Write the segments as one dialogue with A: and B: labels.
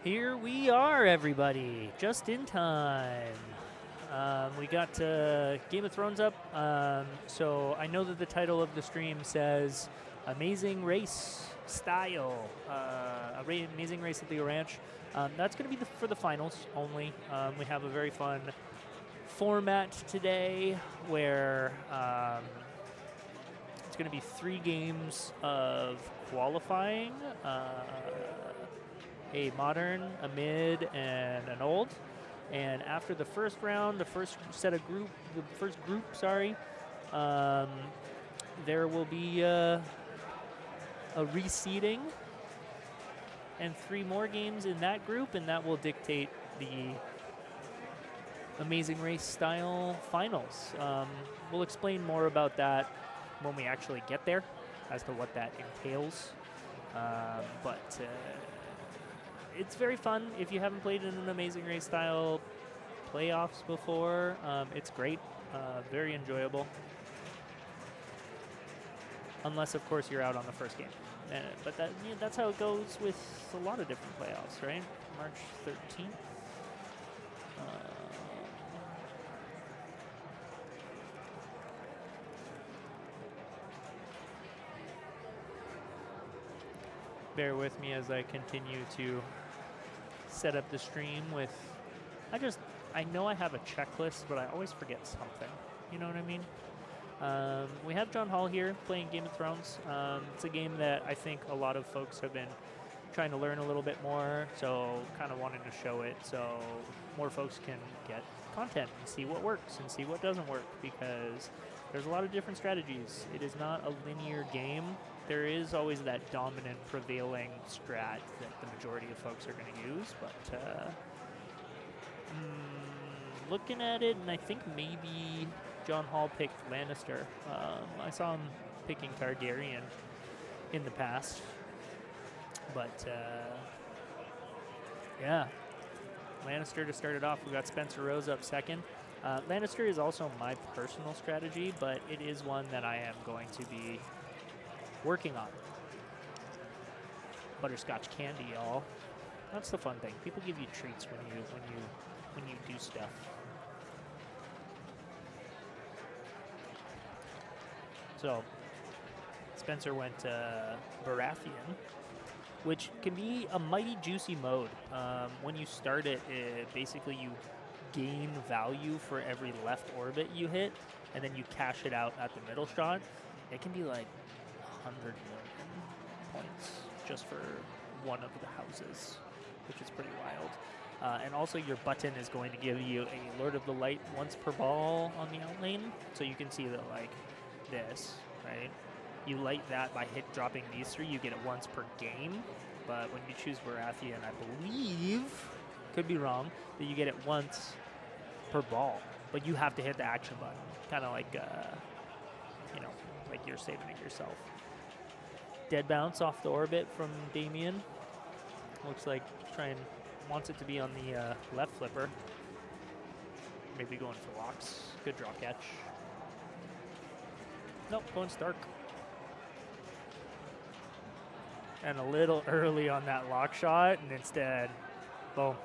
A: Here we are, everybody, just in time. We got Game of Thrones up, so I know that the title of the stream says Amazing Race Style, Amazing Race at the Ranch. That's going to be for the finals only. We have a very fun format today where it's going to be 3 games of qualifying. A modern, a mid, and an old. And after the first round, the first group, there will be a reseeding and 3 more games in that group, and that will dictate the Amazing Race style finals. We'll explain more about that when we actually get there as to what that entails. But it's very fun. If you haven't played in an Amazing Race style playoffs before, it's great, very enjoyable. Unless, of course, you're out on the first game. But that's how it goes with a lot of different playoffs, right? March 13th. Bear with me as I continue to set up the stream with, I know I have a checklist, but I always forget something. You know what I mean? We have John Hall here playing Game of Thrones. It's a game that I think a lot of folks have been trying to learn a little bit more, so kind of wanting to show it so more folks can get content and see what works and see what doesn't work, because there's a lot of different strategies. It is not a linear game. There is always that dominant prevailing strat that the majority of folks are going to use, but looking at it, and I think maybe John Hall picked Lannister. I saw him picking Targaryen in the past, but yeah, Lannister to start it off. We got Spencer Rose up second. Lannister is also my personal strategy, but it is one that I am going to be working on. Butterscotch candy, y'all. That's the fun thing. People give you treats when you do stuff. So Spencer went Baratheon, which can be a mighty juicy mode. When you start it, basically you gain value for every left orbit you hit, and then you cash it out at the middle shot. It can be like 100 million points just for one of the houses, which is pretty wild. And also your button is going to give you a Lord of the Light once per ball on the outlane. So you can see that, like this, right? You light that by dropping these 3, you get it once per game. But when you choose Baratheon, I believe, could be wrong, that you get it once per ball. But you have to hit the action button, kind of like, like you're saving it yourself. Dead bounce off the orbit from Damien. Looks like wants it to be on the left flipper. Maybe going for locks. Good draw catch. Nope, going Stark. And a little early on that lock shot, and instead, boom.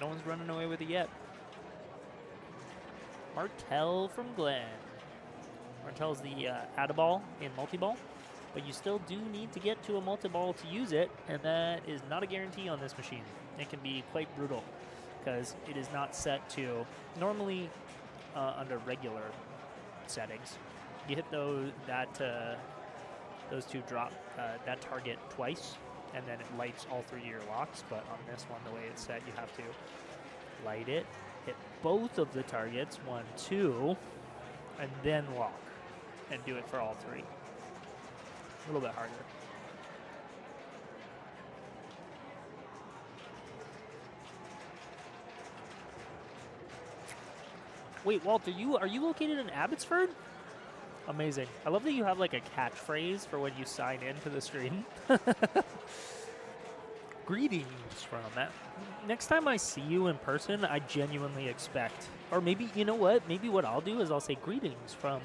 A: No one's running away with it yet. Martell from Glenn. Martell's the add-a-ball in multi-ball, but you still do need to get to a multi-ball to use it, and that is not a guarantee on this machine. It can be quite brutal because it is not set to, normally under regular settings, you hit those two drop that target twice, and then it lights all 3 of your locks, but on this one, the way it's set, you have to light it, hit both of the targets, 1, 2, and then lock, and do it for all 3. A little bit harder. Wait, Walter, are you located in Abbotsford? Amazing. I love that you have like a catchphrase for when you sign into the stream. Greetings from that. Next time I see you in person, I genuinely expect, or maybe, you know what? Maybe what I'll do is I'll say greetings from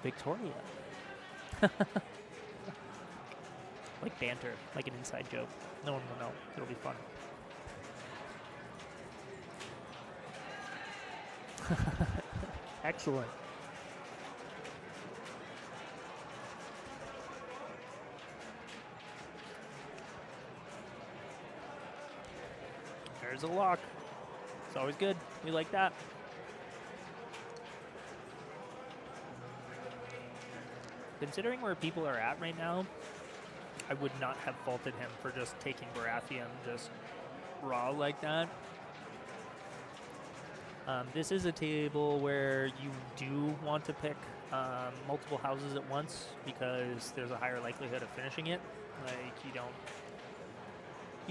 A: Victoria. like banter, like an inside joke. No one will know. It'll be fun. Excellent. There's a lock. It's always good. We like that. Considering where people are at right now, I would not have faulted him for just taking Baratheon just raw like that. This is a table where you do want to pick multiple houses at once because there's a higher likelihood of finishing it. Like you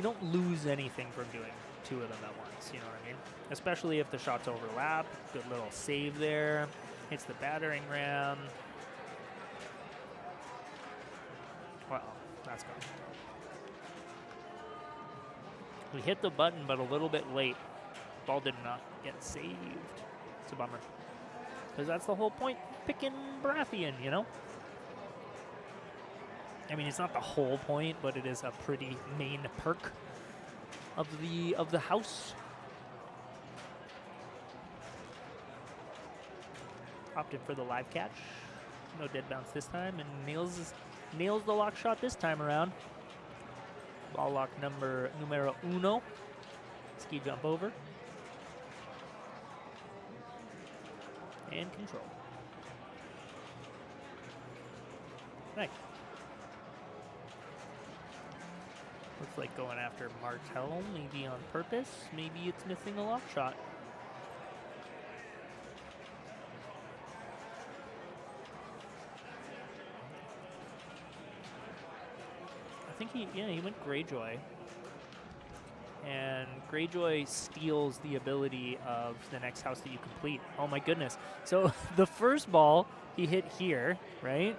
A: don't lose anything from doing two of them at once, you know what I mean? Especially if the shots overlap. Good little save there. Hits the battering ram. Well, that's gone. We hit the button, but a little bit late. Ball did not get saved. It's a bummer. Because that's the whole point, picking Baratheon, you know? I mean, it's not the whole point, but it is a pretty main perk of the house. Opted for the live catch. No dead bounce this time, and nails the lock shot this time around. Ball lock numero uno. Ski jump over. And control. Nice. Looks like going after Martell, maybe on purpose. Maybe it's missing a lock shot. I think he went Greyjoy. And Greyjoy steals the ability of the next house that you complete. Oh my goodness. So the first ball he hit here, right?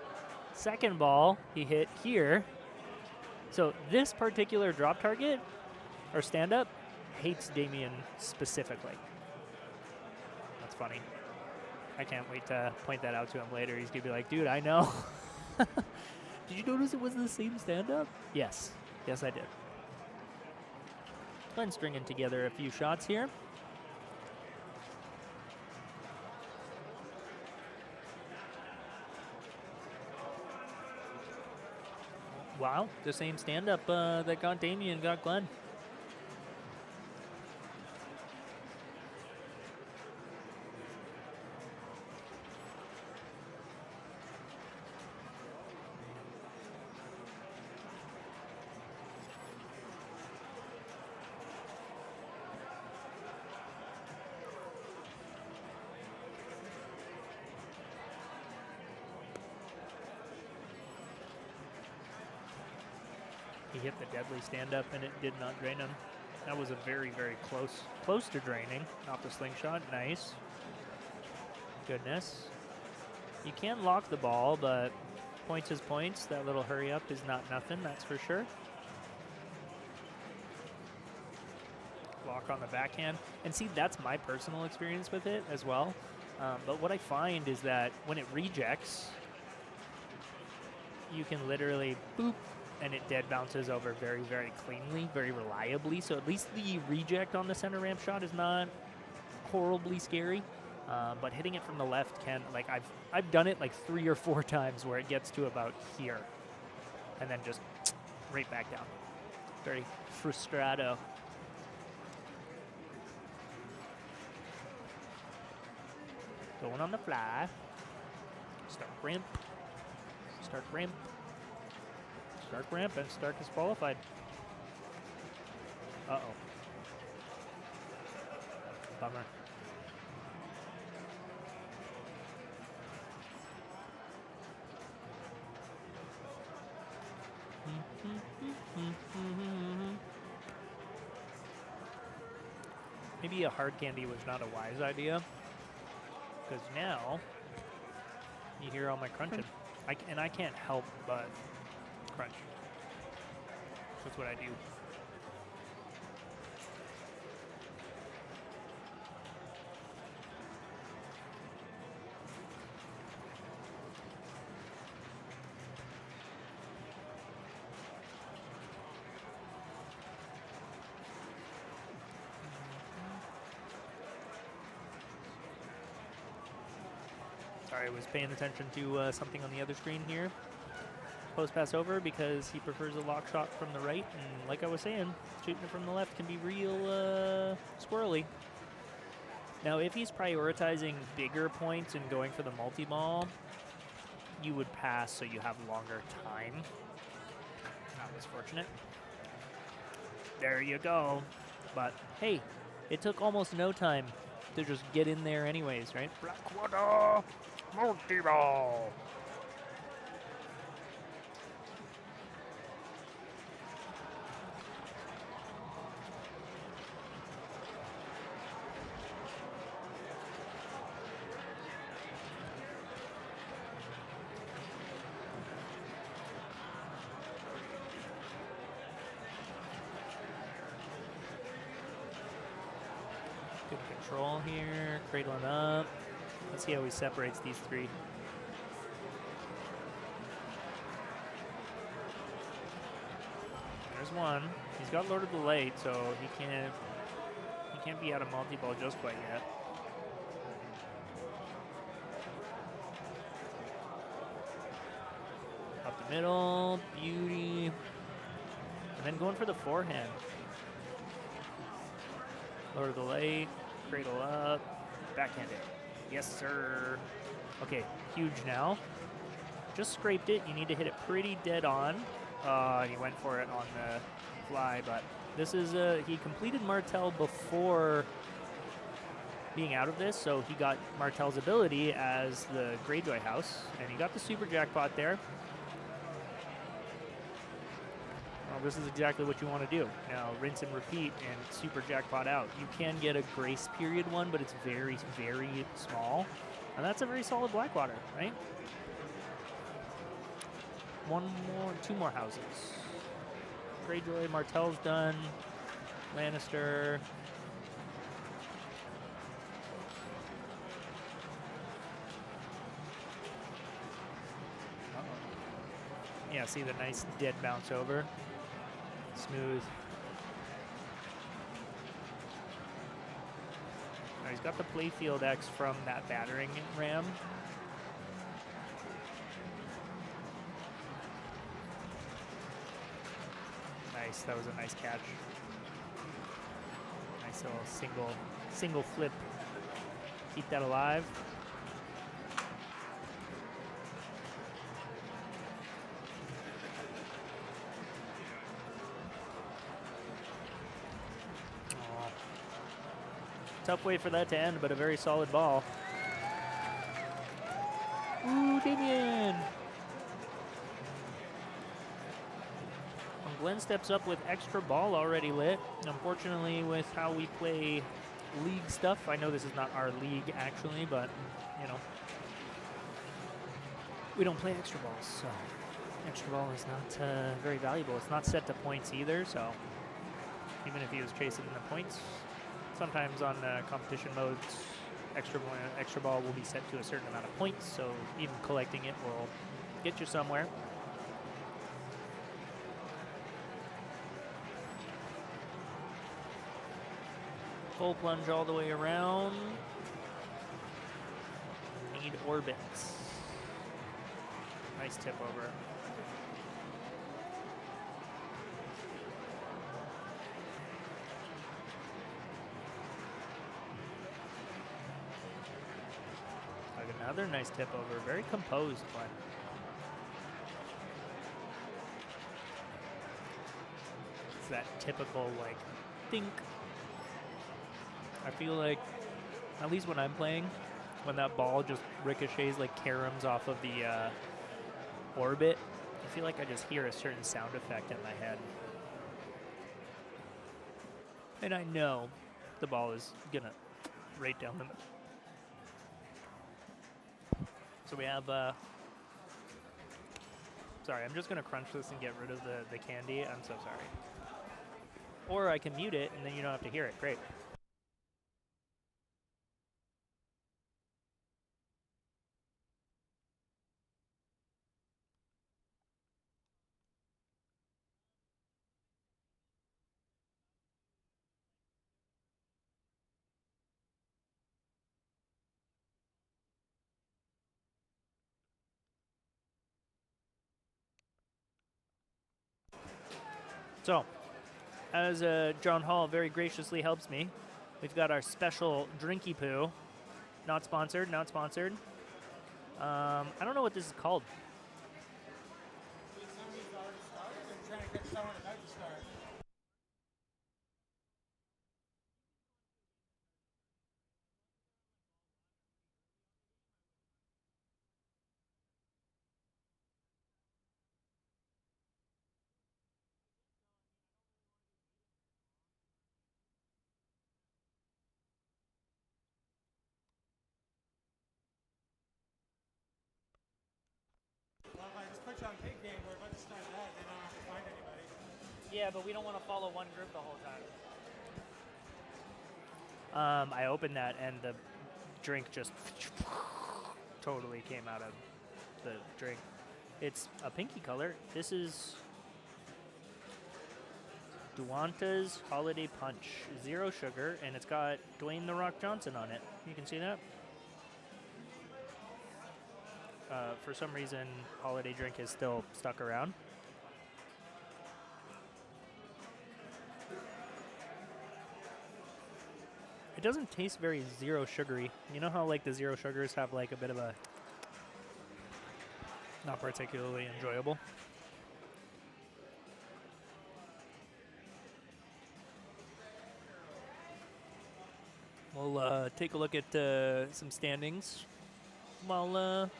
A: Second ball he hit here. So this particular drop target, or stand-up, hates Damien specifically. That's funny. I can't wait to point that out to him later. He's going to be like, dude, I know. Did you notice it was the same stand-up? Yes. Yes, I did. And stringing together a few shots here. Wow, the same stand-up that got Damien got Glenn. He hit the deadly stand-up, and it did not drain him. That was a very, very close to draining. Off the slingshot, nice. Goodness. You can lock the ball, but points is points. That little hurry up is not nothing, that's for sure. Lock on the backhand. And see, that's my personal experience with it as well. But what I find is that when it rejects, you can literally boop, and it dead bounces over very, very cleanly, very reliably. So at least the reject on the center ramp shot is not horribly scary. But hitting it from the left can, like, I've done it like 3 or 4 times where it gets to about here and then just right back down. Very frustrado. Going on the fly. Start ramp. Start ramp. Stark ramp, and Stark is qualified. Uh-oh. Bummer. Maybe a hard candy was not a wise idea, because now you hear all my crunching. And I can't help but crunch. That's what I do. Sorry, I was paying attention to something on the other screen here. Post pass over because he prefers a lock shot from the right, and like I was saying, shooting it from the left can be real squirrely. Now, if he's prioritizing bigger points and going for the multi-ball, you would pass so you have longer time. That was fortunate. There you go. But hey, it took almost no time to just get in there anyways, right? Blackwater multi-ball. Good control here, cradling up. Let's see how he separates these three. There's one. He's got Lord of the Late, so he can't be out of multi-ball just quite yet. Up the middle, beauty. And then going for the forehand. Lord of the Late, cradle up, backhanded. Yes, sir. Okay, huge now. Just scraped it. You need to hit it pretty dead on. And he went for it on the fly, but this is, he completed Martel before being out of this, so he got Martel's ability as the Greyjoy house, and he got the super jackpot there. Well, this is exactly what you want to do. Now, rinse and repeat and super jackpot out. You can get a grace period one, but it's very, very small. And that's a very solid Blackwater, right? Two more houses. Greyjoy, Martel's done. Lannister. Yeah, see the nice dead bounce over. Smooth. Now he's got the playfield X from that battering ram. Nice, that was a nice catch. Nice little single flip. Keep that alive. Tough way for that to end, but a very solid ball. Ooh, Damien! Glenn steps up with extra ball already lit. Unfortunately, with how we play league stuff, I know this is not our league actually, but, you know, we don't play extra balls, so extra ball is not very valuable. It's not set to points either, so even if he was chasing the points, sometimes on competition modes, extra ball will be set to a certain amount of points, so even collecting it will get you somewhere. Full plunge all the way around. Need orbits. Nice tip over. Another nice tip over. Very composed one. It's that typical, like, think. I feel like, at least when I'm playing, when that ball just ricochets like caroms off of the orbit, I feel like I just hear a certain sound effect in my head. And I know the ball is gonna right down the middle. So we have, sorry, I'm just gonna crunch this and get rid of the candy. I'm so sorry. Or I can mute it and then you don't have to hear it. Great. So, as John Hall very graciously helps me, we've got our special drinky poo. Not sponsored, not sponsored. I don't know what this is called.
B: Well, if I just put you on pig game, we're about to start that, then I don't have to find anybody.
A: Yeah, but we don't want to follow one group the whole time. I opened that and the drink just totally came out of the drink. It's a pinky color. This is Duanta's Holiday Punch. 0 sugar, and it's got Dwayne The Rock Johnson on it. You can see that? For some reason, holiday drink is still stuck around. It doesn't taste very 0 sugary. You know how like the 0 sugars have like a bit of a not particularly enjoyable? We'll take a look at some standings. Well,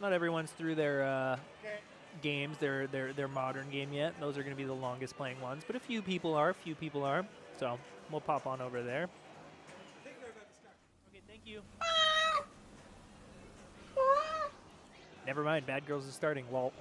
A: not everyone's through their games, their modern game yet. Those are going to be the longest playing ones, but a few people are. So we'll pop on over there. Okay, thank you. Never mind, Bad Girls is starting. Walt.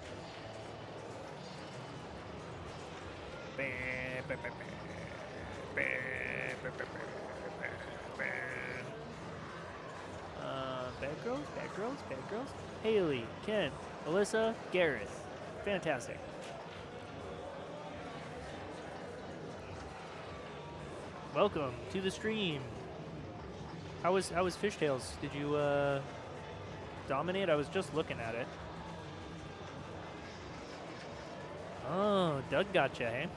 A: Bad Girls. Haley, Ken, Alyssa, Gareth. Fantastic. Welcome to the stream. How was Fishtails? Did you dominate? I was just looking at it. Oh, Doug gotcha, hey?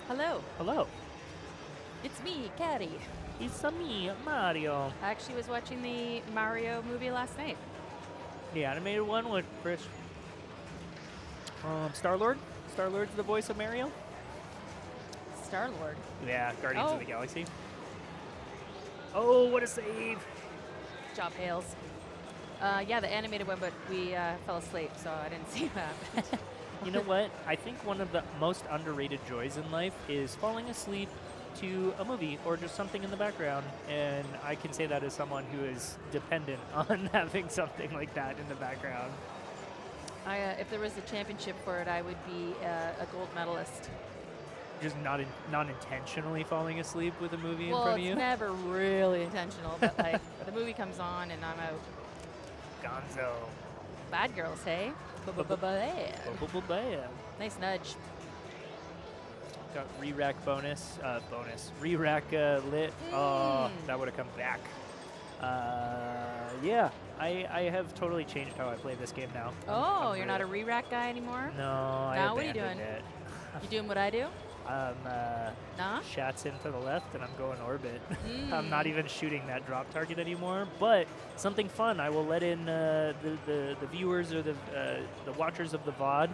C: Hello,
A: Hello.
C: it's me, Caddy.
A: It's me, Mario.
C: I actually was watching the Mario movie last night.
A: The animated one with Chris. Star-Lord? Star-Lord's the voice of Mario?
C: Star-Lord.
A: Yeah, Guardians
C: Oh.
A: of the Galaxy. Oh, what a save!
C: Job hails. Yeah, the animated one, but we fell asleep, so I didn't see that.
A: You know what? I think one of the most underrated joys in life is falling asleep to a movie or just something in the background. And I can say that as someone who is dependent on having something like that in the background.
C: If there was a championship for it, I would be a gold medalist.
A: Just not intentionally falling asleep with a movie in
C: Well,
A: front of
C: it's
A: you.
C: never really intentional, but like the movie comes on and I'm out.
A: Gonzo.
C: Bad Girls, hey?
A: Bam.
C: Nice nudge.
A: Got re-rack bonus. Re-rack lit. Oh, that would have come back. Yeah, I have totally changed how I play this game now.
C: Oh, you're not a re-rack guy anymore?
A: No, I
C: Now what are you
A: abandoned
C: doing?
A: it.
C: You doing what I do? Nah?
A: Shots in to the left, and I'm going orbit. I'm not even shooting that drop target anymore. But something fun, I will let in the viewers or the watchers of the VOD.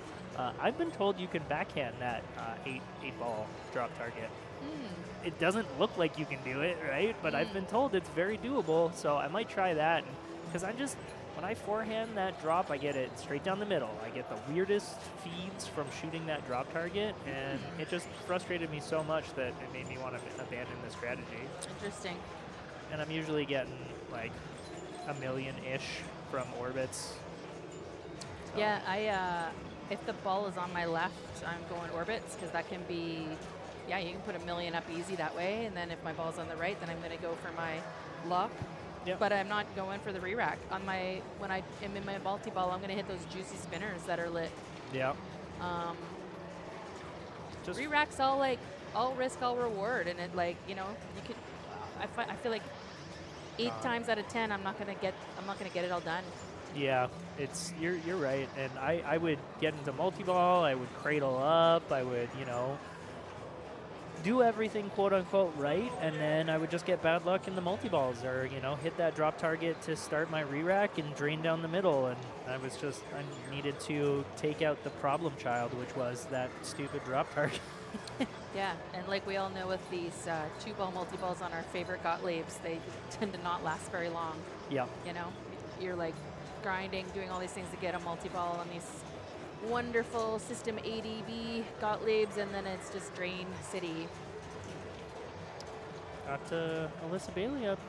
A: I've been told you can backhand that eight ball drop target. It doesn't look like you can do it, right? But I've been told it's very doable, so I might try that. Because when I forehand that drop, I get it straight down the middle. I get the weirdest feeds from shooting that drop target, and it just frustrated me so much that it made me want to abandon the strategy.
C: Interesting.
A: And I'm usually getting like a million-ish from orbits. So.
C: Yeah, if the ball is on my left, I'm going orbits, because that can be, yeah, you can put a million up easy that way, and then if my ball's on the right, then I'm going to go for my lock.
A: Yep.
C: But I'm not going for the re-rack. When I am in my multi-ball, I'm going to hit those juicy spinners that are lit.
A: Yeah.
C: Re-racks all risk, all reward, and it like, you know, you could. I feel like 8 times out of 10, I'm not gonna get it all done.
A: Yeah, you're right. And I would get into multi-ball, I would cradle up, I would, do everything quote unquote right, and then I would just get bad luck in the multi-balls or, hit that drop target to start my re-rack and drain down the middle. And I needed to take out the problem child, which was that stupid drop target.
C: Yeah, and like we all know with these two-ball multi-balls on our favorite Gottliebs, they tend to not last very long.
A: Yeah.
C: You're like grinding, doing all these things to get a multi-ball on these wonderful System ADV Gottliebs, and then it's just Drain City.
A: Got Alyssa Bailey up.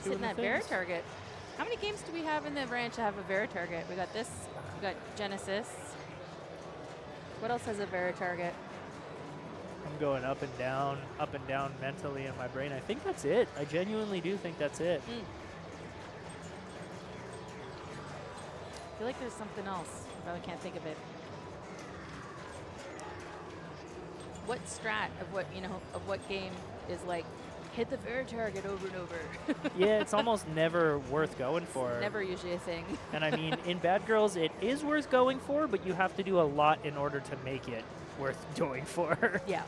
C: Sitting that Vera target. How many games do we have in the ranch that have a Vera target? We got this, we got Genesis. What else has a Vera target?
A: I'm going up and down mentally in my brain. I think that's it. I genuinely do think that's it.
C: I feel like there's something else, but I can't think of it. What strat of what game is like hit the Vera target over and over?
A: Yeah, it's almost never worth going for.
C: Never usually a thing.
A: And I mean, in Bad Girls, it is worth going for, but you have to do a lot in order to make it worth going for.
C: Yeah.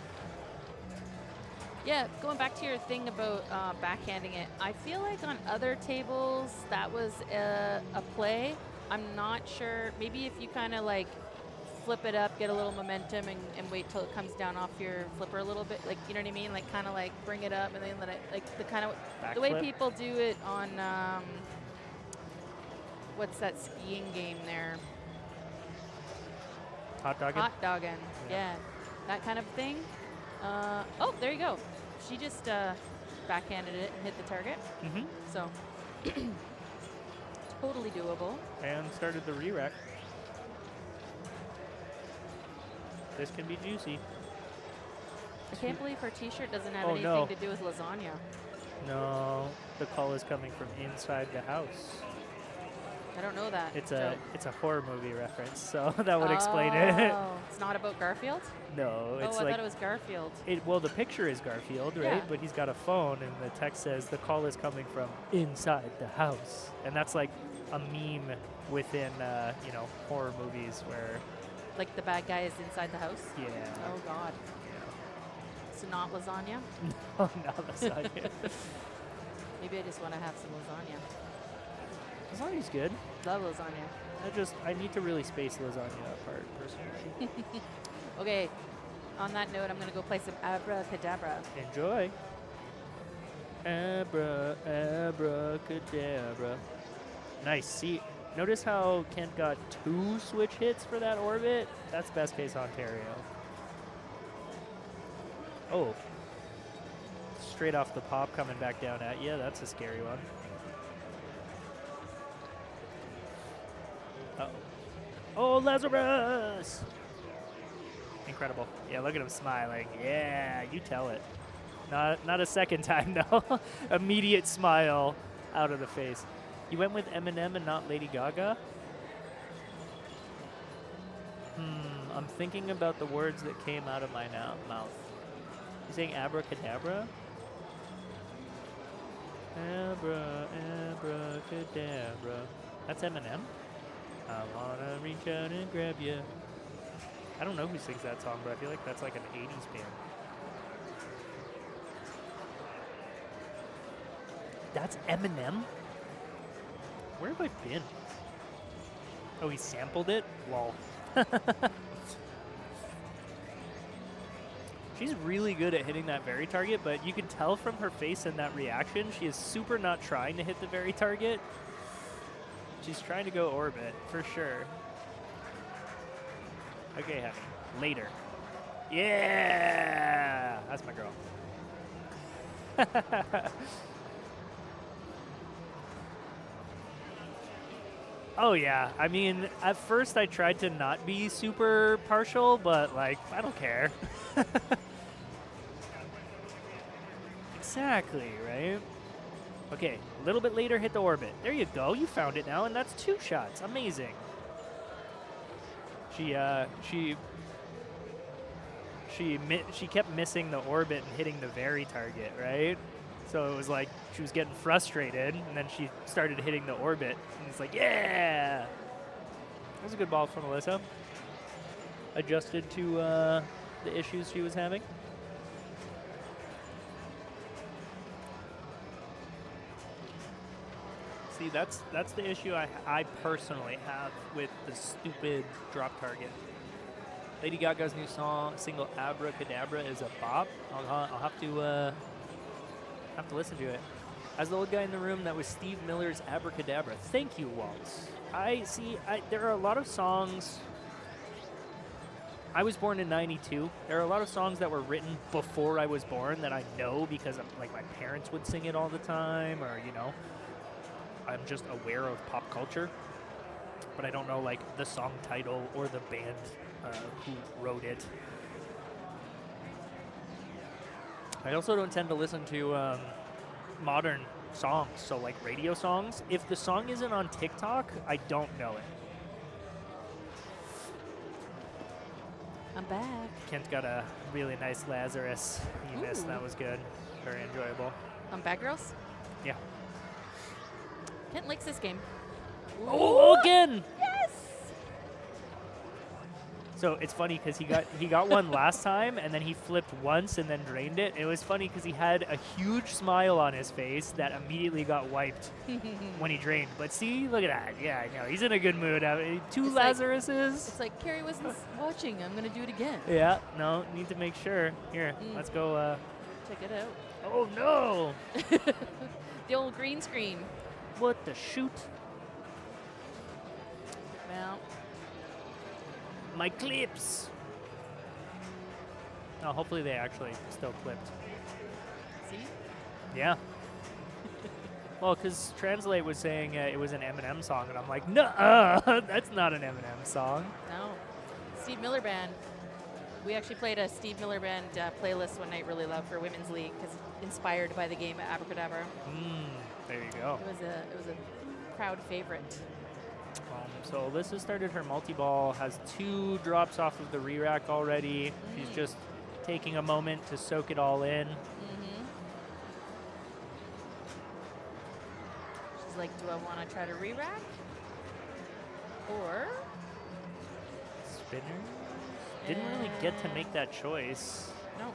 C: Yeah, going back to your thing about backhanding it, I feel like on other tables that was a play. I'm not sure. Maybe if you kind of like flip it up, get a little momentum, and wait till it comes down off your flipper a little bit. Like, you know what I mean? Like, kind of like bring it up and then let it, like the kind of the way people do it on what's that skiing game there?
A: Hot dogging?
C: Hot dogging. Yeah, that kind of thing. Oh, there you go. She just backhanded it and hit the target.
A: Mm-hmm.
C: So totally doable.
A: And started the re-rack. This can be juicy.
C: I can't believe her T-shirt doesn't have anything to do with lasagna.
A: No, the call is coming from inside the house.
C: I don't know that.
A: It's a horror movie reference, so that would explain it.
C: It's not about Garfield?
A: No, it's
C: I thought it was Garfield.
A: Well, the picture is Garfield, right?
C: Yeah.
A: But he's got a phone, and the text says the call is coming from inside the house, and that's like a meme within horror movies where.
C: Like the bad guy is inside the house?
A: Yeah.
C: Oh, God.
A: Yeah.
C: So not lasagna?
A: No, not lasagna.
C: Maybe I just want to have some lasagna.
A: Lasagna's good.
C: Love lasagna.
A: I need to really space lasagna apart, personally.
C: Okay. On that note, I'm going to go play some Abracadabra.
A: Enjoy. Abracadabra. Nice. See, notice how Kent got 2 switch hits for that orbit? That's best case Ontario. Oh. Straight off the pop coming back down at you. That's a scary one. Uh-oh. Oh, Lazarus! Incredible. Yeah, look at him smiling. Yeah, you tell it. Not a second time, no. Immediate smile out of the face. You went with Eminem and not Lady Gaga? I'm thinking about the words that came out of my mouth. You saying abracadabra? Abracadabra. That's Eminem? I wanna reach out and grab you. I don't know who sings that song, but I feel like that's like an 80s band. That's Eminem? Where have I been? Oh, he sampled it? Lol. She's really good at hitting that very target, but you can tell from her face and that reaction, she is super not trying to hit the very target. She's trying to go orbit, for sure. Okay, honey. Later. Yeah! That's my girl. Oh, yeah. I mean, at first I tried to not be super partial, but, like, I don't care. Exactly, right? Okay, a little bit later, hit the orbit. There you go. You found it now, and that's 2 shots. Amazing. She kept missing the orbit and hitting the very target, right? So it was like she was getting frustrated, and then she started hitting the orbit, and it's like, yeah! That was a good ball from Alyssa. Adjusted to the issues she was having. See, that's the issue I personally have with the stupid drop target. Lady Gaga's new single "Abracadabra" is a bop. I'll have to listen to it. As the old guy in the room, that was Steve Miller's "Abracadabra." Thank you, Waltz. There are a lot of songs. I was born in '92. There are a lot of songs that were written before I was born that I know because my parents would sing it all the time, or I'm just aware of pop culture, but I don't know the song title or the band who wrote it. I also don't tend to listen to modern songs, so radio songs. If the song isn't on TikTok, I don't know it.
C: I'm back.
A: Kent got a really nice Lazarus. He missed. That was good. Very enjoyable.
C: I'm back, girls.
A: Yeah.
C: Kent likes this game.
A: Oh, again!
C: Yes!
A: So it's funny because he got one last time, and then he flipped once and then drained it. It was funny because he had a huge smile on his face that immediately got wiped when he drained. But see, look at that. Yeah, I know. He's in a good mood. Two
C: It's
A: Lazaruses.
C: It's like Carrie wasn't watching. I'm going to do it again.
A: Yeah, no, need to make sure. Here, let's go.
C: Check it out.
A: Oh, no.
C: The old green screen.
A: What the shoot?
C: Well,
A: my clips. Oh, hopefully they actually still clipped.
C: see?
A: Yeah. Well, because Translate was saying it was an Eminem song, and I'm like, no, that's not an Eminem song.
C: No. Steve Miller Band. We actually played a Steve Miller Band playlist one night really loud for Women's League because inspired by the game Abracadabra.
A: There you go.
C: It was a crowd favorite.
A: So Alyssa started her multi-ball, has 2 drops off of the re-rack already. She's just taking a moment to soak it all in.
C: She's like, do I want to try to re-rack? Or?
A: Spinner? Didn't really get to make that choice.
C: No.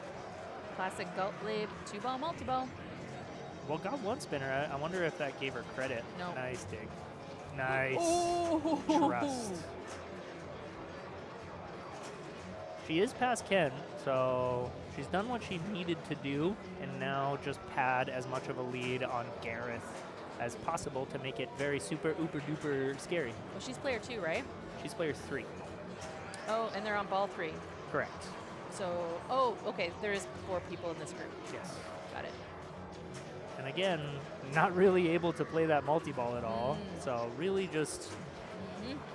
C: Classic Gottlieb 2-ball multi-ball.
A: Well, got 1 spinner. I wonder if that gave her credit.
C: No.
A: Nice dig. Nice.
C: Oh.
A: Trust. She is past Ken, so she's done what she needed to do, and now just pad as much of a lead on Gareth as possible to make it very super, ooper, duper scary.
C: Well, she's player 2, right?
A: She's player 3.
C: Oh, and they're on ball 3.
A: Correct.
C: So, okay, there is 4 people in this group.
A: Yes.
C: Got it.
A: And again, not really able to play that multi-ball at all. So really just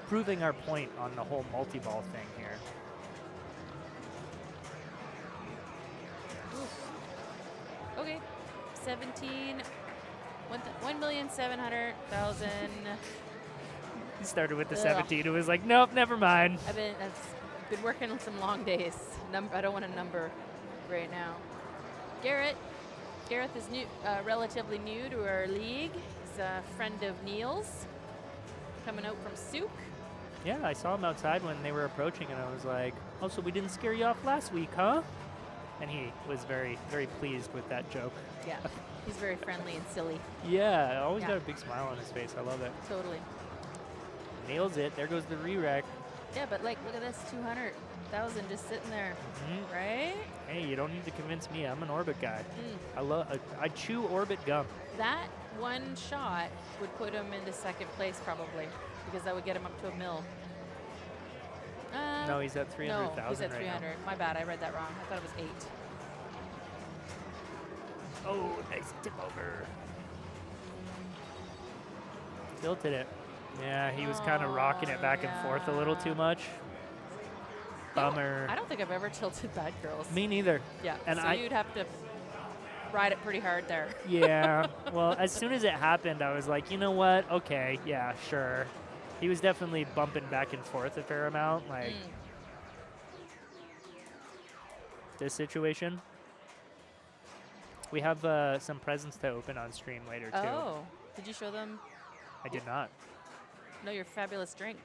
A: proving our point on the whole multi-ball thing here.
C: Okay, 1,700,000.
A: He started with the 17. It was like, nope, never mind.
C: I've been working on some long days. I don't want a number right now. Gareth is new, relatively new to our league. He's a friend of Neil's, coming out from Souk.
A: Yeah, I saw him outside when they were approaching, and I was like, oh, so we didn't scare you off last week, huh? And he was very, very pleased with that joke.
C: Yeah, he's very friendly and silly.
A: Yeah, always got a big smile on his face. I love it.
C: Totally.
A: Nails it. There goes the re-rack.
C: Yeah, but look at this, 200,000 just sitting there, right?
A: Hey, you don't need to convince me. I'm an orbit guy. I chew orbit gum.
C: That one shot would put him into second place probably, because that would get him up to $1 million.
A: No, he's at 300,000
C: No, he's at
A: right
C: 300.
A: now.
C: My bad, I read that wrong. I thought it was 8.
A: Oh, nice tip over. Tilted it. Yeah, he was kind of rocking it back and forth a little too much. Bummer.
C: I don't think I've ever tilted Bad Girls.
A: Me neither.
C: Yeah,
A: And
C: so you'd have to ride it pretty hard there.
A: Yeah. Well, as soon as it happened, I was like, you know what? Okay, yeah, sure. He was definitely bumping back and forth a fair amount. Like, this situation. We have some presents to open on stream later too.
C: Oh, did you show them?
A: I did not.
C: No, your fabulous drink.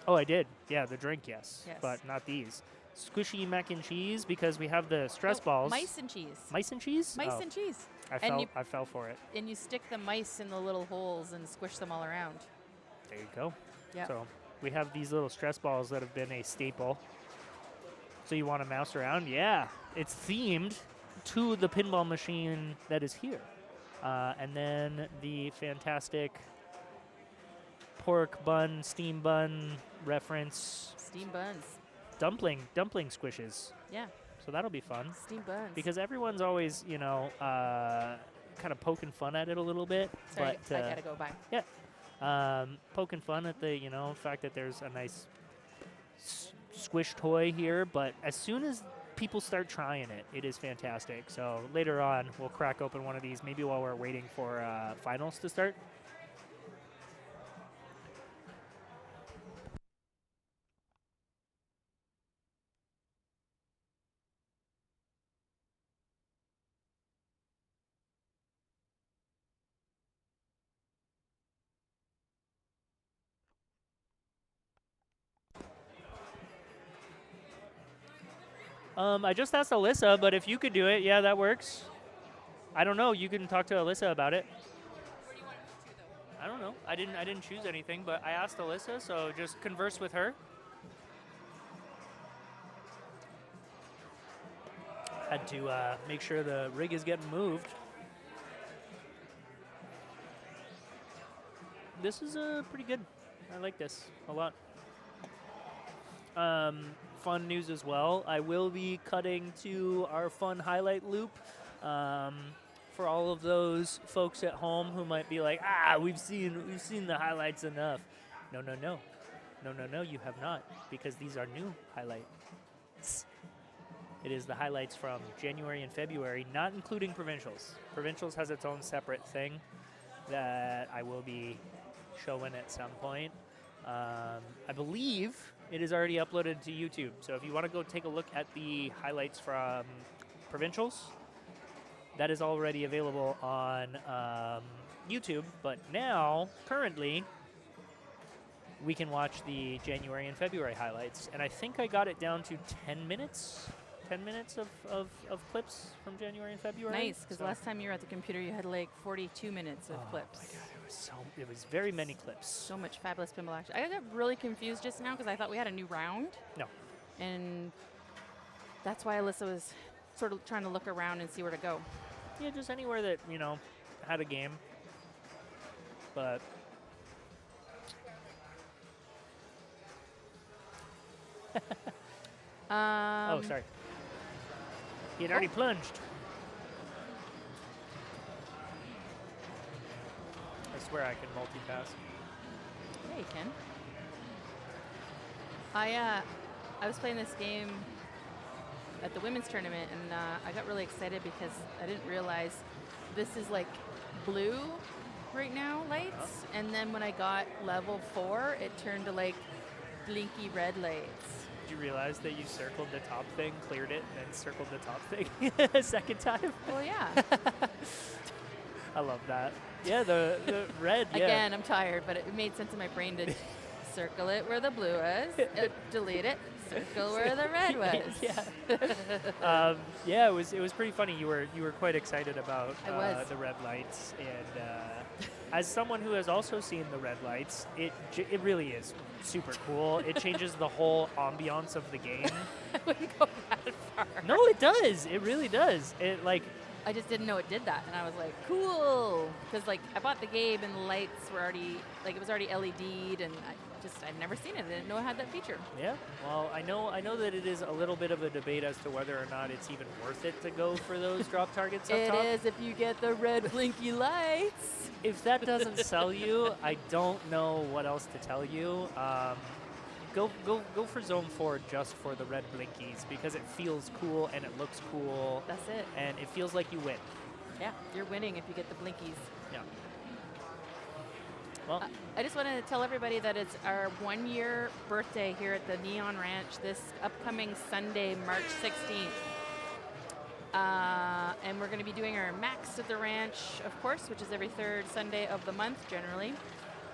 A: Oh, I did. Yeah, the drink, yes.
C: Yes.
A: But not these. Squishy mac and cheese because we have the stress balls.
C: Mice and cheese.
A: Mice and cheese?
C: Mice
A: Oh,
C: and cheese.
A: I fell for it.
C: And you stick the mice in the little holes and squish them all around.
A: There you go.
C: Yeah.
A: So we have these little stress balls that have been a staple. So you want to mouse around? Yeah. It's themed to the pinball machine that is here. And then the fantastic pork bun, steam bun reference.
C: Steam buns.
A: Dumpling squishes.
C: Yeah.
A: So that'll be fun.
C: Steam buns.
A: Because everyone's always, kind of poking fun at it a little bit.
C: Sorry,
A: but
C: I gotta go by.
A: Yeah. Poking fun at the, fact that there's a nice squish toy here. But as soon as people start trying it, it is fantastic. So later on, we'll crack open one of these, maybe while we're waiting for finals to start. I just asked Alyssa, but if you could do it, yeah, that works. I don't know. You can talk to Alyssa about it.
D: Where do you want to though?
A: I don't know. I didn't choose anything, but I asked Alyssa, so just converse with her. Had to make sure the rig is getting moved. This is pretty good. I like this a lot. Fun news as well. I will be cutting to our fun highlight loop. For all of those folks at home who might be like, we've seen the highlights enough. No, you have not, because these are new highlights. It is the highlights from January and February, not including provincials. Provincials has its own separate thing that I will be showing at some point. I believe it is already uploaded to YouTube. So if you want to go take a look at the highlights from provincials, that is already available on YouTube. But now, currently, we can watch the January and February highlights. And I think I got it down to 10 minutes. 10 minutes of clips from January and February.
C: Nice, because last time you were at the computer, you had like 42 minutes of clips.
A: Oh my God, it was very many clips.
C: So much fabulous pinball action. I got really confused just now because I thought we had a new round.
A: No.
C: And that's why Alyssa was sort of trying to look around and see where to go.
A: Yeah, just anywhere that, had a game. But oh, sorry. He had already plunged. I swear I can multitask.
C: Yeah, you can. I was playing this game at the women's tournament, and I got really excited because I didn't realize this is like blue right now lights, and then when I got level 4, it turned to like blinky red lights.
A: Did you realize that you circled the top thing, cleared it, and then circled the top thing a second time?
C: Well, yeah.
A: I love that. Yeah, the red, yeah.
C: Again, I'm tired, but it made sense in my brain to circle it where the blue was, delete it, circle where the red was.
A: Yeah, it was pretty funny. You were quite excited about the red lights, and as someone who has also seen the red lights, it really is super cool. It changes the whole ambiance of the game.
C: I wouldn't go that far.
A: No, it does. It really does.
C: I just didn't know it did that, and I was like, cool, because like I bought the game and the lights were already it was already LED'd, and I'd never seen it. I didn't know it had that feature.
A: Yeah. Well, I know that it is a little bit of a debate as to whether or not it's even worth it to go for those drop targets up top.
C: It is if you get the red blinky lights.
A: If that doesn't sell you, I don't know what else to tell you. Go for Zone 4 just for the red blinkies because it feels cool and it looks cool.
C: That's it.
A: And it feels like you win.
C: Yeah, you're winning if you get the blinkies.
A: Yeah. Well,
C: I just want to tell everybody that it's our 1-year birthday here at the Neon Ranch this upcoming Sunday, March 16th. And we're going to be doing our Max at the Ranch, of course, which is every third Sunday of the month, generally.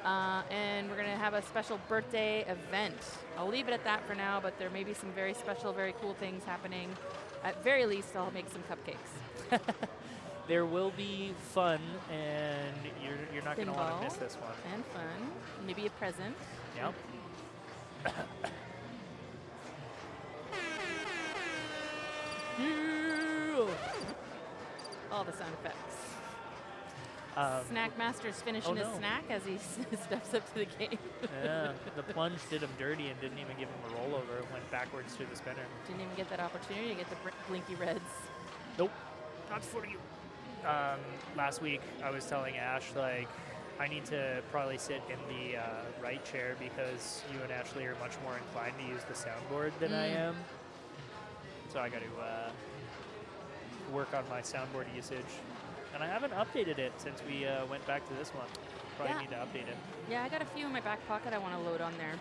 C: And we're going to have a special birthday event. I'll leave it at that for now, but there may be some very special, very cool things happening. At very least, I'll make some cupcakes.
A: There will be fun, and you're not going to want to miss this one.
C: And fun. Maybe a present.
A: Yep.
C: All the sound effects. Snack Master's finishing
A: oh
C: his
A: no.
C: snack as he steps up to the game.
A: Yeah, the plunge did him dirty and didn't even give him a rollover. Went backwards through the spinner.
C: Didn't even get that opportunity to get the blinky reds.
A: Nope, not for you. Last week, I was telling Ash, like, I need to probably sit in the right chair because you and Ashley are much more inclined to use the soundboard than I am. So I got to work on my soundboard usage. And I haven't updated it since we went back to this one. Probably need to update it.
C: Yeah, I got a few in my back pocket I want to load on there.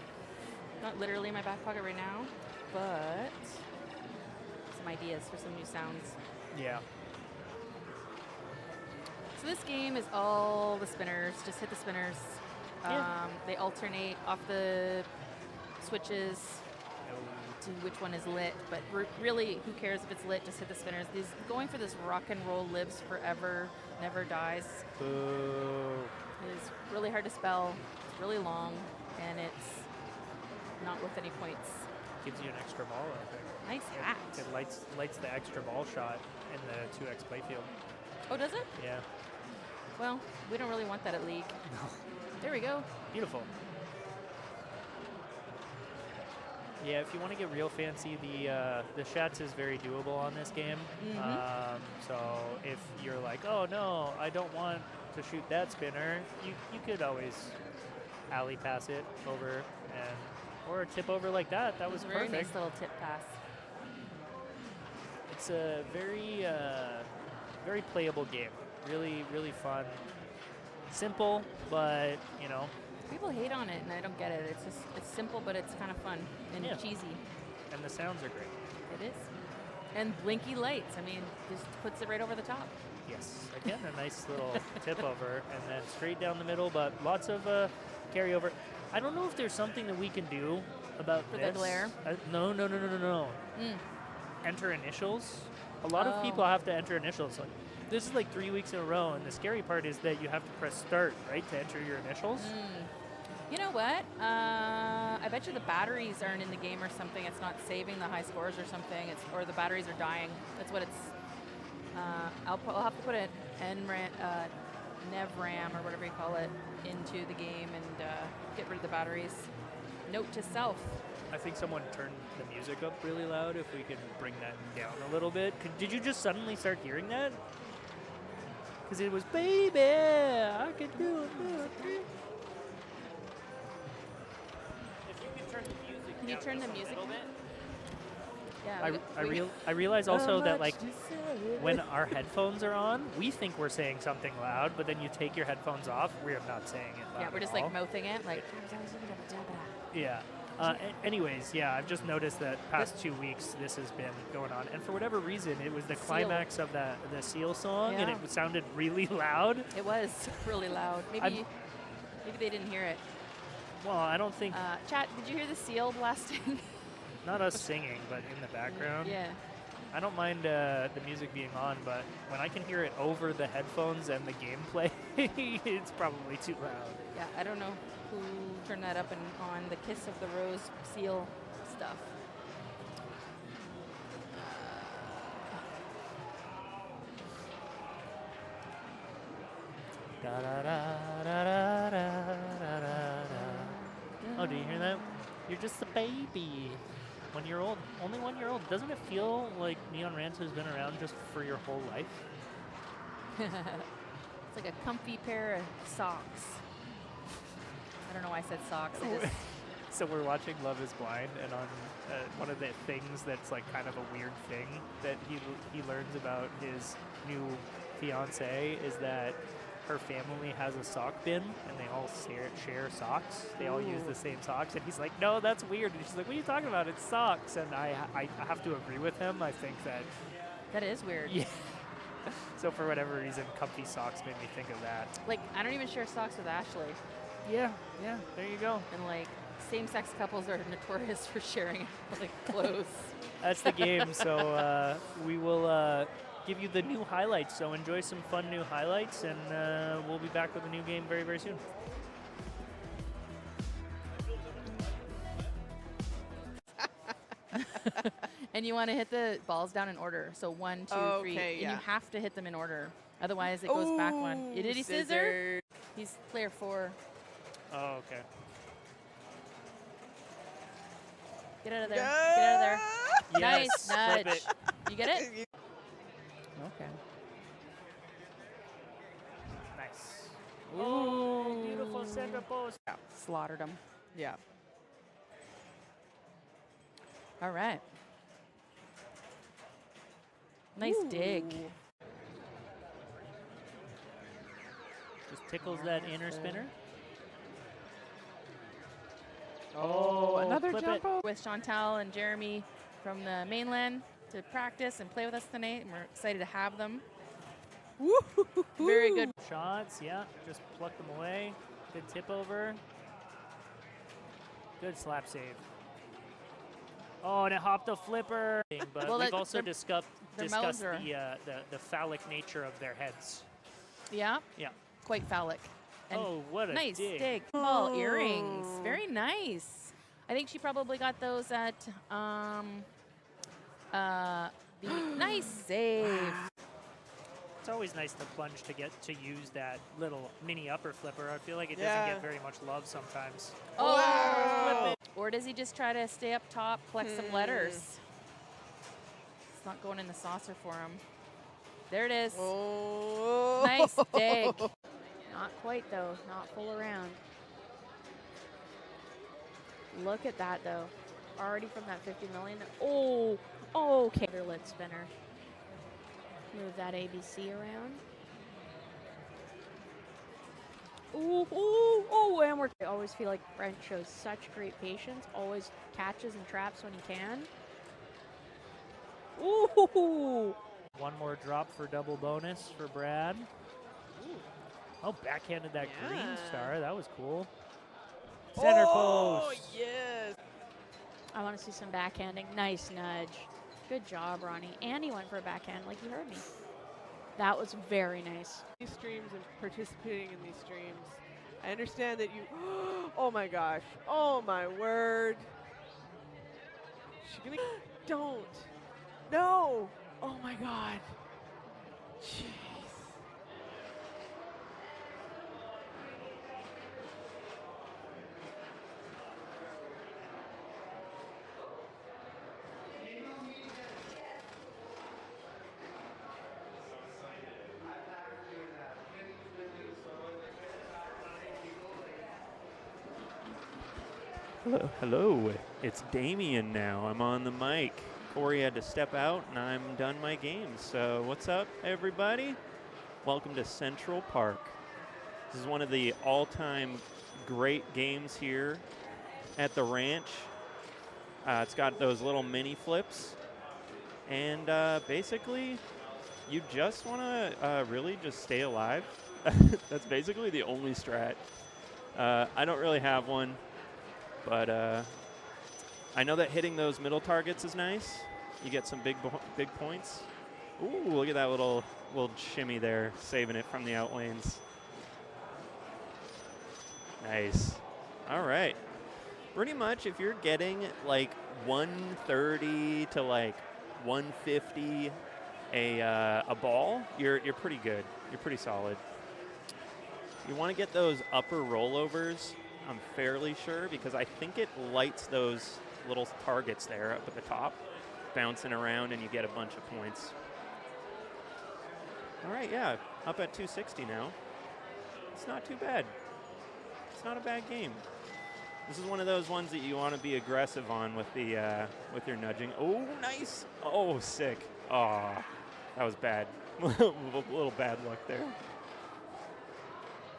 C: Not literally in my back pocket right now, but some ideas for some new sounds.
A: Yeah.
C: So this game is all the spinners. Just hit the spinners. They alternate off the switches to which one is lit, but really, who cares if it's lit? Just hit the spinners. Going for this rock and roll lives forever, never dies.
A: Boo.
C: It is really hard to spell. It's really long, and it's not worth any points.
A: Gives you an extra ball, I think.
C: Nice hat.
A: It lights the extra ball shot in the 2x playfield.
C: Oh, does it?
A: Yeah.
C: Well, we don't really want that at League.
A: No.
C: There we go.
A: Beautiful. Yeah, if you want to get real fancy, the Schatz is very doable on this game. So if you're like, oh no, I don't want to shoot that spinner, you could always alley pass it over or tip over like that. That was
C: very
A: perfect.
C: nice little tip pass.
A: It's a very very playable game. Really, really fun. Simple, but
C: People hate on it, and I don't get it. It's simple, but it's kind of fun and cheesy.
A: And the sounds are great.
C: It is. And blinky lights. I mean, just puts it right over the top.
A: Yes. Again, a nice little tip over, and then straight down the middle, but lots of carryover. I don't know if there's something that we can do about
C: For
A: this.
C: the glare?
A: No. Enter initials. A lot of people have to enter initials. Like, this is like 3 weeks in a row, and the scary part is that you have to press start, right, to enter your initials.
C: You know what? I bet you the batteries aren't in the game or something. It's not saving the high scores or something. Or the batteries are dying. That's what it's. I'll have to put an NevRAM or whatever you call it into the game and get rid of the batteries. Note to self.
A: I think someone turned the music up really loud. If we can bring that down a little bit. Did you just suddenly start hearing that? Because it was, baby, I can do it. If you can turn the music
C: Can you
A: down
C: turn
A: just
C: the
A: a
C: music
A: little
C: down?
A: bit.
C: Yeah.
A: I realize also that, like, when our headphones are on, we think we're saying something loud, but then you take your headphones off, we're not saying it loud.
C: Yeah, we're just
A: at
C: like
A: all.
C: mouthing it, like.
A: Yeah. Anyways, yeah, I've just noticed that past 2 weeks this has been going on, and for whatever reason, it was the climax of the Seal song, and
C: Yeah.
A: it sounded really loud.
C: It was really loud. Maybe they didn't hear it.
A: Well, I don't think
C: Chat, did you hear the Seal blasting?
A: not us singing, but in the background.
C: Yeah.
A: I don't mind the music being on, but when I can hear it over the headphones and the gameplay, it's probably too loud.
C: Yeah, I don't know who turned that up and on the Kiss of the Rose Seal stuff.
A: Oh, do you hear that? You're just a baby. 1 year old. Only 1 year old. Doesn't it feel like Neon Rants has been around just for your whole life?
C: It's like a comfy pair of socks. I don't know why I said socks. I just,
A: So we're watching Love is Blind, and on one of the things that's like kind of a weird thing that he learns about his new fiance is that her family has a sock bin, and they all share socks. They all use the same socks, and he's like, no, that's weird. And she's like, what are you talking about? It's socks. And I have to agree with him. I think that
C: That is weird.
A: Yeah. So for whatever reason, comfy socks made me think of that.
C: Like, I don't even share socks with Ashley.
A: Yeah, there you go.
C: And, like, same-sex couples are notorious for sharing, like, clothes.
A: That's the game. So we will give you the new highlights. So enjoy some fun new highlights, and we'll be back with a new game very, very soon.
C: And you want to hit the balls down in order. So 1, 2, 3.
E: Okay,
C: And
E: yeah.
C: you have to hit them in order. Otherwise, it goes back one. Did he scissor? He's player 4.
A: Oh, okay.
C: Get out of there. Get out of there.
A: Yes,
C: Nice
A: flip
C: nudge.
A: it.
C: You get it?
A: Okay. Nice. Oh, beautiful center post.
E: Slaughtered him. Yeah.
C: All right. Nice dig.
A: Just tickles that inner spinner.
E: Oh, another
A: flip
E: jump
A: it.
E: out.
C: With Chantal and Jeremy from the mainland to practice and play with us tonight, and we're excited to have them. Very good.
A: Shots, yeah. Just pluck them away. Good tip over. Good slap save. Oh, and it hopped the flipper. But
C: Well,
A: we've
C: that-
A: also discussed
C: their mouths are-
A: the phallic nature of their heads.
C: Yeah?
A: Yeah.
C: Quite phallic. And
A: Oh, what a
C: nice
A: dig.
C: Ball earrings. Very nice. I think she probably got those at the nice save.
A: It's always nice to plunge to get to use that little mini upper flipper. I feel like it doesn't
E: Yeah.
A: get very much love sometimes.
C: Oh,
E: Wow.
C: or does he just try to stay up top, collect some letters? It's not going in the saucer for him. There it is.
E: Oh.
C: Nice dig. Not quite, though. Not full around. Look at that, though. Already from that 50 million. Oh, okay. Lid spinner. Move that ABC around. Ooh, ooh, oh, and I always feel like Brent shows such great patience. Always catches and traps when he can. Ooh.
A: One more drop for double bonus for Brad. Oh, backhanded that green
E: Yeah.
A: star. That was cool. Center
E: Oh,
A: post.
E: yes.
C: I want to see some backhanding. Nice nudge. Good job, Ronnie. And he went for a backhand like you heard me. That was very nice.
E: These streams and participating in these streams. I understand that you. Oh my gosh. Oh my word. She gonna. Don't. No. Oh my god. Jeez.
F: Hello, it's Damien now. I'm on the mic. Corey had to step out and I'm done my game. So what's up, everybody? Welcome to Central Park. This is one of the all-time great games here at the ranch. It's got those little mini flips. And basically, you just want to really just stay alive. That's basically the only strat. I don't really have one. But I know that hitting those middle targets is nice. You get some big points. Ooh, look at that little shimmy there, saving it from the out lanes. Nice. All right. Pretty much if you're getting like 130 to like 150 a ball, you're pretty good. You're pretty solid. You want to get those upper rollovers. I'm fairly sure because I think it lights those little targets there up at the top, bouncing around, and you get a bunch of points. All right, yeah, up at 260 now. It's not too bad. It's not a bad game. This is one of those ones that you want to be aggressive on with the with your nudging. Oh, nice! Oh, sick! Oh, that was bad. A little bad luck there.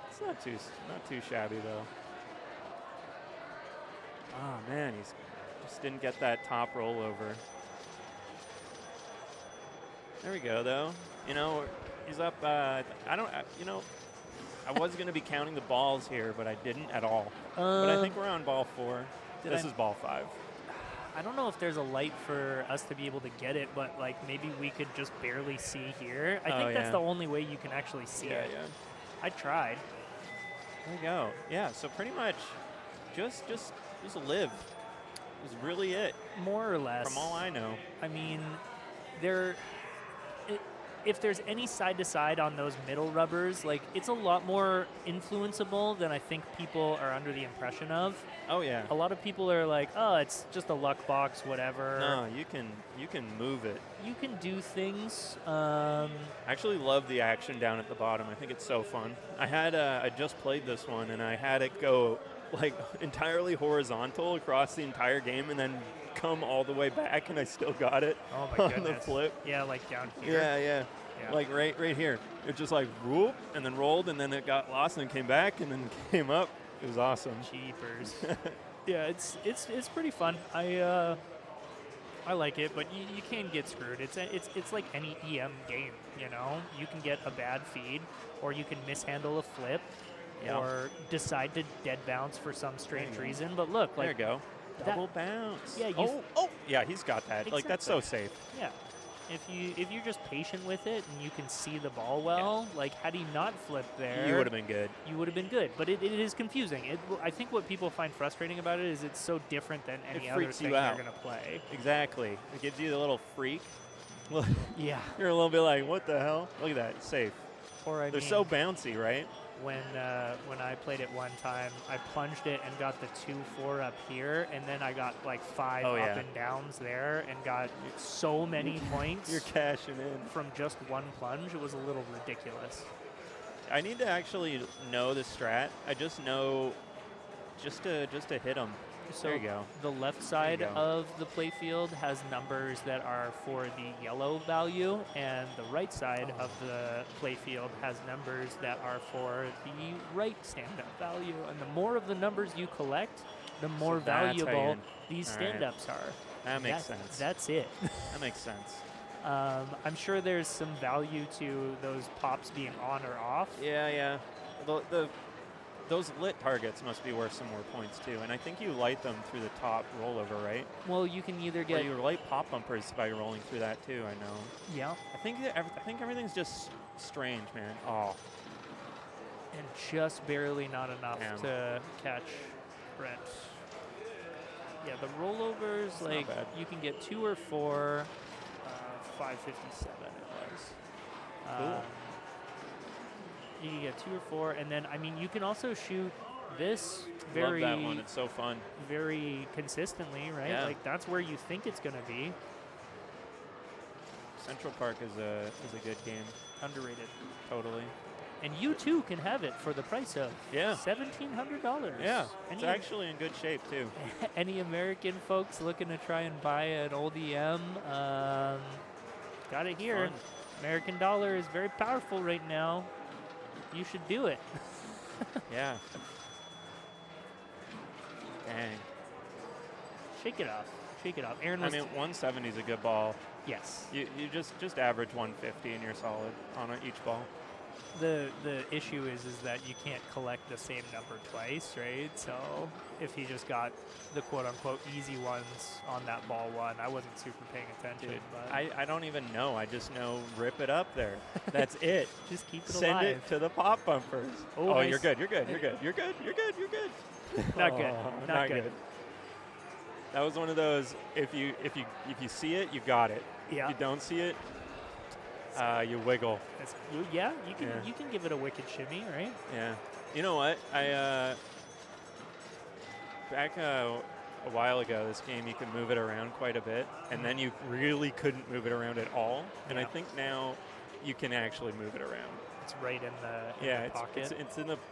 F: It's not too shabby though. Oh man, he's just didn't get that top rollover. There we go, though. You know, he's up. I was going to be counting the balls here, but I didn't at all. But I think we're on ball 4. This is ball 5.
A: I don't know if there's a light for us to be able to get it, but like maybe we could just barely see here. I think that's the only way you can actually see it.
F: Yeah.
A: I tried.
F: There we go. Yeah, so pretty much just live is really it.
A: More or less.
F: From all I know.
A: I mean, if there's any side-to-side on those middle rubbers, like it's a lot more influenceable than I think people are under the impression of.
F: Oh yeah.
A: A lot of people are like, oh, it's just a luck box, whatever.
F: No, you can move it.
A: You can do things.
F: I actually love the action down at the bottom. I think it's so fun. I just played this one and I had it go like entirely horizontal across the entire game and then come all the way back, and I still got it on the flip.
A: Yeah, like down here.
F: Yeah. Like right here. It just like whoop and then rolled and then it got lost and came back and then came up. It was awesome.
A: Jeepers. Yeah, it's pretty fun. I like it, but you can get screwed. It's like any EM game, you know. You can get a bad feed, or you can mishandle a flip, or decide to dead bounce for some strange reason. But look, like
F: there you go. Double bounce.
A: Yeah.
F: Yeah, he's got that.
A: Exactly.
F: Like that's so safe.
A: Yeah. If you're just patient with it and you can see the ball well, like had he not flipped there,
F: You would have been good.
A: You would have been good. But it is confusing. I think what people find frustrating about it is it's so different than any other
F: freaks
A: thing
F: you
A: you're
F: out.
A: going to play.
F: Exactly. It gives you the little freak.
A: Yeah.
F: You're a little bit like, what the hell? Look at that. It's safe.
A: Or
F: They're so bouncy, right?
A: When I played it one time, I plunged it and got the 2-4 up here, and then I got like 5 up and downs there, and got so many points.
F: You're cashing in
A: from just one plunge. It was a little ridiculous.
F: I need to actually know the strat. I just know just to hit them.
A: So
F: there you go.
A: The left side of the playfield has numbers that are for the yellow value, and the right side of the playfield has numbers that are for the right stand-up value. And the more of the numbers you collect, the more valuable these stand-ups are.
F: That makes sense.
A: That's it.
F: That makes sense.
A: I'm sure there's some value to those pops being on or off.
F: Yeah. Those lit targets must be worth some more points too, and I think you light them through the top rollover, right?
A: Well, you can either get.
F: Or you light pop bumpers by rolling through that too. I know.
A: Yeah.
F: I think everything's just strange, man. Oh.
A: And just barely not enough to catch Brent. Yeah, the rollovers,
F: It's
A: like
F: not bad.
A: you can get 2 or 4. 557 it was.
F: Cool.
A: You can get 2 or 4, and then you can also shoot this very.
F: Love that one. It's so fun.
A: Very consistently, right?
F: Yeah.
A: Like that's where you think it's gonna be.
F: Central Park is a good game.
A: Underrated.
F: Totally.
A: And you too can have it for the price of $1,700.
F: Yeah, it's actually in good shape too.
A: Any American folks looking to try and buy an old EM, got it here.
F: Fun.
A: American dollar is very powerful right now. You should do it.
F: Yeah. Dang.
A: Shake it off. Shake it off. Aaron was
F: 170 is a good ball.
A: yes.
F: You just average 150 and you're solid on each ball.
A: The issue is that you can't collect the same number twice, right? So if he just got the quote-unquote easy ones on that ball one, I wasn't super paying attention.
F: Dude,
A: But
F: I don't even know. I just know rip it up there. That's it.
A: just keep it
F: Send
A: alive.
F: it to the pop bumpers.
A: Oh,
F: Oh,
A: nice.
F: you're good. You're good. You're good. You're good. You're good. You're good.
A: Not good.
F: Oh,
A: Not good.
F: That was one of those. If you see it, you got it.
A: Yeah.
F: If you don't see it, you wiggle.
A: You can give it a wicked shimmy, right?
F: Yeah. You know what? I back a while ago, this game you could move it around quite a bit, and then you really couldn't move it around at all. And I think now you can actually move it around.
A: It's right in the pocket.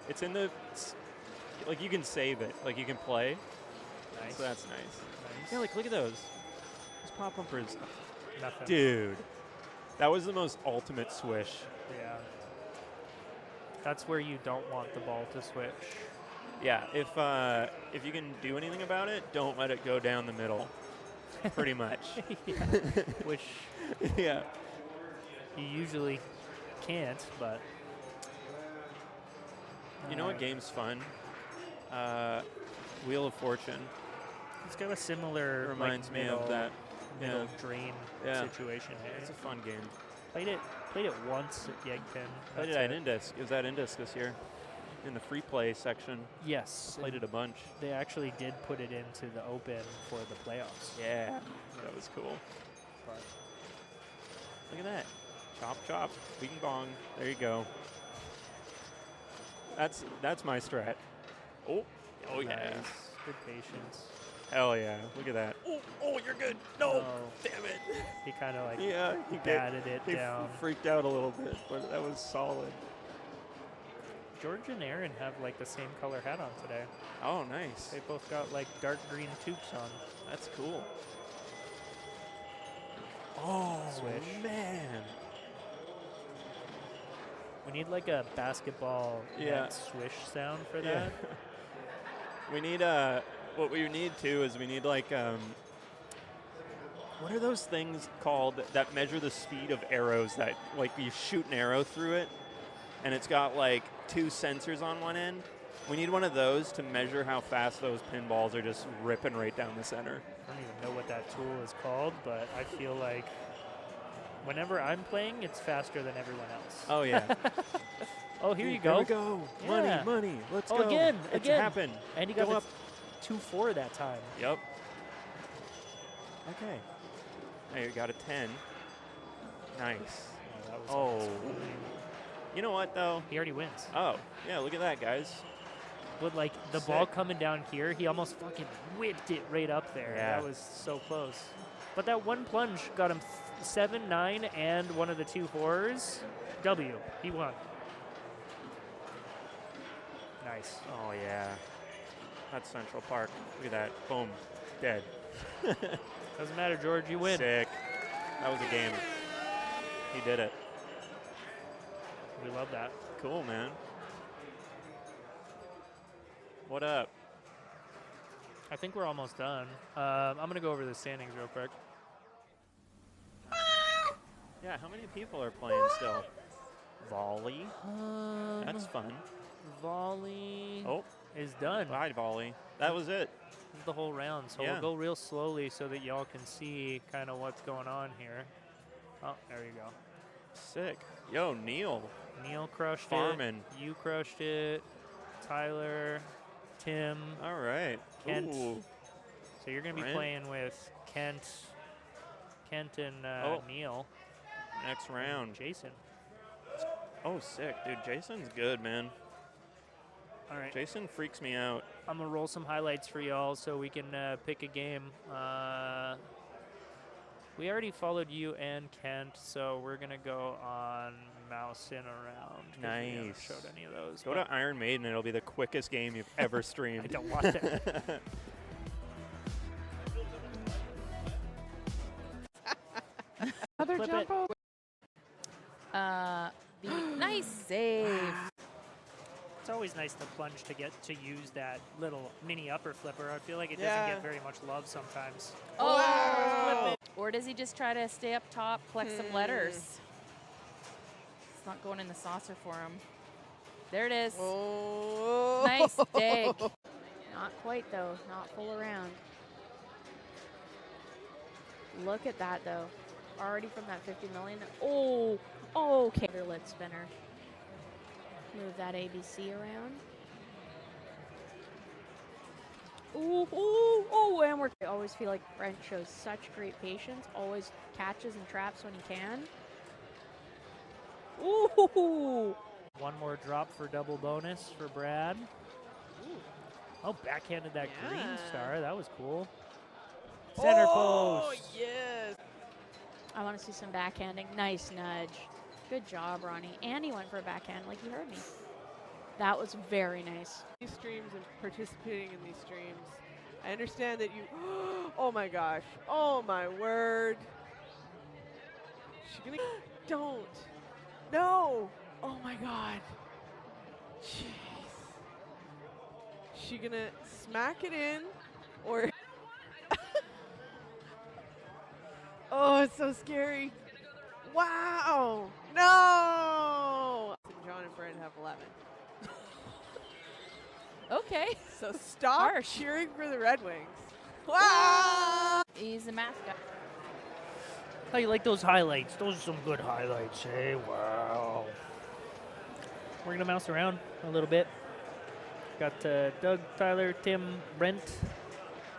F: It's in the like you can save it, like you can play.
A: Nice.
F: So that's nice. Yeah, like look at those. Those pop bumpers.
A: Nothing.
F: Dude. That was the most ultimate swish.
A: Yeah. That's where you don't want the ball to switch.
F: Yeah, if you can do anything about it, don't let it go down the middle. Pretty much.
A: Which
F: yeah.
A: You usually can't, but
F: You know what game's fun? Wheel of Fortune.
A: it's got a similar
F: Reminds
A: like,
F: me
A: middle,
F: of that.
A: middle
F: Yeah.
A: drain
F: Yeah.
A: situation. Hey?
F: It's a fun game.
A: Played it once at Yegpin.
F: Played it at Indisc. It was at Indisc this year in the free play section.
A: Yes.
F: Played it a bunch.
A: They actually did put it into the Open for the playoffs.
F: Yeah, that was cool.
A: But
F: Look at that. Chop, chop. Bing bong. There you go. That's my strat. Oh, oh yeah.
A: nice. Good patience.
F: Hell yeah. Look at that. Oh, you're good. No.
A: Oh.
F: Damn it.
A: He kind of like
F: Yeah, he
A: batted it
F: he
A: down.
F: freaked out a little bit, but that was solid.
A: George and Aaron have like the same color hat on today.
F: Oh, nice.
A: They both got like dark green toques on.
F: That's cool. Oh,
A: Swish.
F: man.
A: We need like a basketball
F: Yeah.
A: net swish sound for
F: Yeah.
A: that.
F: We need what we need too is we need like what are those things called that measure the speed of arrows that like you shoot an arrow through it and it's got like 2 sensors on one end? We need one of those to measure how fast those pinballs are just ripping right down the center.
A: I don't even know what that tool is called, but I feel like whenever I'm playing, it's faster than everyone else.
F: Oh yeah.
A: Oh, here you
F: There
A: go.
F: we go.
A: Yeah.
F: Money. Let's
A: Oh,
F: go.
A: again.
F: It's happened.
A: And he
F: Go
A: got
F: up.
A: 2-4 that time.
F: Yep. Okay. Now you got a 10. Nice.
A: Oh, that was
F: Oh.
A: almost-
F: You know what though?
A: He already wins.
F: Oh, yeah, look at that, guys.
A: But like the ball coming down here, he almost fucking whipped it right up there.
F: Yeah.
A: That was so close. But that one plunge got him 7, 9, and one of the 2 4s. W. He won. Nice.
F: Oh, yeah. That's Central Park. Look at that. Boom. Dead.
A: Doesn't matter, George. You win.
F: Sick. That was a game. He did it.
A: We love that.
F: Cool, man. What up?
A: I think we're almost done. I'm going to go over the standings real quick.
F: Yeah, how many people are playing still? Volley. That's fun.
A: Volley
F: Oh,
A: is done.
F: bye, Volley. That was it.
A: This is the whole round, so
F: Yeah.
A: we'll go real slowly so that y'all can see kind of what's going on here. Oh, there you go.
F: Sick. Yo, Neil.
A: Neil crushed
F: Farmin'.
A: it. You crushed it. Tyler, Tim,
F: All right.
A: Kent.
F: Ooh.
A: So you're going to be
F: Brent.
A: playing with Kent and
F: Oh.
A: Neil.
F: Next round.
A: Jason.
F: Oh, sick. Dude, Jason's good, man.
A: All right.
F: Jason freaks me out.
A: I'm going to roll some highlights for y'all so we can pick a game. We already followed you and Kent, so we're going to go on mouse in around. 'cause we haven't
F: Nice.
A: showed any of those.
F: Go to Iron Maiden, it'll be the quickest game you've ever streamed.
A: I don't watch it.
E: Another
A: Flip
E: jump
A: it.
E: over.
C: Nice save.
A: It's always nice to plunge to get to use that little mini upper flipper. I feel like it
E: Yeah.
A: doesn't get very much love sometimes.
C: Oh,
E: Wow.
C: flip it. Or does he just try to stay up top, collect some letters? It's not going in the saucer for him. There it is.
E: Oh.
C: Nice dig. Not quite, though. Not full around. Look at that, though. Already from that 50 million. Oh, okay. Another lid spinner. Move that ABC around. Ooh, ooh, oh, and I always feel like Brent shows such great patience. Always catches and traps when he can. Ooh.
A: One more drop for double bonus for Brad. Oh, backhanded that green
E: Yeah.
A: star. That was cool. Center
E: Oh,
A: post.
E: yes.
C: I want to see some backhanding. Nice nudge. Good job, Ronnie. And he went for a backhand like you heard me. That was very nice.
E: These streams and participating in these streams. I understand that you. Oh my gosh. Oh my word. She gonna. Don't. No. Oh my god. Jeez. She gonna smack it in or. Oh, it's so scary. Wow! No! John and Brent have 11.
C: Okay.
E: So stop
C: Harsh.
E: cheering for the Red Wings. Wow!
C: He's a mascot.
A: How you like those highlights? Those are some good highlights. Hey, wow. We're going to mouse around a little bit. Got Doug, Tyler, Tim, Brent.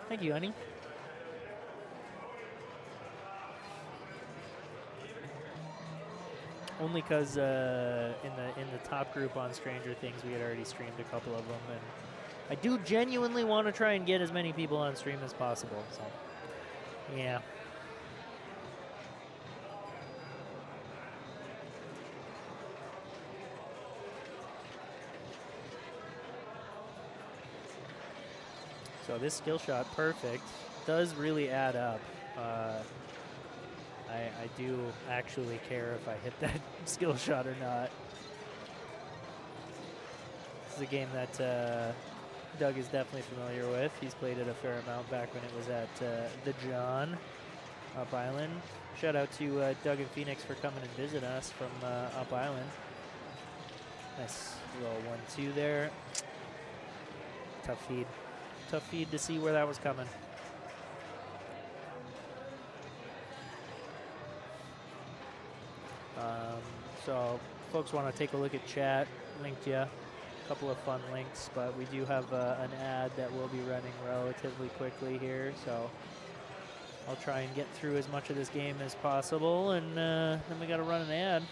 A: Thank you, honey. Only because in the top group on Stranger Things, we had already streamed a couple of them, and I do genuinely want to try and get as many people on stream as possible. So, yeah. So this skill shot, perfect, does really add up. I do actually care if I hit that skill shot or not. This is a game that Doug is definitely familiar with. He's played it a fair amount back when it was at the John Up Island. Shout out to Doug and Phoenix for coming and visit us from Up Island. Nice little 1-2 there. Tough feed. Tough feed to see where that was coming. So folks want to take a look at chat, linked you a couple of fun links, but we do have an ad that will be running relatively quickly here, so I'll try and get through as much of this game as possible, and then we got to run an ad.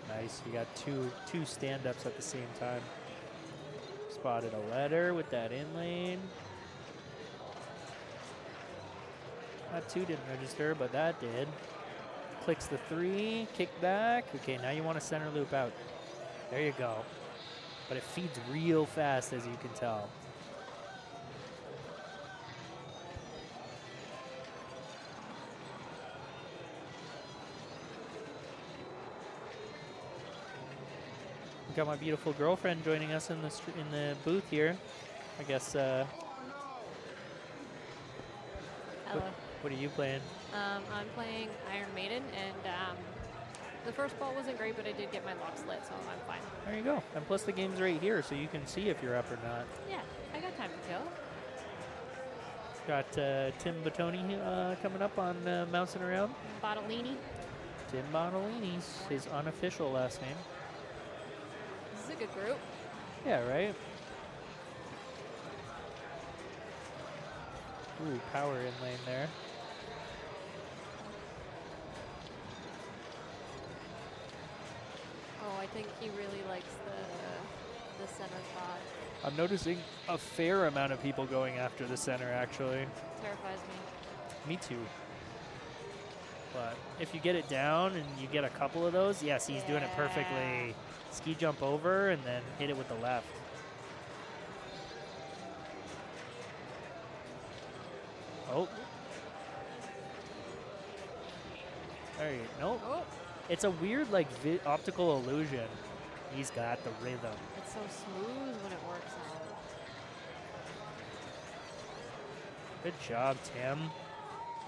A: Nice, you got two stand-ups at the same time. Spotted a letter with that in lane. That 2 didn't register, but that did. Clicks the 3, kick back. Okay, now you want to center loop out. There you go. But it feeds real fast, as you can tell. Got my beautiful girlfriend joining us in the booth here. I guess.
D: Hello.
A: What are you playing?
D: I'm playing Iron Maiden, and the first ball wasn't great, but I did get my lock slit, so I'm fine.
A: There you go. And plus the game's right here, so you can see if you're up or not.
D: Yeah, I got time to kill.
A: Got Tim Bottoni coming up on Bouncing Around.
D: Bottolini.
A: Tim Bottolini's his unofficial last name.
D: This is a good group.
A: Yeah, right? Ooh, power in lane there.
D: Oh, I think he really likes the center spot.
A: I'm noticing a fair amount of people going after the center, actually.
D: Terrifies me.
A: Me too. But if you get it down and you get a couple of those, yes, he's doing it perfectly. Ski jump over and then hit it with the left. Oh. There you go. Nope.
D: Oh,
A: It's a weird, like, optical illusion. He's got the rhythm.
D: it's so smooth when it works out.
A: Good job, Tim.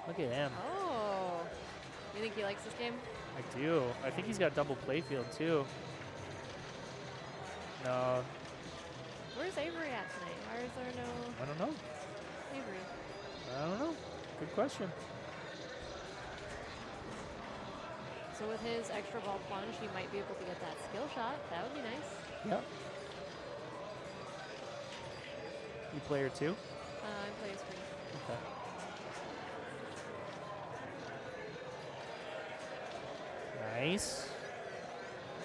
A: Look at him.
D: Oh. You think he likes this game?
A: I do. I think he's got double playfield, too. No,
D: Where's Avery at tonight? Why is there no
A: I don't know.
D: Avery?
A: I don't know. Good question.
D: So with his extra ball plunge, he might be able to get that skill shot. That would be nice.
A: Yep. You player 2?
D: I'm playing screen.
A: Okay. Nice.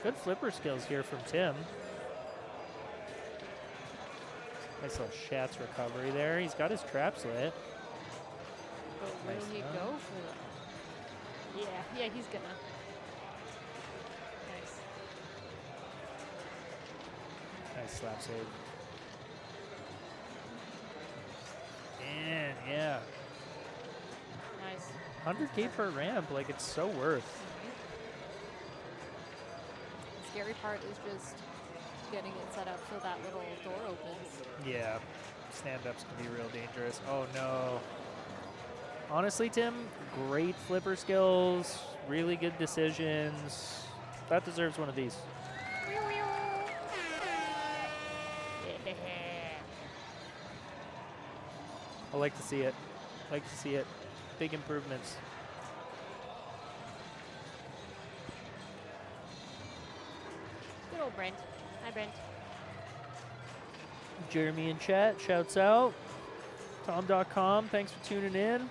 A: Good flipper skills here from Tim. Nice little Schatz recovery there. He's got his traps lit.
D: But will
A: Nice
D: he
A: job.
D: go for the... Yeah, he's gonna. Nice.
A: Nice slap save. And yeah,
D: Nice.
A: 100K per ramp, like it's so worth.
D: The scary part is just getting it set up so that little door opens.
A: Yeah, Stand-ups can be real dangerous. Oh, no. Honestly, Tim, great flipper skills, really good decisions. That deserves one of these. I like to see it. Like to see it. Big improvements.
D: Good old Brent. Hi, Brent.
A: Jeremy in chat shouts out. Tom.com, thanks for tuning in.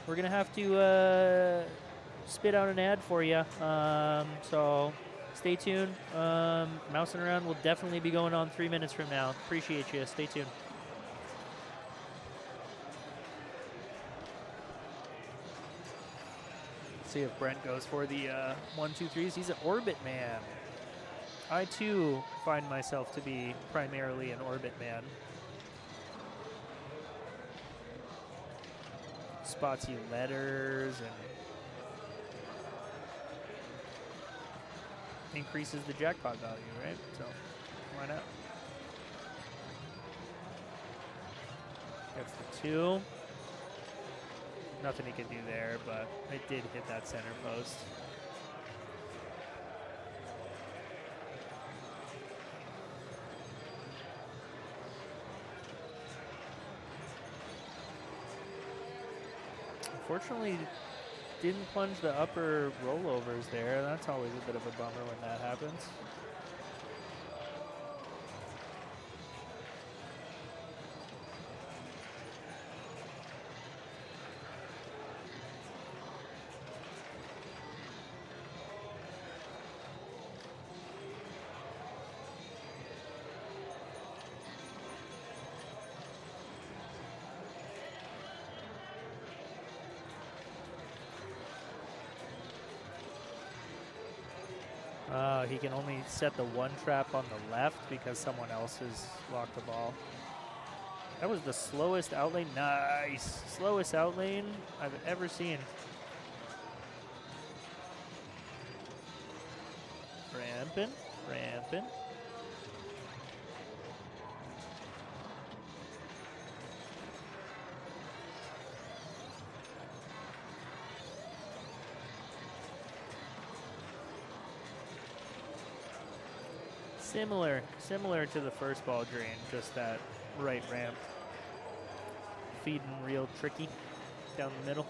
A: We're going to have to spit out an ad for you. So stay tuned. Mousing around will definitely be going on 3 minutes from now. Appreciate you. Stay tuned. See if Brent goes for the 1, 2, 3s. He's an orbit man. I too find myself to be primarily an orbit man. Spots you letters and increases the jackpot value, right? So why not? That's the 2. Nothing he can do there, but it did hit that center post. Unfortunately, didn't plunge the upper rollovers there. That's always a bit of a bummer when that happens. He can only set the 1 trap on the left because someone else has locked the ball. That was the slowest outlane. Nice. Slowest outlane I've ever seen. Ramping, ramping. Similar to the first ball drain, just that right ramp. Feeding real tricky down the middle.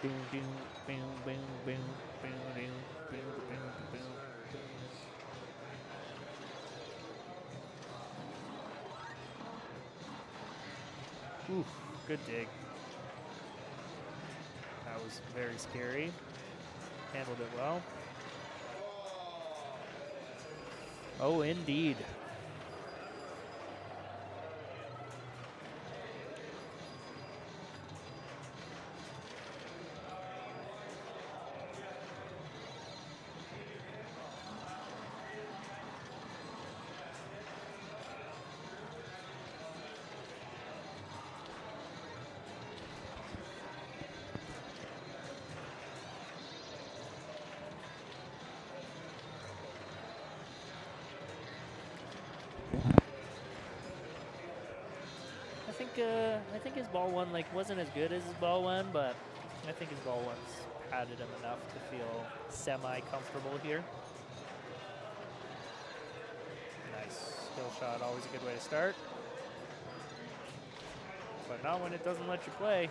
A: Boom, boom, boom, boom, boom, boom, boom, boom, boom, boom. Oof, good dig. That was very scary. Handled it well. Oh, indeed. I think his ball one wasn't as good as his ball one, but I think his ball one's padded him enough to feel semi-comfortable here. Nice skill shot, always a good way to start, but not when it doesn't let you play.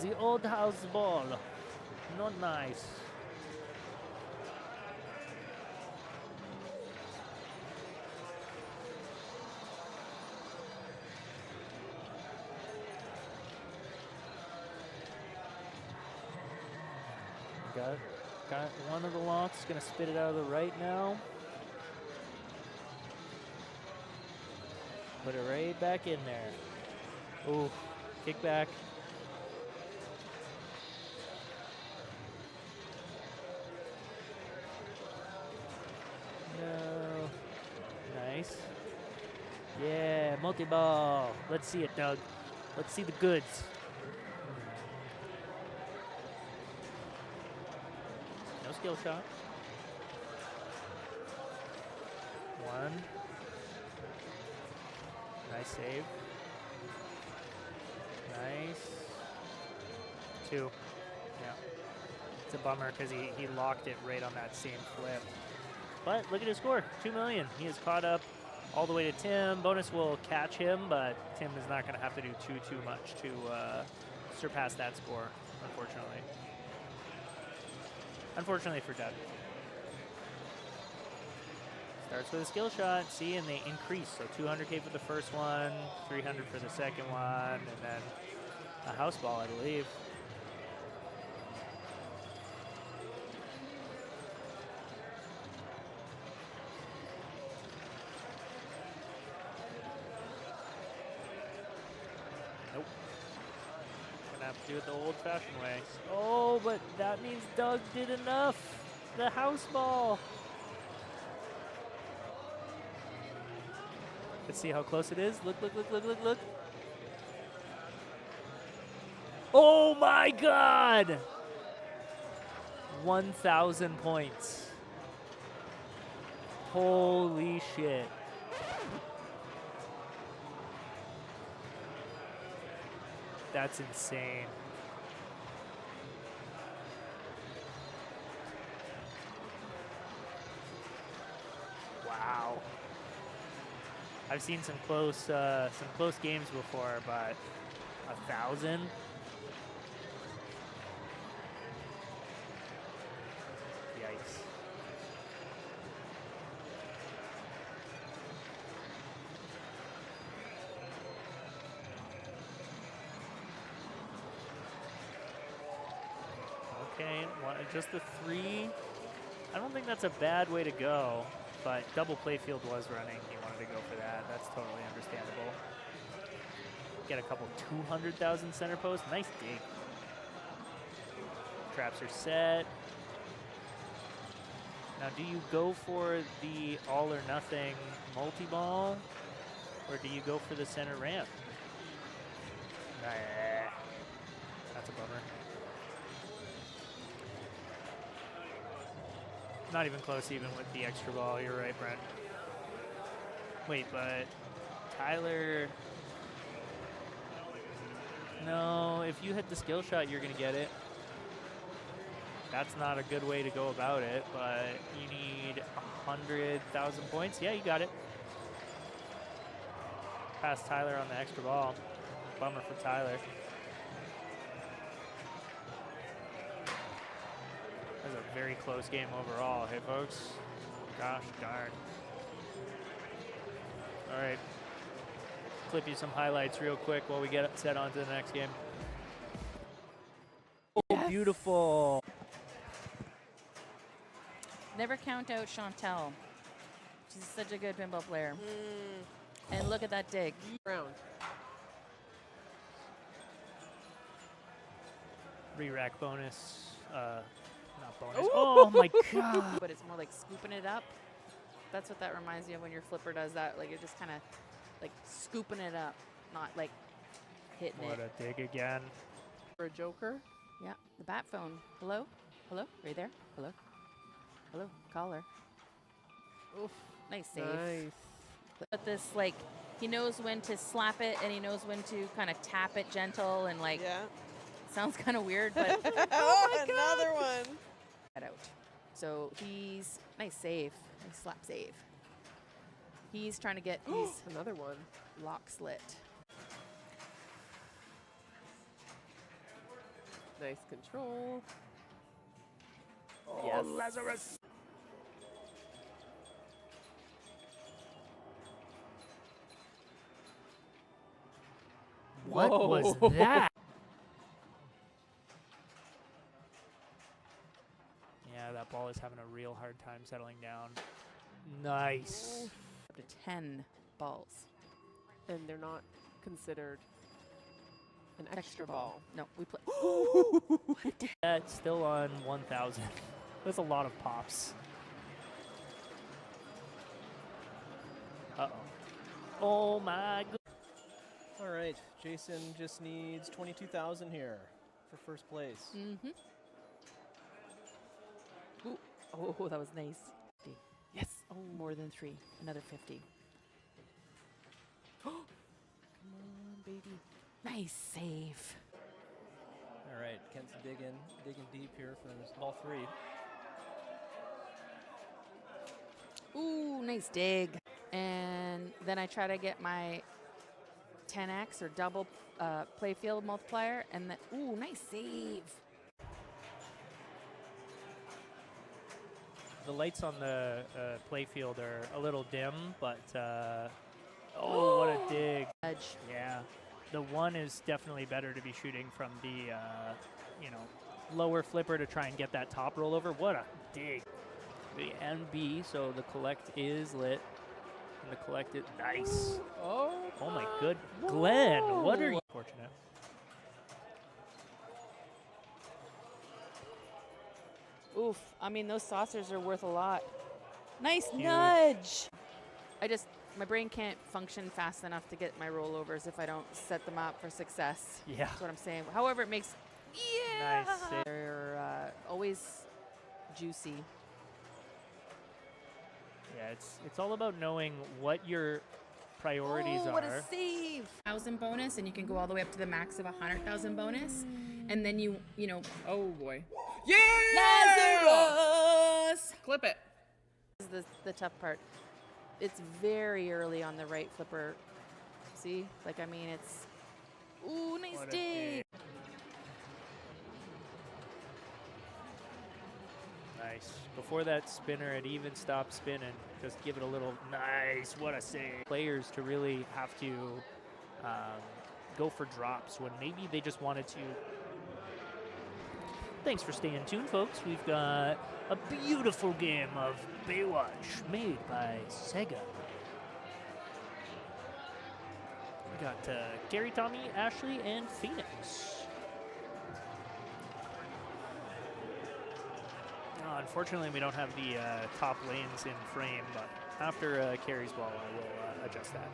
A: The old house ball, not nice. Got one of the locks, gonna spit it out of the right now. Put it right back in there. Ooh, kick back. No. Nice. Yeah, multi-ball. Let's see it, Doug. Let's see the goods. skill shot. 1. Nice save. Nice. 2. Yeah. It's a bummer because he locked it right on that same flip. But look at his score, 2 million. He is caught up all the way to Tim. Bonus will catch him, but Tim is not going to have to do too much to surpass that score, unfortunately. Unfortunately for Doug. Starts with a skill shot, see, and they increase. So 200K for the first one, 300 for the second one, and then a house ball, I believe. Nope. Gonna have to do it the old-fashioned way. Oh, but that means Doug did enough. The house ball. Let's see how close it is. Look, look, look, look, look, look. Oh my God! 1,000 points. Holy shit. That's insane. Wow. I've seen some close games before, but 1,000. Yikes. Okay, just the 3. I don't think that's a bad way to go, but double playfield was running. He wanted to go for that. That's totally understandable. Get a couple 200,000 center posts. Nice dig. Traps are set. Now, do you go for the all or nothing multi-ball, or do you go for the center ramp? Nah, that's a bummer. Not even close even with the extra ball. You're right, Brent. Wait, but Tyler... No, if you hit the skill shot, you're going to get it. That's not a good way to go about it, but you need 100,000 points. Yeah, you got it. Pass Tyler on the extra ball. Bummer for Tyler. That was a very close game overall. Hey, folks. Gosh darn. All right. Clip you some highlights real quick while we get set on to the next game.
C: Yes.
A: Oh, beautiful.
C: Never count out Chantel. She's such a good pinball player. And look at that dig.
E: Round.
A: Re-rack bonus. Not bonus. Ooh. Oh my God.
C: But it's more like scooping it up. That's what that reminds me of when your flipper does that. Like you're just kind of like scooping it up, not like hitting
A: What
C: it.
A: a dig again.
E: For a joker.
C: Yeah, the bat phone. Hello? Hello? Right there? Hello? Hello? Caller.
E: Oof.
C: Nice save.
E: Nice.
C: But this, like, he knows when to slap it and he knows when to kind of tap it gentle and, like,
E: Yeah.
C: sounds kind of weird, but
E: oh, another one.
C: get out. So he's, nice save. Nice slap save. He's trying to get these
E: Another one.
C: locks lit.
E: Nice control.
A: Oh,
E: Yes.
A: Lazarus. What
E: Whoa.
A: was that? Yeah, that ball is having a real hard time settling down. Nice.
C: Up to 10 balls.
E: And they're not considered an extra ball.
C: No, we play.
A: That's still on 1,000. That's a lot of pops. Uh-oh. Oh my god.
G: All right, Jason just needs 22,000 here for first place.
C: Mm-hmm. Ooh, Oh, that was nice. 50. Yes. Oh, more than 3. Another 50. Come on, baby. Nice save.
G: All right, Kent's digging deep here for ball 3.
C: Ooh, nice dig. And then I try to get my 10x or double playfield multiplier. And then, ooh, nice save.
A: The lights on the playfield are a little dim, but oh, what a dig!
C: Edge.
A: Yeah, the 1 is definitely better to be shooting from the lower flipper to try and get that top rollover. What a dig! The NB, so the collect is lit, and the collect is nice.
E: Oh,
A: Oh my good, Glenn, what are you fortunate?
C: Oof. I mean, those saucers are worth a lot. Nice
A: Huge.
C: nudge. My brain can't function fast enough to get my rollovers if I don't set them up for success.
A: Yeah.
C: That's what I'm saying. However, it makes, yeah.
A: Nice save.
C: They're always juicy.
A: Yeah, it's all about knowing what your priorities
C: oh,
A: are.
C: What a save.
H: 1,000 bonus, and you can go all the way up to the max of 100,000 bonus, and then you know. Oh boy. Yeah!
C: Lazarus!
H: Clip it.
C: This is the tough part. It's very early on the right flipper. See? Like, I mean, it's. Ooh, nice
A: What a
C: dig.
A: dig. Nice. Before that spinner, it even stopped spinning. Just give it a little nice. What a save. Players to really have to go for drops when maybe they just wanted to. Thanks for staying tuned, folks. We've got a beautiful game of Baywatch made by Sega. We got Gary, Tommy, Ashley, and Phoenix. Unfortunately, we don't have the top lanes in frame, but after Carrie's ball, I will adjust that.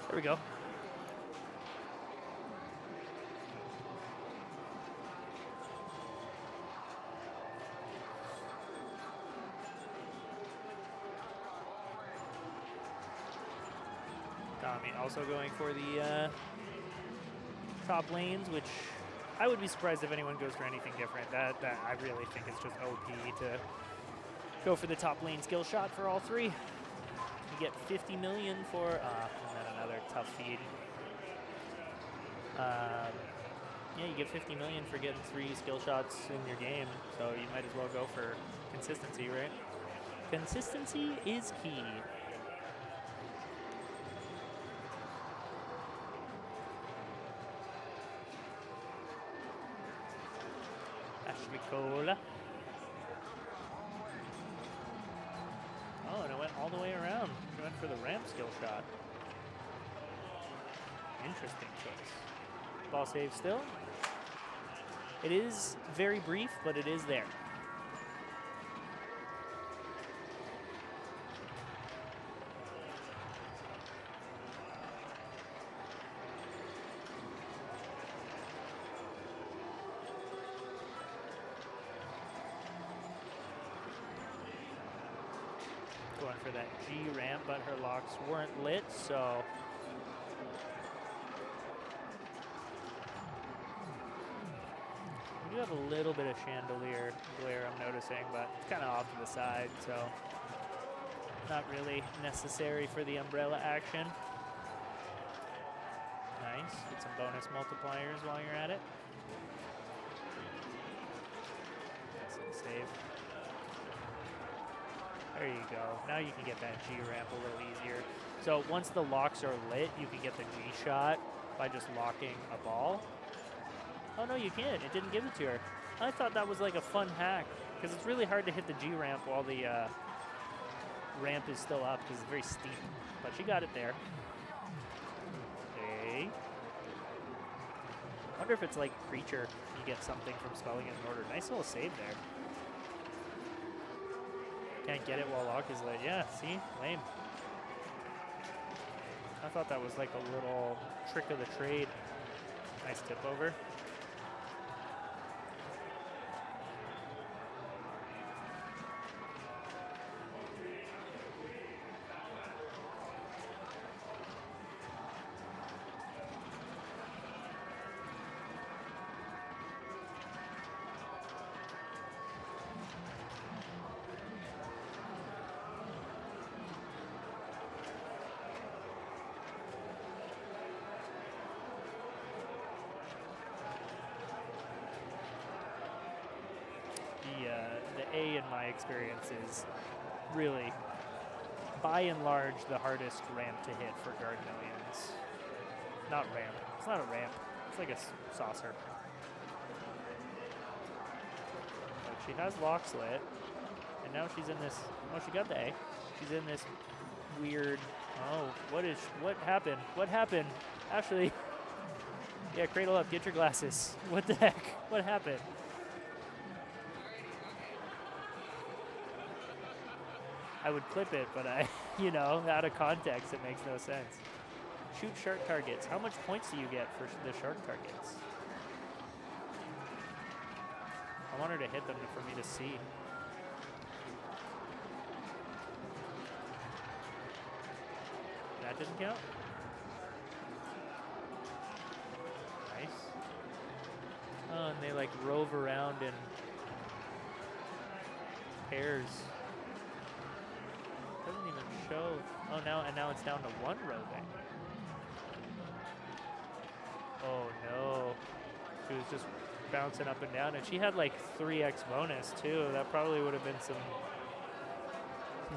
A: There we go. Tommy also going for the top lanes, which I would be surprised if anyone goes for anything different. That I really think is just OP to go for the top lane skill shot for all 3. You get 50 million for, and then another tough feed. Yeah, you get 50 million for getting 3 skill shots in your game, so you might as well go for consistency, right? Consistency is key. Ashley Cola. Oh, and it went all the way around. She went for the ramp skill shot. Interesting choice. Ball save still. It is very brief, but it is there. Going for that G ramp, but her locks weren't lit, so we do have a little bit of chandelier glare, I'm noticing, but it's kind of off to the side, so not really necessary for the umbrella action. Nice. Get some bonus multipliers while you're at it. Nice little save. There you go. Now you can get that G ramp a little easier. So once the locks are lit, you can get the G shot by just locking a ball. Oh no, you can't. It didn't give it to her. I thought that was like a fun hack because it's really hard to hit the G ramp while the ramp is still up because it's very steep. But she got it there. Okay. Wonder if it's like Creature. You get something from spelling it in order. Nice little save there. Can't get it while lock is lit. Yeah, see? Lame. I thought that was like a little trick of the trade. Nice tip over. The A in my experience is really, by and large, the hardest ramp to hit for Guard Millions. Not ramp. It's not a ramp. It's like a saucer. But she has locks lit, and now she's in this. Oh, she got the A. She's in this weird. Oh, what happened? What happened? Ashley. Yeah, cradle up. Get your glasses. What the heck? What happened? I would clip it, but out of context, it makes no sense. Shoot shark targets. How much points do you get for the shark targets? I want her to hit them for me to see. That didn't count? Nice. Oh, and they like rove around in pairs. Doesn't even show. Oh, now it's down to one roving. Oh no. She was just bouncing up and down, and she had like 3x bonus too. That probably would have been some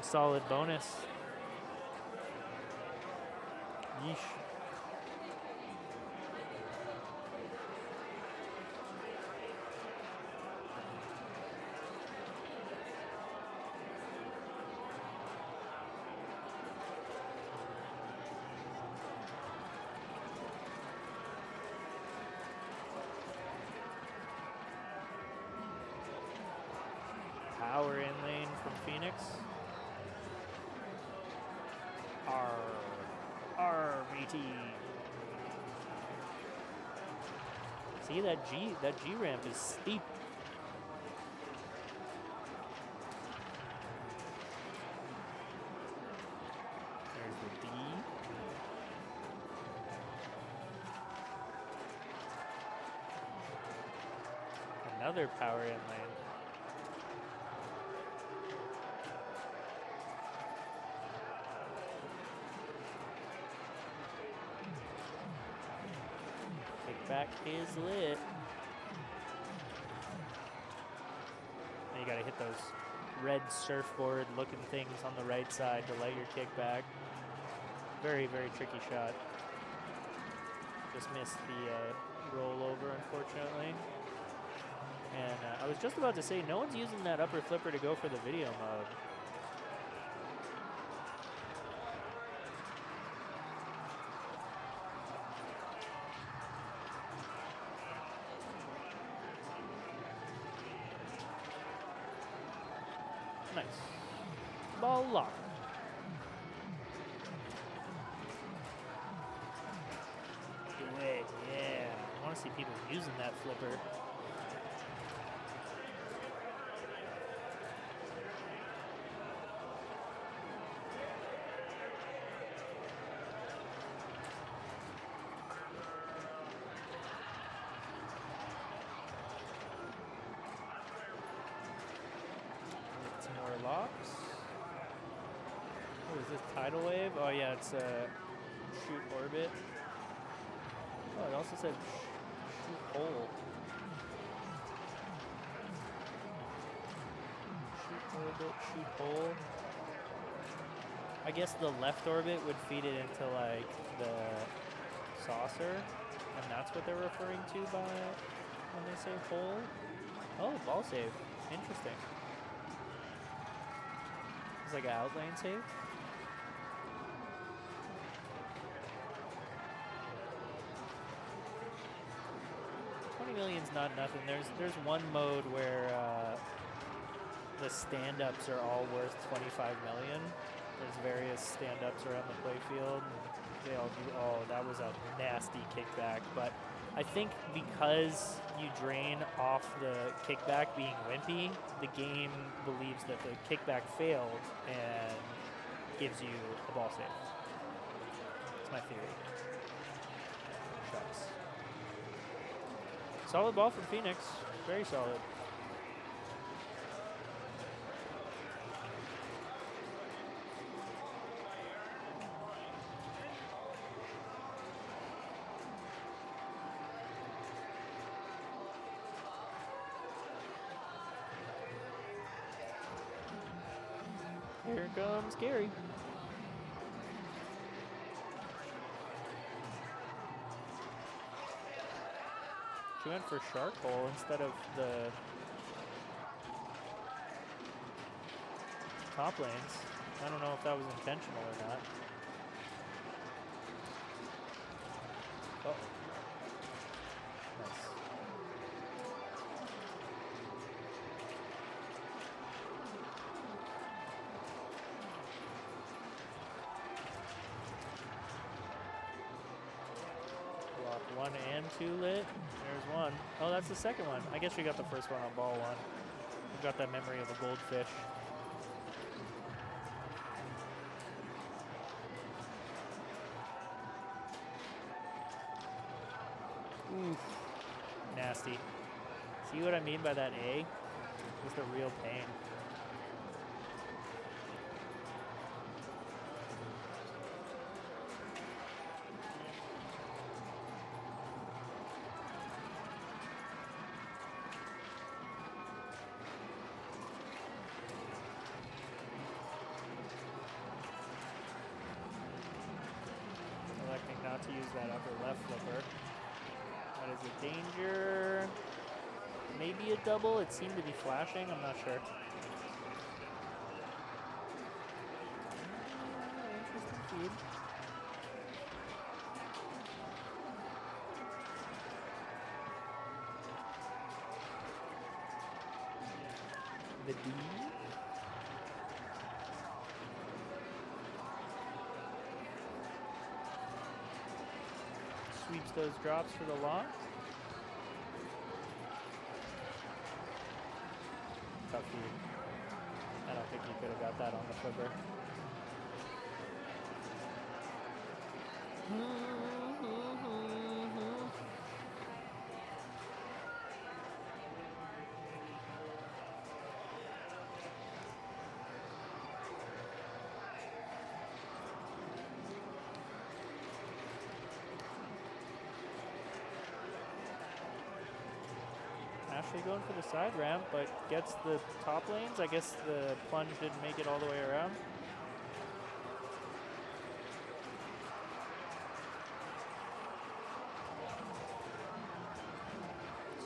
A: solid bonus. Yeesh. Power in lane from Phoenix. RBT. See that G ramp is steep. There's the D. Another power in lane. Back is lit. And you gotta hit those red surfboard looking things on the right side to light your kickback. Very, very tricky shot. Just missed the rollover, unfortunately. And I was just about to say, no one's using that upper flipper to go for the video mode. Nice. Ball lock. Do it, yeah. I want to see people using that flipper. Locks. What is this, tidal wave? Oh yeah, it's shoot orbit. Oh, it also said shoot hole. Shoot orbit, shoot hole. I guess the left orbit would feed it into like the saucer, and that's what they're referring to by when they say hole. Oh, ball save. Interesting. It's like an outlane save. 20 million's not nothing. There's one mode where the stand-ups are all worth 25 million. There's various stand-ups around the playfield. They all do. Oh, that was a nasty kickback. But I think because you drain off the kickback being wimpy, the game believes that the kickback failed and gives you a ball save. That's my theory. Shucks. Solid ball from Phoenix. Very solid. Here comes Gary. She went for shark hole instead of the top lanes. I don't know if that was intentional or not. Oh. Nice. Block 1 and 2 lit. There's one. Oh, that's the second one. I guess we got the first one on ball 1. We've got that memory of a goldfish. Oof. Nasty. See what I mean by that A? Just a real pain. Electing not to use that upper left flipper. That is a danger. Maybe a double. It seemed to be flashing. I'm not sure. Interesting feed. The D. Sweeps those drops for the lock. Tough feed. I don't think he could have got that on the flipper. Ashley going for the side ramp, but gets the top lanes. I guess the plunge didn't make it all the way around.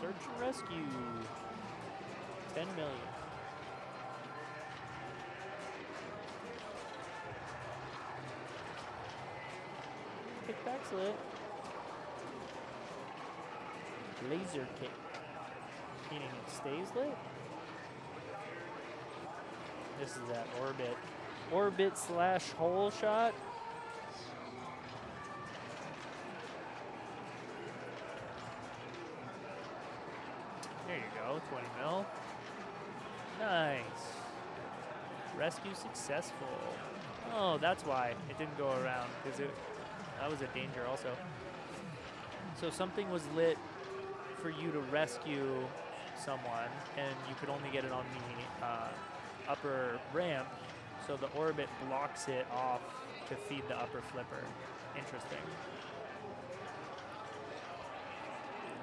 A: Search and rescue. 10 million. Kickback's lit. Laser kick. Meaning it stays lit. This is that orbit. Orbit slash hole shot. There you go, 20 mil. Nice. Rescue successful. Oh, that's why it didn't go around, because that was a danger also. So something was lit for you to rescue someone, and you could only get it on the upper ramp, so the orbit blocks it off to feed the upper flipper. Interesting.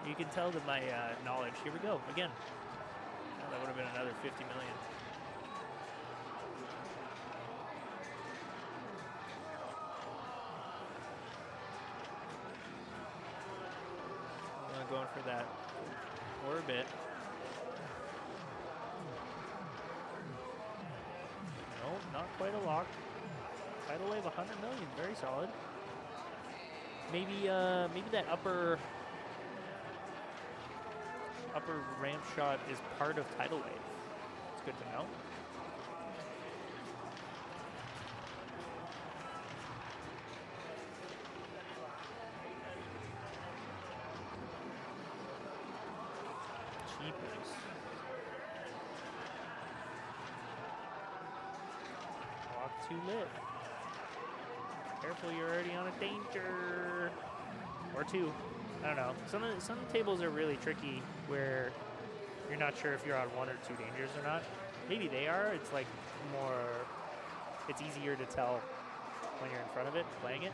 A: You can tell that my knowledge. Here we go again. Oh, that would have been another 50 million. going for that orbit. No, not quite a lock. Tidal wave 100 million, very solid. Maybe that upper ramp shot is part of tidal wave. It's good to know. Cheapers. Walk too lit. Careful, you're already on a danger. Or two. I don't know. Some tables are really tricky where you're not sure if you're on one or two dangers or not. Maybe they are. It's like more, it's easier to tell when you're in front of it, playing it.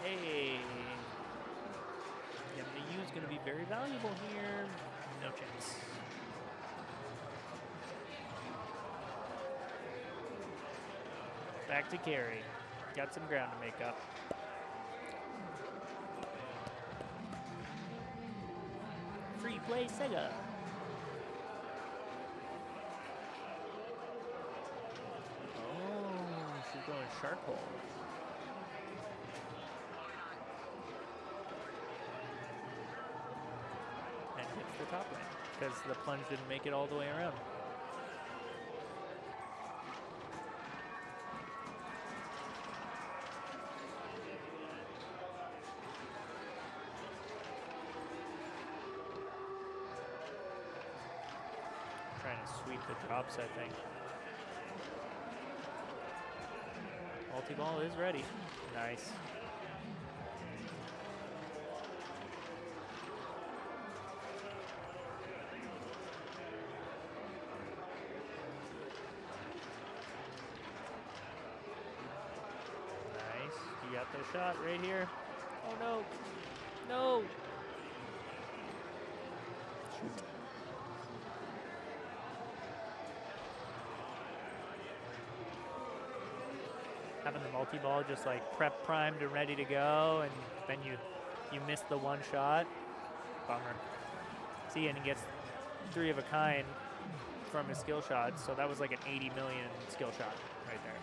A: Hey. MDU is going to be very valuable here. No chance. Back to carry. Got some ground to make up. Free play Sega. Oh, she's going shark hole. And hits the top lane because the plunge didn't make it all the way around. Trying to sweep the drops, I think. Multi-ball is ready. Nice. Nice. You got the shot right here. Oh no. No. Shoot. Having the multi-ball just like prep primed and ready to go, and then you miss the one shot. Bummer. See, and he gets 3 of a kind from his skill shot, so that was like an 80 million skill shot right there.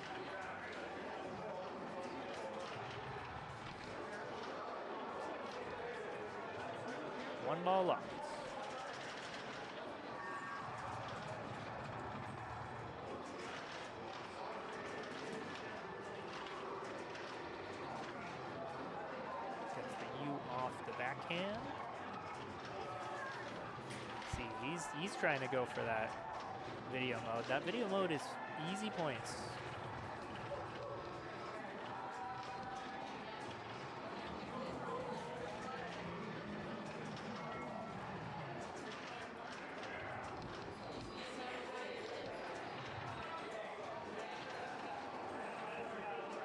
A: One ball lost. Backhand. See, he's trying to go for that video mode. That video mode is easy points.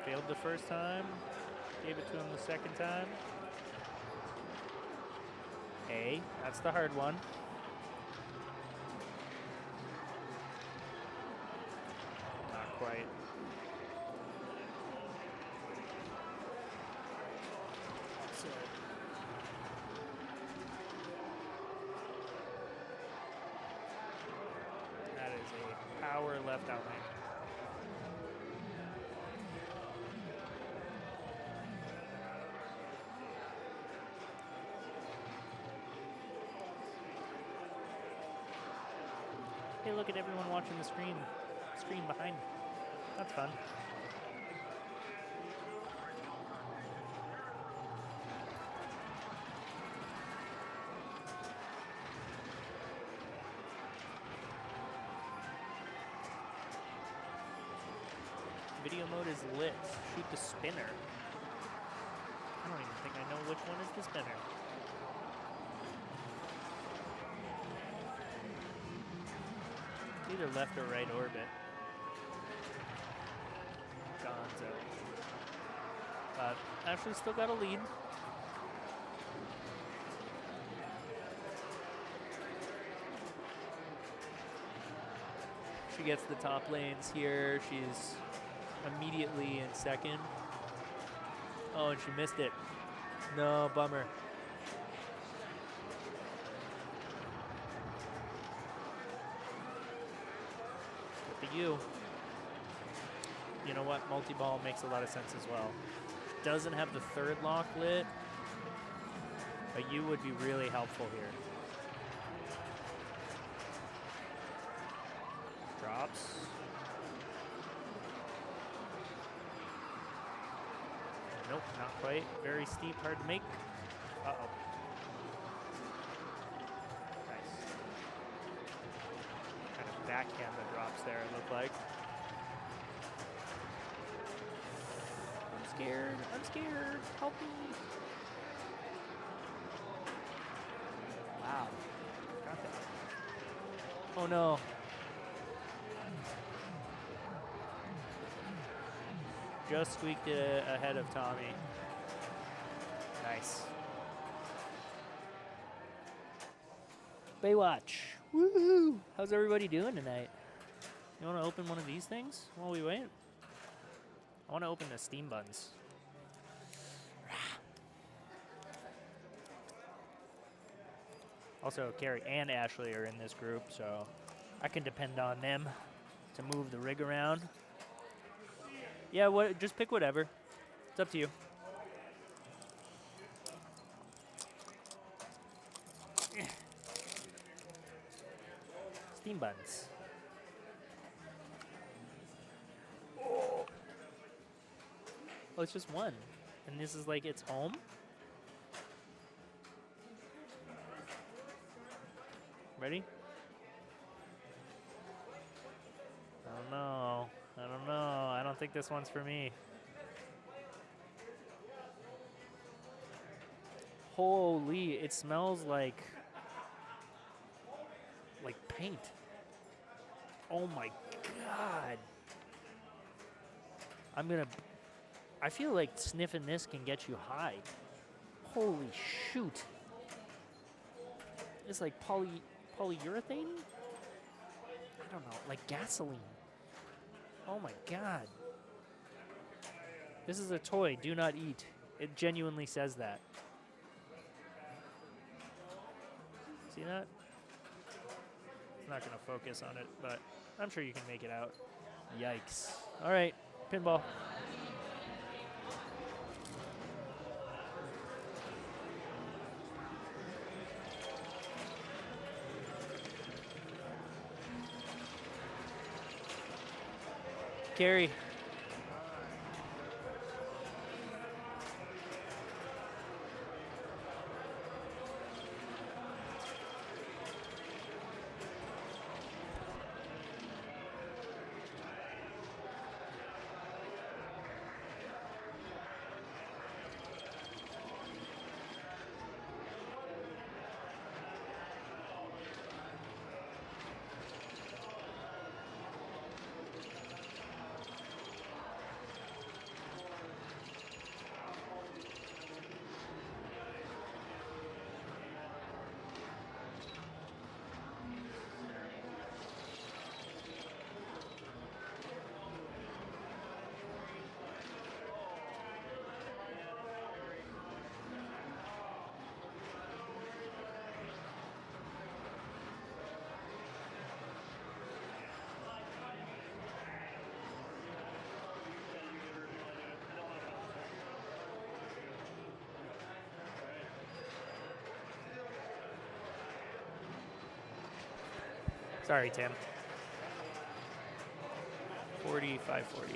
A: Failed the first time, gave it to him the second time. A, that's the hard one. Not quite. So. That is a power left out lane. Hey, look at everyone watching the screen behind me. That's fun. Video mode is lit. Shoot the spinner. I don't even think I know which one is the spinner. Either left or right orbit. Gonzo. Actually still got a lead. She gets the top lanes here. She's immediately in second. Oh, and she missed it. No, bummer. Good for you. You know what? Multi-ball makes a lot of sense as well. Doesn't have the third lock lit, but you would be really helpful here. Drops. Nope, not quite. Very steep, hard to make. Uh-oh. Nice. Kind of backhand the drops there, it looked like. I'm scared. I'm scared. Help me. Wow. Got that. Oh no. Just squeaked it ahead of Tommy. Nice. Baywatch. Woohoo! How's everybody doing tonight? You want to open one of these things while we wait? I want to open the steam buns. Also, Carrie and Ashley are in this group, so I can depend on them to move the rig around. Yeah, what? Just pick whatever. It's up to you. Steam buns. Oh, it's just one. And this is like its home? Ready? I don't know. I don't know. I don't think this one's for me. Holy, it smells like paint. Oh my God. I feel like sniffing this can get you high. Holy shoot. It's like polyurethane? I don't know, like gasoline. Oh my God. This is a toy, do not eat. It genuinely says that. See that? It's not gonna focus on it, but I'm sure you can make it out. Yikes. All right, pinball. Carrie. Sorry, Tim. 4540.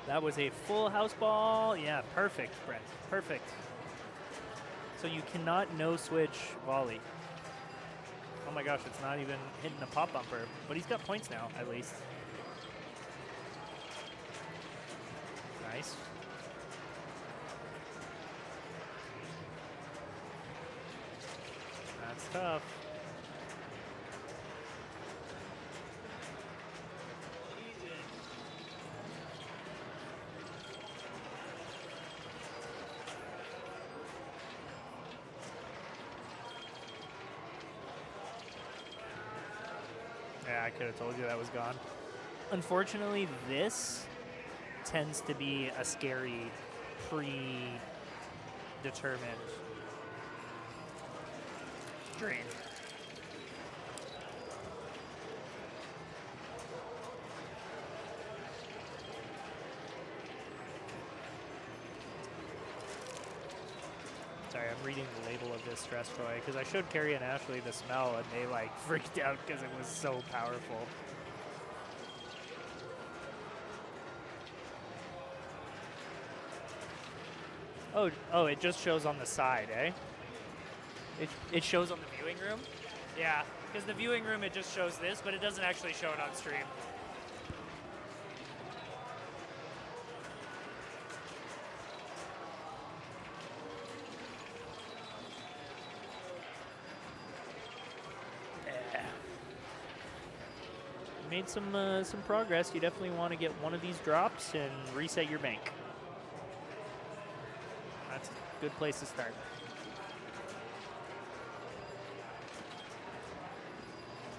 A: That was a full house ball. Yeah, perfect, Brent. Perfect. So you cannot no-switch volley. Oh my gosh, it's not even hitting a pop bumper. But he's got points now, at least. Nice. That's tough. I could have told you that was gone. Unfortunately, this tends to be a scary predetermined drain. Sorry, I'm reading the label of this stress toy because I showed Carrie and Ashley the smell and they like freaked out because it was so powerful. Oh, it just shows on the side, eh? It shows on the viewing room? Yeah, because the viewing room, it just shows this, but it doesn't actually show it on stream. Yeah. Made some progress. You definitely want to get one of these drops and reset your bank. That's a good place to start.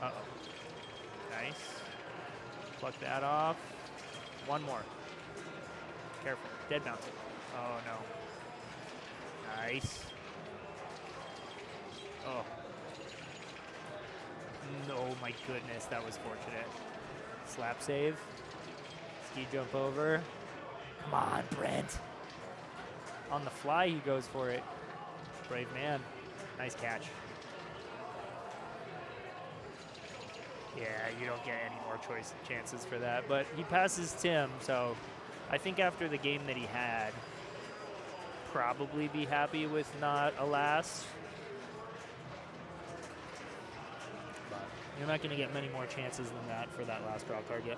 A: Uh-oh. Nice. Pluck that off. One more. Careful. Dead mounted. Oh, no. Nice. Oh. No, my goodness. That was fortunate. Slap save. Ski jump over. Come on, Brent. On the fly, he goes for it. Brave man. Nice catch. Yeah, you don't get any more chances for that. But he passes Tim, so I think after the game that he had, probably be happy with not a last. But you're not going to get many more chances than that for that last drop target.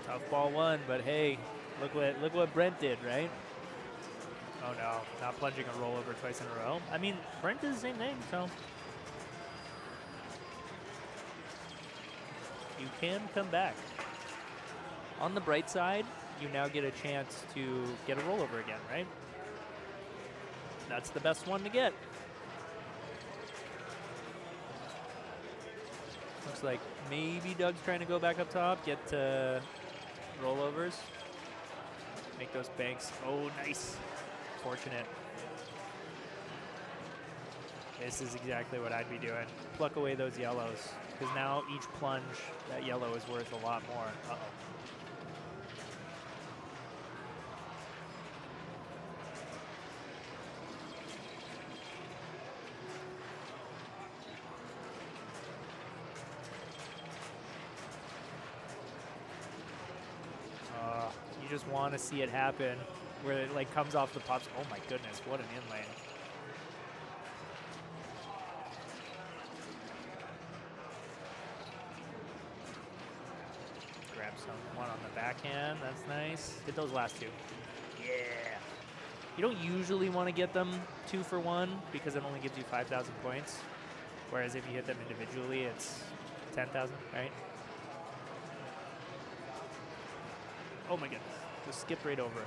A: Tough ball one, but hey, look what Brent did, right? Oh no, not plunging a rollover twice in a row. I mean, Brent did the same thing, so you can come back. On the bright side, you now get a chance to get a rollover again, right? That's the best one to get. Looks like maybe Doug's trying to go back up top, get rollovers, make those banks. Oh, nice. Fortunate. This is exactly what I'd be doing. Pluck away those yellows, because now each plunge, that yellow is worth a lot more. Uh-oh. You just want to see it happen, where it like comes off the pops. Oh my goodness, what an inlane. Grab one on the backhand, that's nice. Hit those last two. Yeah. You don't usually want to get them 2 for 1 because it only gives you 5,000 points. Whereas if you hit them individually, it's 10,000, right? Oh my goodness. Just skip right over.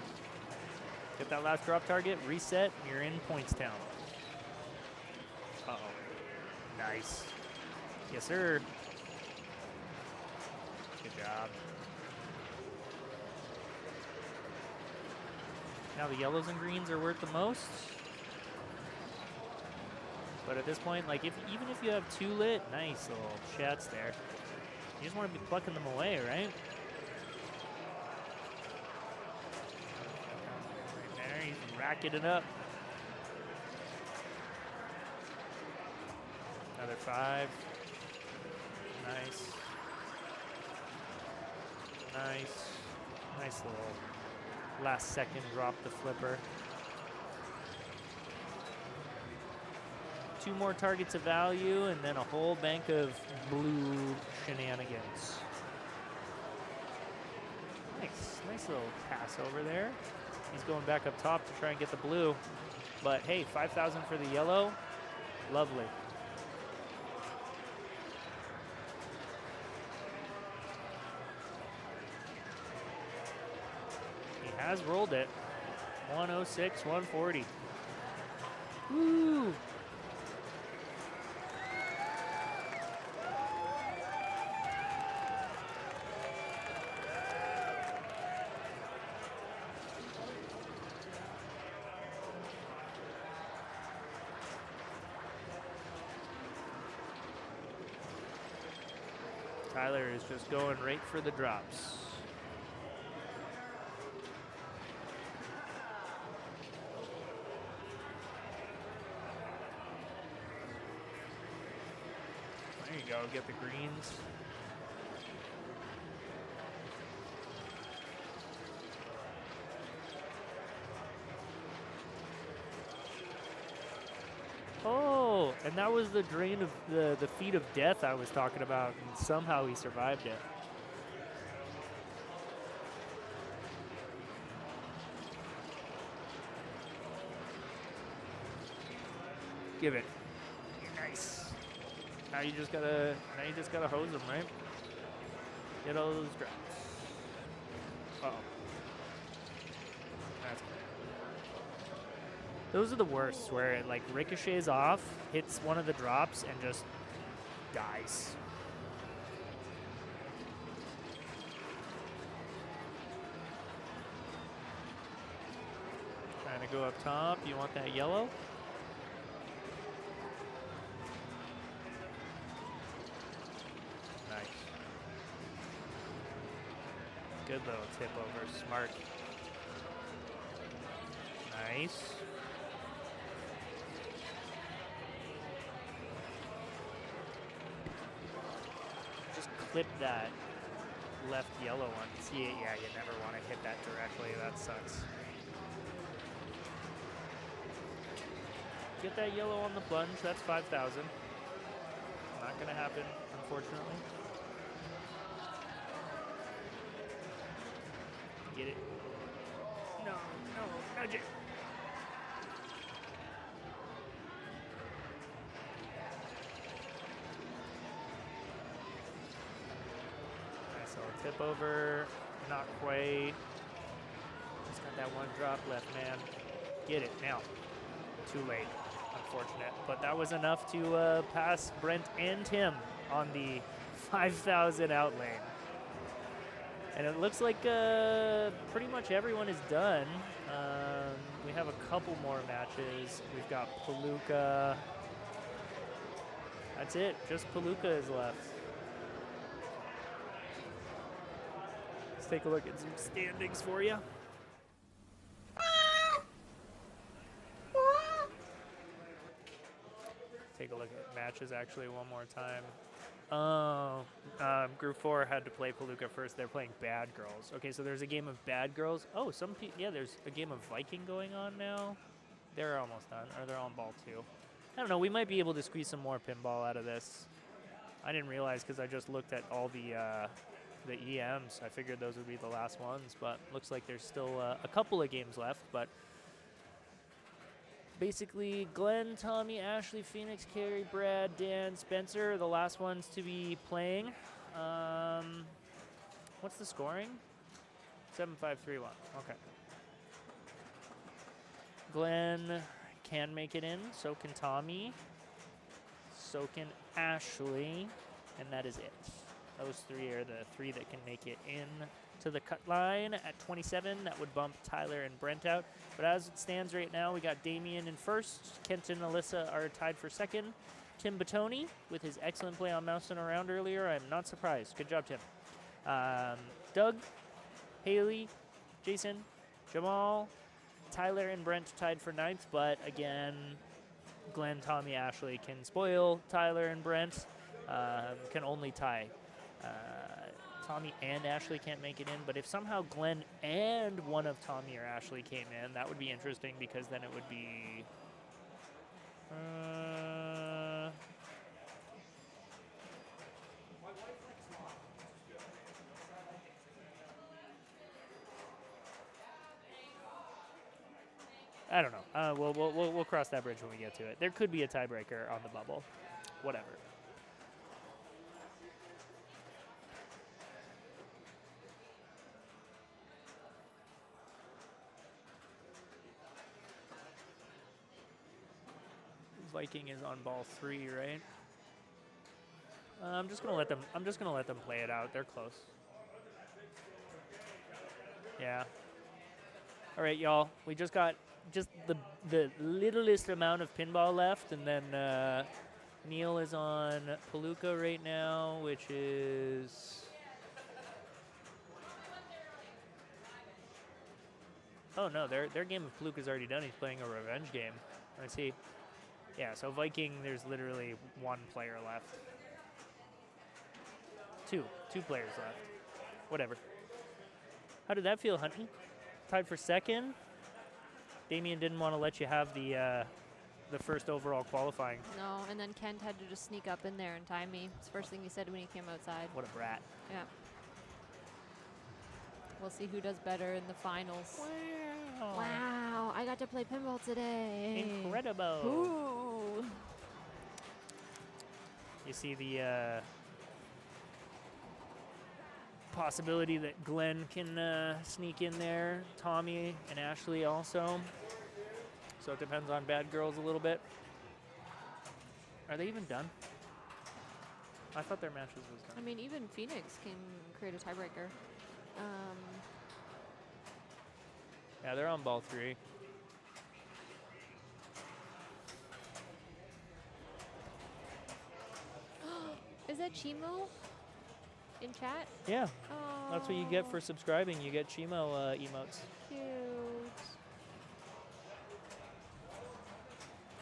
A: Get that last drop target, reset, and you're in points town. Uh-oh. Nice. Yes, sir. Good job. Now the yellows and greens are worth the most. But at this point, like even if you have 2 lit, nice little shots there. You just want to be plucking them away, right? He's racking it up. Another 5. Nice. Nice. Nice little last second drop the flipper. 2 more targets of value, and then a whole bank of blue shenanigans. Nice little pass over there. He's going back up top to try and get the blue. But hey, 5,000 for the yellow. Lovely. He has rolled it. 106, 140. Woo! Tyler is just going right for the drops. There you go, get the greens. Oh, and that was the drain of the feet of death I was talking about, and somehow he survived it. Give it. Nice. Now you just gotta hose them, right? Get all those drops. Uh-oh. That's good. Those are the worst, where it like ricochets off, hits one of the drops, and just dies. Trying to go up top. You want that yellow? Nice. Good little tip over. Smart. Nice. Just clip that left yellow one. See, yeah, you never want to hit that directly. That sucks. Get that yellow on the plunge. That's 5,000. Not going to happen, unfortunately. Get it. No, nudge it. Nice little tip over. Not quite. Just got that one drop left, man. Get it now. Too late. Unfortunate. But that was enough to pass Brent and Tim on the 5,000 out lane. And it looks like pretty much everyone is done. We have a couple more matches. We've got Palooka. That's it. Just Palooka is left. Let's take a look at some standings for you. Take a look at matches actually one more time. Group 4 had to play Palooka first. They're playing Bad Girls. Okay, so there's a game of Bad Girls. Oh, yeah, there's a game of Viking going on now. They're almost done, or they're on ball 2. I don't know. We might be able to squeeze some more pinball out of this. I didn't realize because I just looked at all the EMs. I figured those would be the last ones, but looks like there's still a couple of games left. But basically, Glenn, Tommy, Ashley, Phoenix, Carrie, Brad, Dan, Spencer are the last ones to be playing. What's the scoring? 7-5-3-1. Okay. Glenn can make it in. So can Tommy. So can Ashley. And that is it. Those 3 are the 3 that can make it in to the cut line at 27. That would bump Tyler and Brent out. But as it stands right now, we got Damien in first. Kent and Alyssa are tied for second. Tim Batoni, with his excellent play on Mousing Around earlier, I'm not surprised. Good job, Tim. Doug, Haley, Jason, Jamal, Tyler, and Brent tied for 9th. But again, Glenn, Tommy, Ashley can spoil Tyler and Brent. Can only tie. Tommy and Ashley can't make it in, but if somehow Glenn and one of Tommy or Ashley came in, that would be interesting because then it would be I don't know. We'll cross that bridge when we get to it. There could be a tiebreaker on the bubble. Whatever. Viking is on ball 3, right? I'm just gonna let them play it out. They're close. Yeah. All right, y'all. We just got the littlest amount of pinball left, and then Neil is on Palooka right now, which is. Oh no, their game of Palooka is already done. He's playing a revenge game. I see. Yeah, so Viking, there's literally one player left. Two players left. Whatever. How did that feel, Hunty? Tied for second. Damien didn't want to let you have the first overall qualifying.
D: No, and then Kent had to just sneak up in there and tie me. It's the first thing he said when he came outside.
A: What a brat.
D: Yeah. We'll see who does better in the finals.
A: Wow.
D: Wow, I got to play pinball today.
A: Incredible.
D: Ooh.
A: You see the possibility that Glenn can sneak in there. Tommy and Ashley also. So it depends on Bad Girls a little bit. Are they even done? I thought their matches was done.
D: I mean, even Phoenix can create a tiebreaker.
A: Yeah, they're on ball 3.
D: Is that Chimo in chat?
A: Yeah,
D: Oh,
A: that's what you get for subscribing. You get Chimo emotes.
D: cute.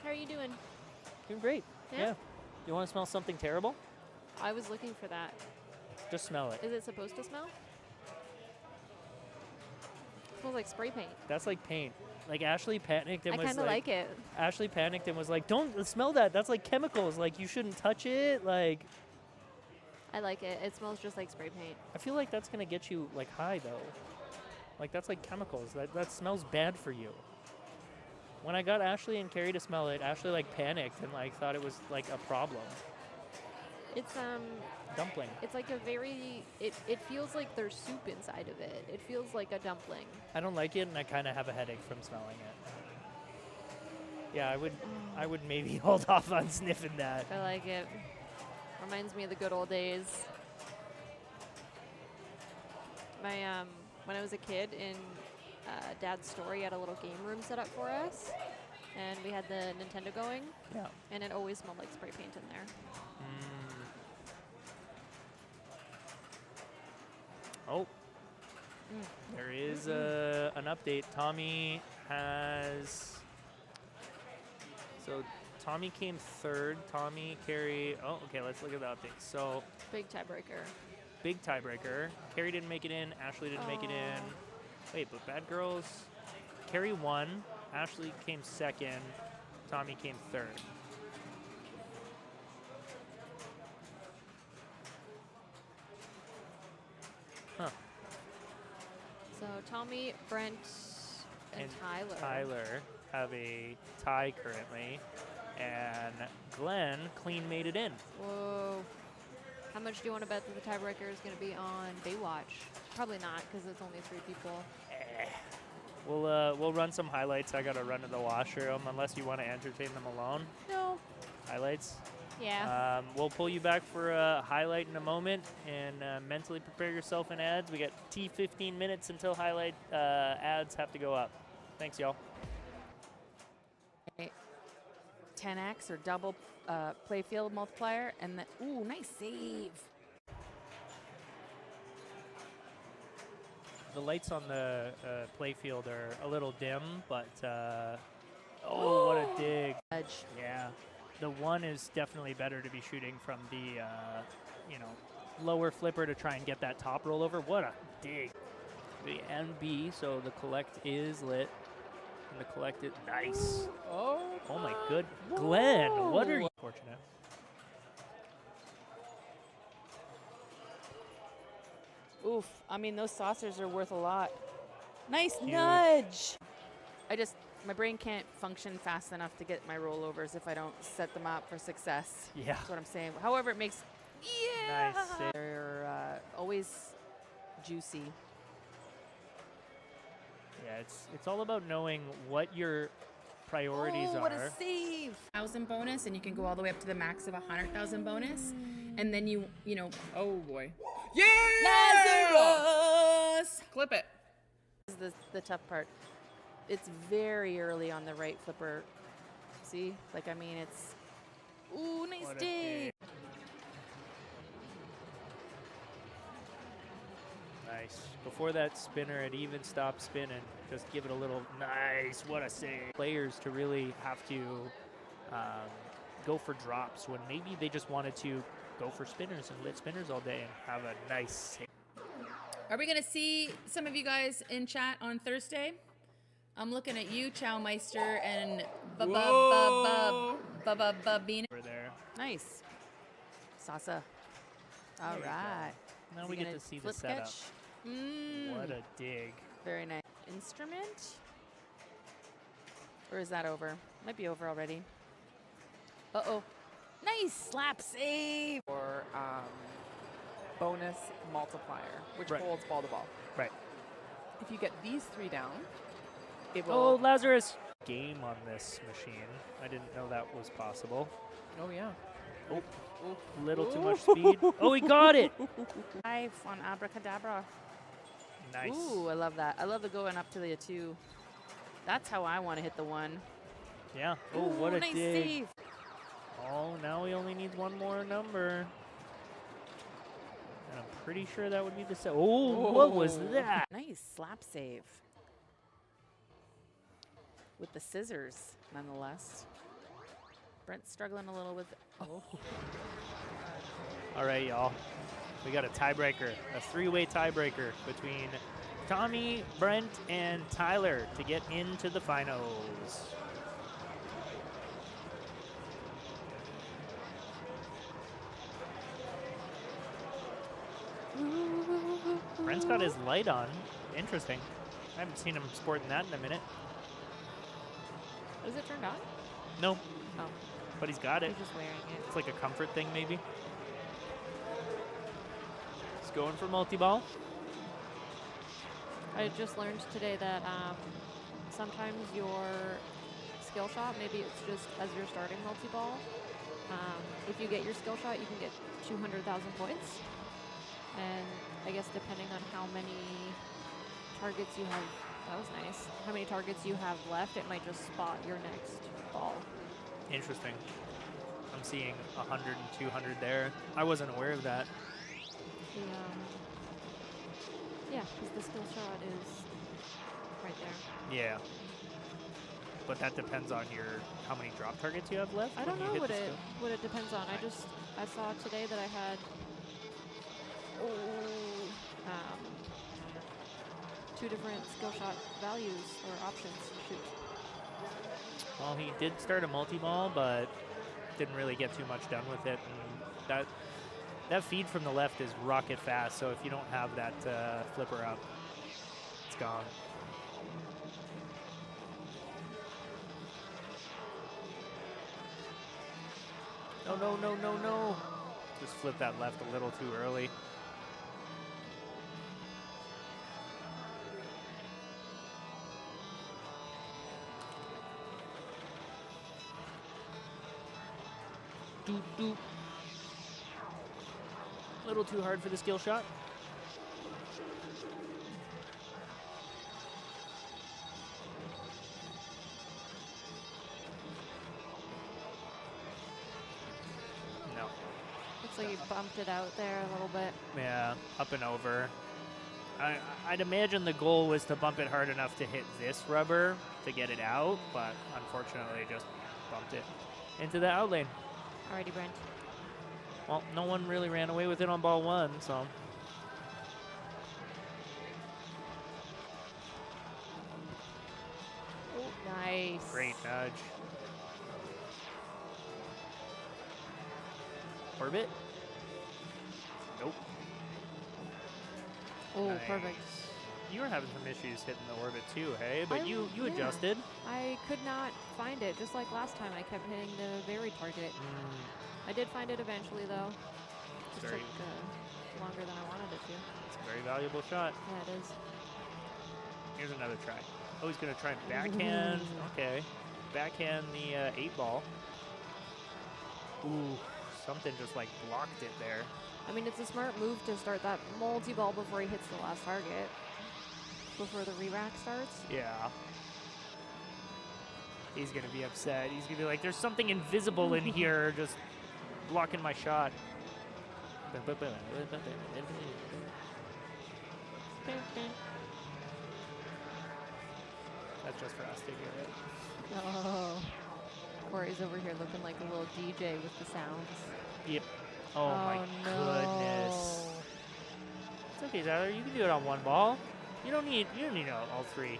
D: How are you doing?
A: Doing great.
D: Yeah?
A: You want to smell something terrible?
D: I was looking for that.
A: Just smell it.
D: Is it supposed to smell? Smells like spray paint.
A: That's like paint. Like Ashley panicked and
D: I
A: was
D: kind of like it.
A: Ashley panicked and was like, "Don't smell that. That's like chemicals. Like you shouldn't touch it." Like
D: I like it. It smells just like spray paint.
A: I feel like that's gonna get you like high though. Like that's like chemicals. That smells bad for you. When I got Ashley and Carrie to smell it, Ashley like panicked and like thought it was like a problem.
D: It's
A: Dumpling.
D: It's like a very. It feels like there's soup inside of it. It feels like a dumpling.
A: I don't like it, and I kind of have a headache from smelling it. Yeah, I would maybe hold off on sniffing that.
D: I like it. Reminds me of the good old days. My when I was a kid in Dad's store, he had a little game room set up for us, and we had the Nintendo going.
A: Yeah.
D: And it always smelled like spray paint in there.
A: Oh, there is an update. Tommy has. So Tommy came third. Tommy, Carrie. Oh, okay. Let's look at the updates. So
D: Big tiebreaker.
A: big tiebreaker. Carrie didn't make it in. Ashley didn't make it in. Wait, but Bad Girls. Carrie won. Ashley came second. Tommy came third. Huh.
D: So Tommy, Brent, and Tyler.
A: Tyler have a tie currently, and Glenn clean made it in.
D: Whoa. How much do you want to bet that the tiebreaker is going to be on Baywatch? Probably not, because it's only 3 people.
A: We'll run some highlights. I gotta run to the washroom unless you want to entertain them alone.
D: No.
A: Highlights.
D: Yeah.
A: We'll pull you back for a highlight in a moment, and mentally prepare yourself in ads. We got 15 minutes until highlight ads have to go up. Thanks, y'all.
H: 10x or double playfield multiplier, and then ooh, nice save.
A: The lights on the playfield are a little dim, but oh, what a dig! Yeah, the one is definitely better to be shooting from the lower flipper to try and get that top rollover. What a dig! The NB, so the collect is lit. And the collect is nice. Oh my good, Glenn, what are you fortunate?
H: Oof, I mean, those saucers are worth a lot. Nice
A: Huge.
H: nudge. I just
C: my brain can't function fast enough to get my rollovers if I don't set them up for success.
A: Yeah.
C: That's what I'm saying. However, it makes
A: Nice save.
C: they're always juicy.
A: Yeah, it's all about knowing what your priorities
C: Oh,
A: are.
C: what a save!
H: 1,000 bonus, and you can go all the way up to the max of 100,000 bonus, and then you know. Oh boy! Yeah! Lazarus! Clip it.
C: This is the tough part. It's very early on the right flipper. See, like I mean, it's ooh, nice
A: What a
C: dig.
A: dig. Nice. Before that spinner, it even stopped spinning. Just give it a little nice. What a save. Players to really have to go for drops when maybe they just wanted to go for spinners and lit spinners all day and have a nice save.
H: Are we gonna see some of you guys in chat on Thursday? I'm looking at you, Chowmeister, and Babina.
A: Over there.
C: Nice, Sasa. All
A: There you go.
C: right.
A: Now
C: Is
A: we
C: he
A: get
C: gonna
A: to see the
C: flip
A: setup.
C: sketch? Mm.
A: What a dig.
C: Very nice. Instrument? Or is that over? Might be over already. Uh-oh. Nice slap save.
I: Or bonus multiplier, which
A: Right.
I: holds ball to ball.
A: Right.
I: If you get these 3 down, it
A: Oh,
I: will.
A: Lazarus. Game on this machine. I didn't know that was possible.
I: Oh yeah.
A: Oh, little too much speed. Oh, he got it.
C: 5 on Abracadabra.
A: Nice.
C: Ooh, I love that. I love the going up to the 2. That's how I want to hit the 1.
A: Yeah. Oh, what
C: Ooh,
A: a
C: nice
A: dig.
C: save.
A: Oh, now he only needs one more number. And I'm pretty sure that would be the set. Oh, what was that?
C: Nice slap save. With the scissors, nonetheless. Brent's struggling a little with. Oh.
A: All right, y'all. We got a tiebreaker, a 3-way tiebreaker between Tommy, Brent, and Tyler to get into the finals. Brent's got his light on. Interesting. I haven't seen him sporting that in a minute.
D: Is it turned on?
A: No,
D: Oh,
A: but he's got it.
D: he's just wearing it.
A: It's like a comfort thing, maybe. He's going for multi-ball.
D: I just learned today that sometimes your skill shot, maybe it's just as you're starting multi-ball, if you get your skill shot, you can get 200,000 points. And I guess depending on how many targets you have, that was nice, how many targets you have left, it might just spot your next ball.
A: Interesting. I'm seeing 100 and 200 there. I wasn't aware of that.
D: Yeah, because the skill shot is right there.
A: Yeah. But that depends on your how many drop targets you have left.
D: I don't
A: when you
D: know
A: hit
D: what
A: the
D: it
A: skill?
D: depends on. I saw today that I had 2 different skill shot values or options to shoot.
A: Well, he did start a multi-ball, but didn't really get too much done with it. And that feed from the left is rocket fast, so if you don't have that flipper up, it's gone. No, no, no, no, no. Just flip that left a little too early. Doop, doop. A little too hard for the skill shot. No.
D: Looks like you bumped it out there a little bit.
A: Yeah, up and over. I'd imagine the goal was to bump it hard enough to hit this rubber to get it out, but unfortunately just bumped it into the out lane.
D: Alrighty, Brent.
A: Well, no one really ran away with it on ball 1, so.
C: Oh, nice.
A: Great nudge. Orbit? Nope.
D: Oh,
A: Nice.
D: perfect.
A: you were having some issues hitting the orbit too, hey? But you
D: yeah.
A: adjusted.
D: I could not find it, just like last time. I kept hitting the very target. I did find it eventually, though. Just
A: Very-
D: took longer than I wanted it to.
A: It's a very valuable shot.
D: Yeah, it is.
A: Here's another try. Oh, he's going to try and backhand. Okay. Backhand the 8-ball. Ooh, something just like blocked it there.
D: I mean, it's a smart move to start that multi-ball before he hits the last target. Before the re-rack starts.
A: Yeah. He's going to be upset. He's going to be like, there's something invisible in here just blocking my shot. That's just for us to hear it.
D: Oh. Corey's over here looking like a little DJ with the sounds.
A: Yep. Oh my goodness. It's okay, Tyler. You can do it on one ball. You don't need all three.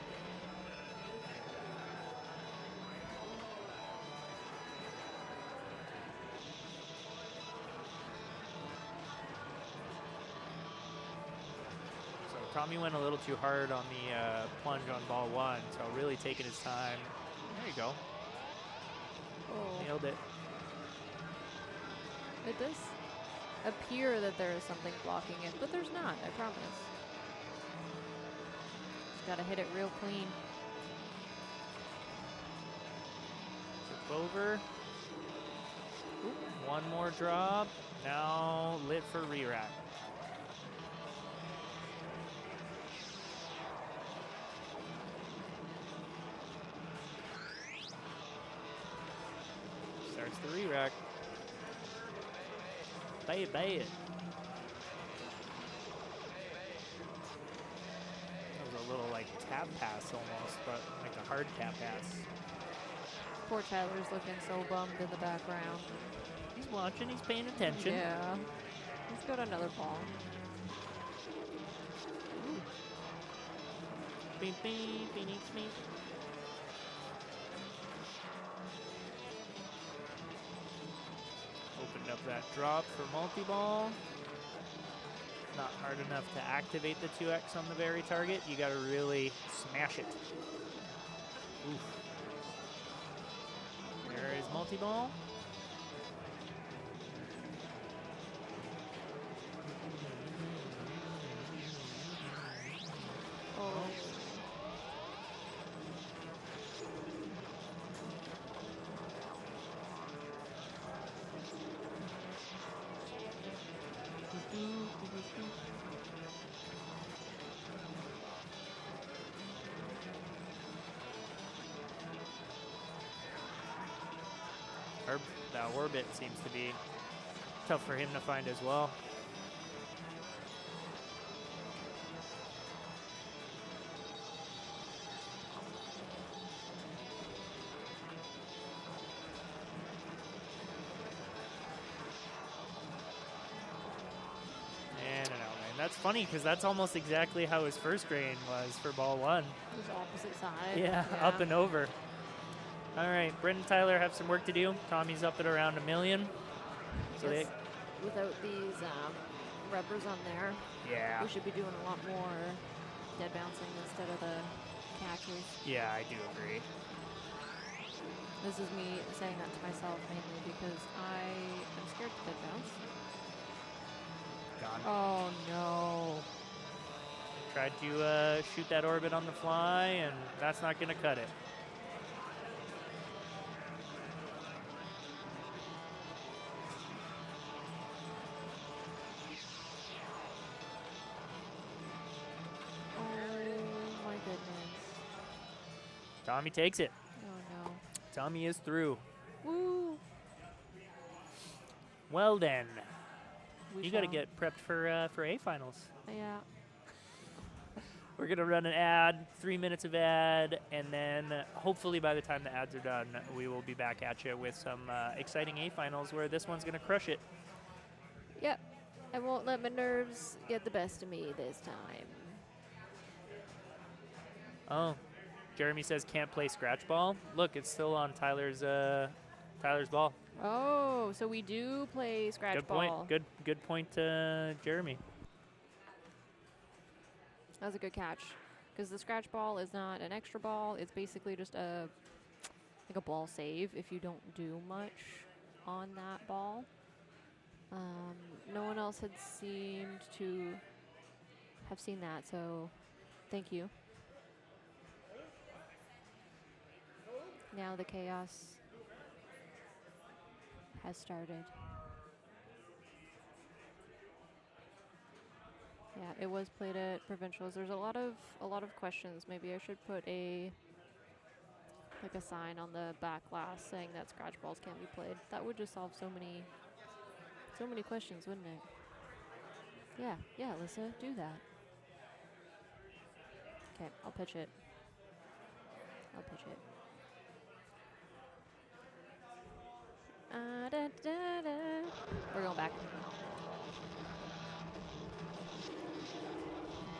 A: So Tommy went a little too hard on the plunge on ball one, so really taking his time. There you go.
D: Oh.
A: Nailed it.
D: It does appear that there is something blocking it, but there's not, I promise. Just gotta hit it real clean.
A: Tip over. Oop, one more drop. Now lit for re-rack. Starts the re-rack. Bay it. That was a little like tap pass almost, but like a hard tap pass.
D: Poor Tyler's looking so bummed in the background.
A: He's watching, he's paying attention.
D: Yeah. Let's go to another ball.
A: Beep, beep, beep, beep. Opened up that drop for multi-ball. Not hard enough to activate the 2X on the very target. You gotta really smash it. Oof. There is multi-ball.
D: Oh.
A: That orbit seems to be tough for him to find as well. And an out lane. That's funny because that's almost exactly how his first grain was for ball one.
D: It was opposite side.
A: Yeah, up and over. All right, Brendan Tyler have some work to do. Tommy's up at around $1 million. So
D: Yes, without these rubbers on there,
A: yeah,
D: we should be doing a lot more dead bouncing instead of the catches.
A: yeah, I do agree.
D: This is me saying that to myself mainly because I am scared to dead bounce.
A: Gone.
D: Oh no.
A: Tried to shoot that orbit on the fly, and that's not going to cut it.
D: Oh my goodness.
A: Tommy takes it.
D: Oh
A: Tommy is through.
D: no. Woo.
A: Well then,
D: We
A: you got to
D: shall-
A: get prepped for A finals.
D: Yeah.
A: We're going to run an ad, 3 minutes of ad, and then hopefully by the time the ads are done, we will be back at you with some exciting A finals where this one's going to crush it.
D: Yep. I won't let my nerves get the best of me this time.
A: Oh, Jeremy says can't play scratch ball. Look, it's still on Tyler's ball.
D: Oh, so we do play scratch
A: Good
D: ball.
A: point. Good point, Jeremy.
D: That was a good catch. because the scratch ball is not an extra ball. It's basically just like a ball save if you don't do much on that ball. No one else had seemed to have seen that, so thank you. Now the chaos has started. Yeah, it was played at provincials. There's a lot of questions. Maybe I should put a sign on the back glass saying that scratch balls can't be played. That would just solve so many questions, wouldn't it? Yeah, Alyssa, do that. Okay, I'll pitch it. We're going back.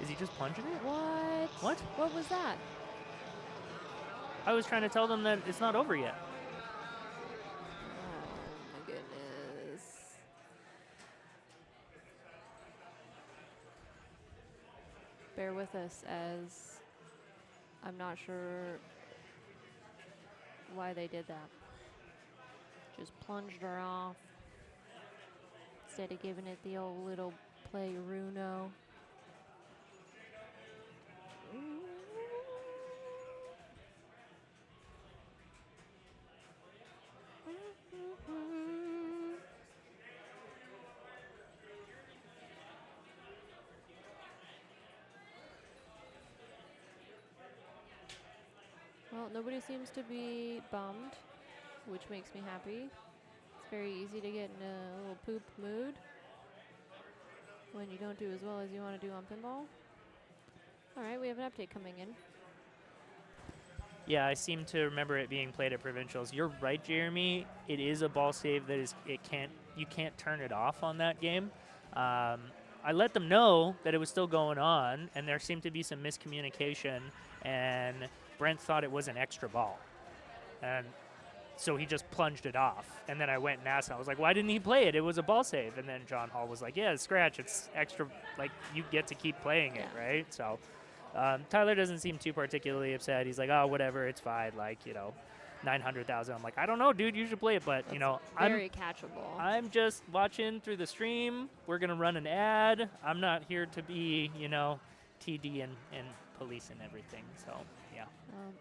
A: Is he just plunging it?
D: What?
A: What?
D: What was that?
A: I was trying to tell them that it's not over yet.
D: Oh my goodness. Bear with us, as I'm not sure why they did that. Just plunged her off instead of giving it the old little play Runo. Well, nobody seems to be bummed, which makes me happy. It's very easy to get in a little poop mood when you don't do as well as you want to do on pinball. All right, we have an update coming in.
A: Yeah, I seem to remember it being played at provincials. You're right, Jeremy. It is a ball save that you can't turn it off on that game. I let them know that it was still going on, and there seemed to be some miscommunication, and Brent thought it was an extra ball. And so he just plunged it off. And then I went and asked him, I was like, why didn't he play it? It was a ball save. And then John Hall was like, yeah, scratch, it's extra, like, you get to keep playing it, right? So Tyler doesn't seem too particularly upset. He's like, oh, whatever, it's fine, like, 900,000. I'm like, I don't know, dude, you should play it. But,
D: very catchable.
A: I'm just watching through the stream. We're going to run an ad. I'm not here to be, TD and police and everything. So, yeah,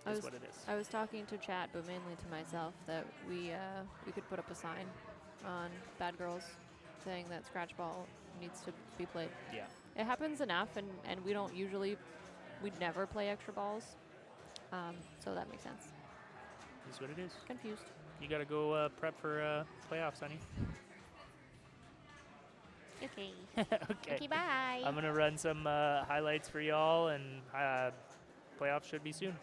A: that's what it is.
D: I was talking to chat, but mainly to myself, that we could put up a sign on Bad Girls saying that scratch ball needs to be played.
A: Yeah.
D: It happens enough, and we'd never play extra balls. So that makes sense.
A: Is what it is.
D: Confused.
A: You got to go prep for playoffs, honey.
C: Okay.
A: Okay.
C: Okay, bye.
A: I'm going to run some highlights for y'all, and playoffs should be soon.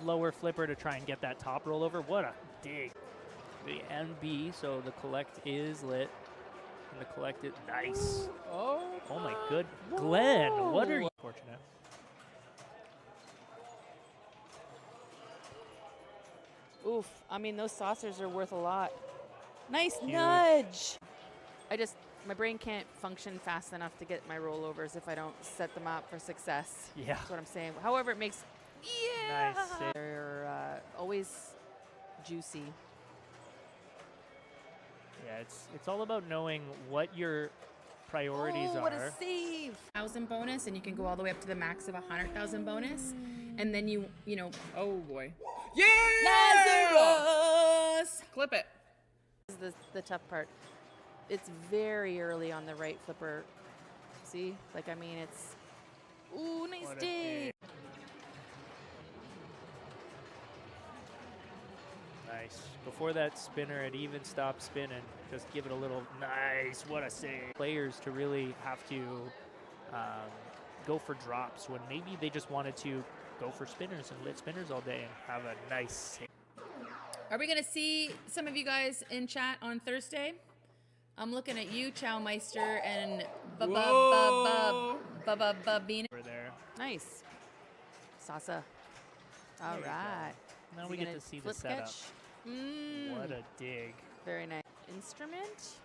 A: Lower flipper to try and get that top rollover. What a dig. The NB, so the collect is lit. And the collect is nice. Oh my good. Glenn, what are you fortunate?
H: Oof. I mean, those saucers are worth a lot. Nice nudge. My brain can't function fast enough to get my rollovers if I don't set them up for success.
A: Yeah.
H: That's what I'm saying. However, it makes,
A: Nice.
H: they're always juicy.
A: Yeah, it's all about knowing what your priorities are.
H: What a save.
C: 1,000 bonus, and you can go all the way up to the max of 100,000 bonus. And then you
H: Oh boy.
E: Yeah!
H: Lazarus!
E: Clip it.
H: This is the tough part. It's very early on the right flipper. See? It's... Ooh, nice
A: What a
H: dig.
A: Nice. Before that spinner, it even stopped spinning. Just give it a little nice. What a save. Players to really have to go for drops when maybe they just wanted to go for spinners and lit spinners all day and have a nice save.
C: Are we going to see some of you guys in chat on Thursday? I'm looking at you, Chowmeister, and Bubba Bean.
A: Over there.
H: Nice. Sasa. All
A: There you go.
H: right.
A: Now
H: Is
A: we
H: he
A: get
H: gonna
A: to see the
H: flip
A: setup.
H: catch? Mm.
A: What a dig.
H: Very nice. Instrument?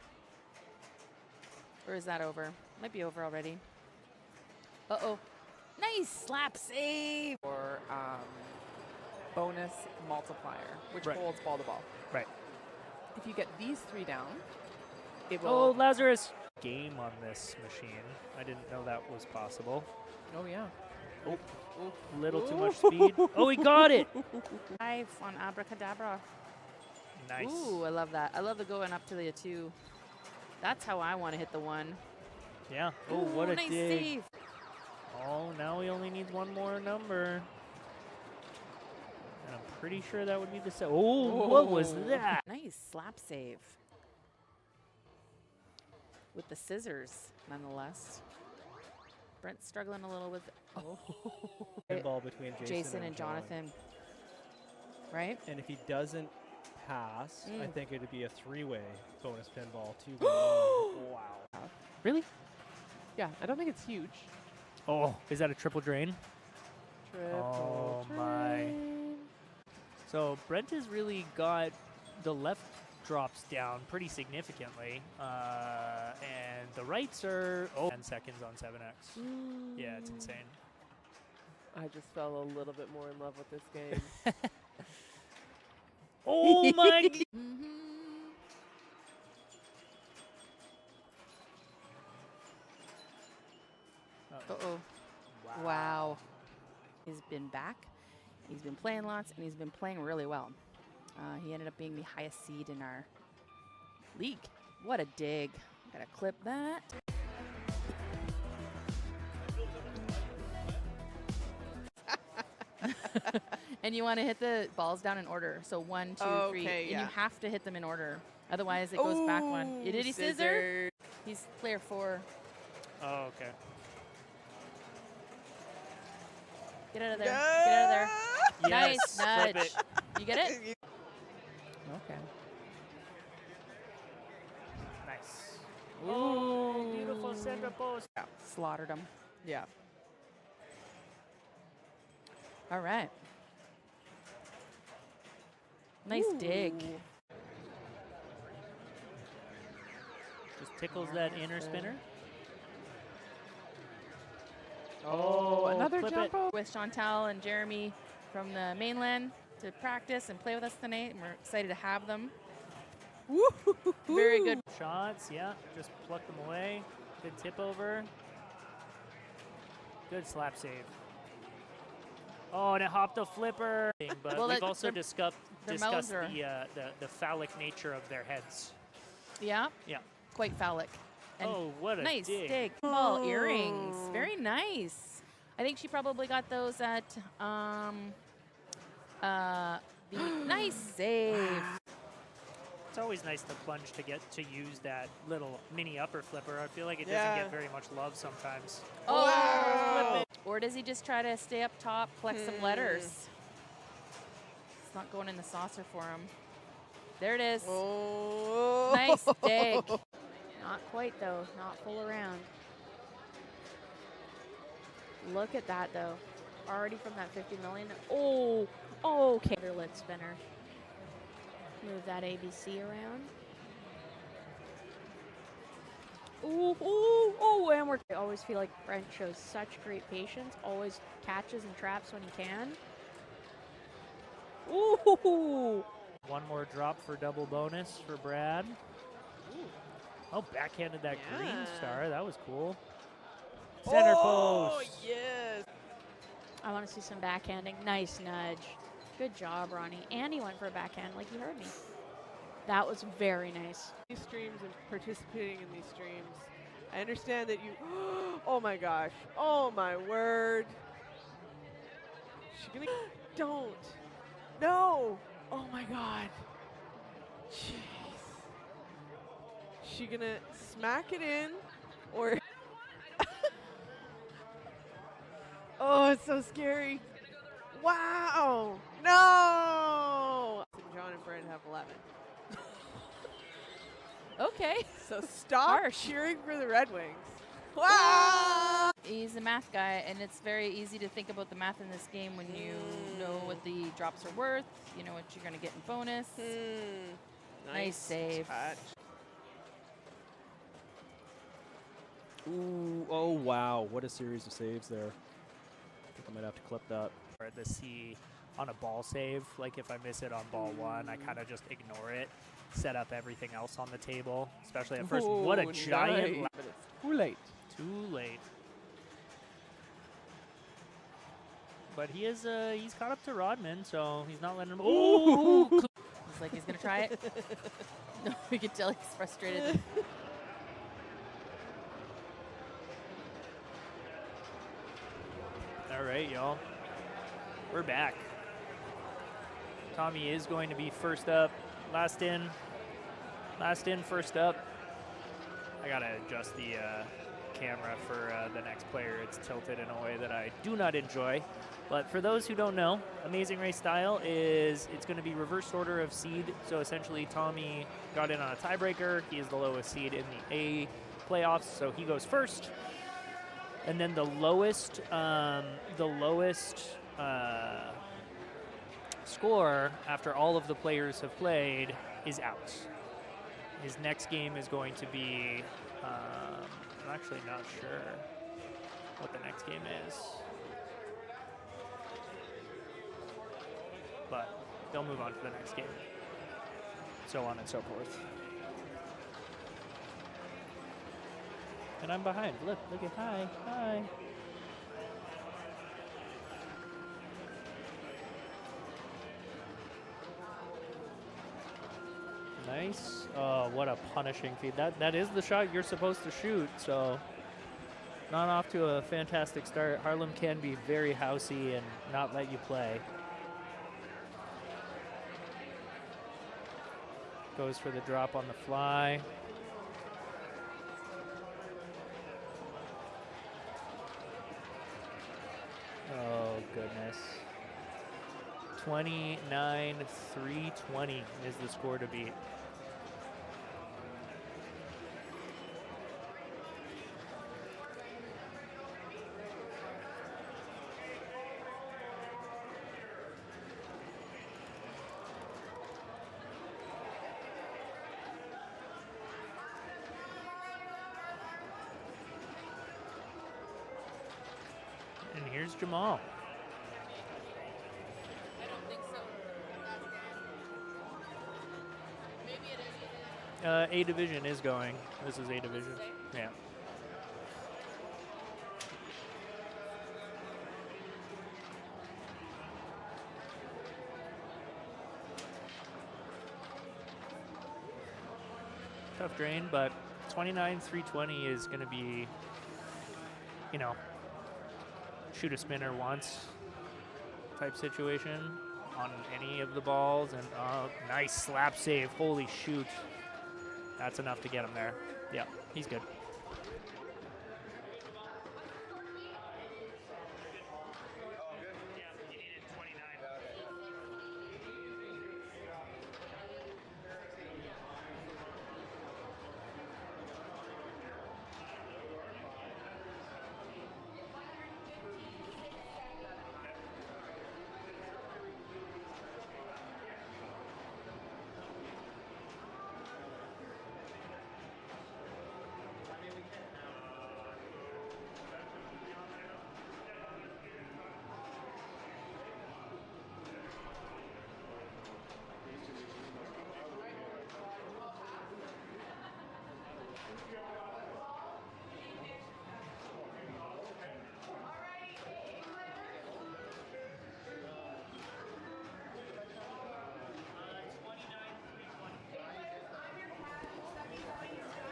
H: Or is that over? Might be over already. Uh-oh. Nice slap save.
I: Or bonus multiplier, which
A: Right.
I: holds ball to ball.
A: Right.
I: If you get these 3 down, it
A: Oh,
I: will.
A: Lazarus! Game on this machine. I didn't know that was possible.
I: Oh, yeah.
A: Oh, little too much speed. Oh, he got it!
H: 5 on Abracadabra.
A: Nice.
H: Ooh, I love that. I love the going up to the 2. That's how I want to hit the 1.
A: Yeah. Oh, what
H: Ooh,
A: a
H: nice
A: dig.
H: save.
A: Oh, now he only needs one more number. And I'm pretty sure that would be the set. Oh, what was that?
H: Nice slap save. With the scissors, nonetheless. Brent's struggling a little with
G: Pinball between
H: Jason and
G: John.
H: Jonathan. Right?
G: And if he doesn't pass, I
H: Mm.
G: think it would be a 3-way bonus pinball. 2 going on. Wow.
A: Really?
E: Yeah, I don't think it's huge.
A: Oh, is that a triple drain?
E: Triple
A: Oh, my.
E: drain.
A: So Brent has really got the left drops down pretty significantly. And the rights are 10 seconds on 7X. Yeah, it's insane.
E: I just fell a little bit more in love with this game.
A: Oh, my g-
H: Uh-oh. Wow. He's been back. He's been playing lots, and he's been playing really well. He ended up being the highest seed in our league. What a dig. Gotta clip that. And you want to hit the balls down in order. So 1, 2, 3.
E: Okay,
H: And
E: yeah.
H: you have to hit them in order. Otherwise, it goes back one. Did he scissor? He's player 4.
A: Oh, okay.
H: Get out of there. Get out of there.
A: Yes,
H: Nice
A: flip
H: nudge.
A: it.
H: You get it? Okay.
A: Nice. Oh, beautiful center post.
H: Slaughtered him.
E: Yeah.
H: All right. Nice dig.
A: Just tickles that inner spinner.
E: Oh, another
A: flip
E: jump
A: it.
E: up.
H: With Chantal and Jeremy from the mainland to practice and play with us tonight, and we're excited to have them. Very good.
A: Shots, yeah. Just pluck them away. Good tip over. Good slap save. Oh, and it hopped the flipper. But
H: Well,
A: we've also
H: their
A: discussed
H: mouths are-
A: the phallic nature of their heads.
H: Yeah?
A: Yeah.
H: Quite phallic. And
A: Oh, what a
H: nice
A: dig.
H: dig. Ball earrings. Very nice. I think she probably got those at the nice save.
A: It's always nice to plunge to get to use that little mini upper flipper. I feel like it
E: Yeah.
A: doesn't get very much love sometimes.
H: Oh, or does he just try to stay up top, collect some letters? It's not going in the saucer for him. There it is.
E: Oh.
H: Nice dig.
D: Not quite, though. Not full around. Look at that, though. Already from that 50 million. Oh, okay. Another lid spinner. Move that ABC around. Ooh, ooh, ooh, and I always feel like Brent shows such great patience. Always catches and traps when he can. Ooh.
A: One more drop for double bonus for Brad. Oh, backhanded that green
E: Yeah.
A: star. That was cool. Center
E: Oh,
A: post.
E: yes.
D: I want to see some backhanding. Nice nudge. Good job, Ronnie. And he went for a backhand like you heard me. That was very nice.
E: These streams and participating in these streams. I understand that you. Oh my gosh. Oh my word. She gonna. Don't. No. Oh my god. Jeez. She gonna smack it in or. Oh, it's so scary. Wow. No. John and Brent have 11.
H: Okay.
E: So stop
H: Harsh.
E: cheering for the Red Wings. Wow!
H: He's a math guy, and it's very easy to think about the math in this game when you know what the drops are worth, you know what you're going to get in bonus.
C: Nice save.
E: touch.
G: Ooh, oh wow, what a series of saves there. I think I might have to clip that.
A: Or the C on a ball save, like if I miss it on ball 1, I kind of just ignore it, set up everything else on the table, especially at first. What a
E: Ooh,
A: giant
E: nice. But it's too late.
A: Too late. But he is he's caught up to Rodman, so he's not letting him. Ooh!
C: It's like he's gonna try it. No, you can tell he's frustrated.
A: All right, y'all. We're back. Tommy is going to be first up. Last in, first up. I gotta adjust the camera for the next player. It's tilted in a way that I do not enjoy. But for those who don't know, Amazing Race style is it's going to be reverse order of seed. So essentially, Tommy got in on a tiebreaker. He is the lowest seed in the A playoffs, so he goes first. And then the lowest score after all of the players have played is out. His next game is going to be, I'm actually not sure what the next game is. But they'll move on to the next game. So on and so forth. And I'm behind. Look at hi. Nice. Oh, what a punishing feed. That is the shot you're supposed to shoot, so not off to a fantastic start. Harlem can be very housey and not let you play. Goes for the drop on the fly. Oh, goodness. 29-320 is the score to beat. And here's Jamal.
H: I don't think so. Maybe it is.
A: A division is going. This is A division. Yeah. Tough drain, but 29-320 is going to be, you know, shoot a spinner once type situation on any of the balls. And nice slap save. Holy shoot. That's enough to get him there. Yeah, he's good.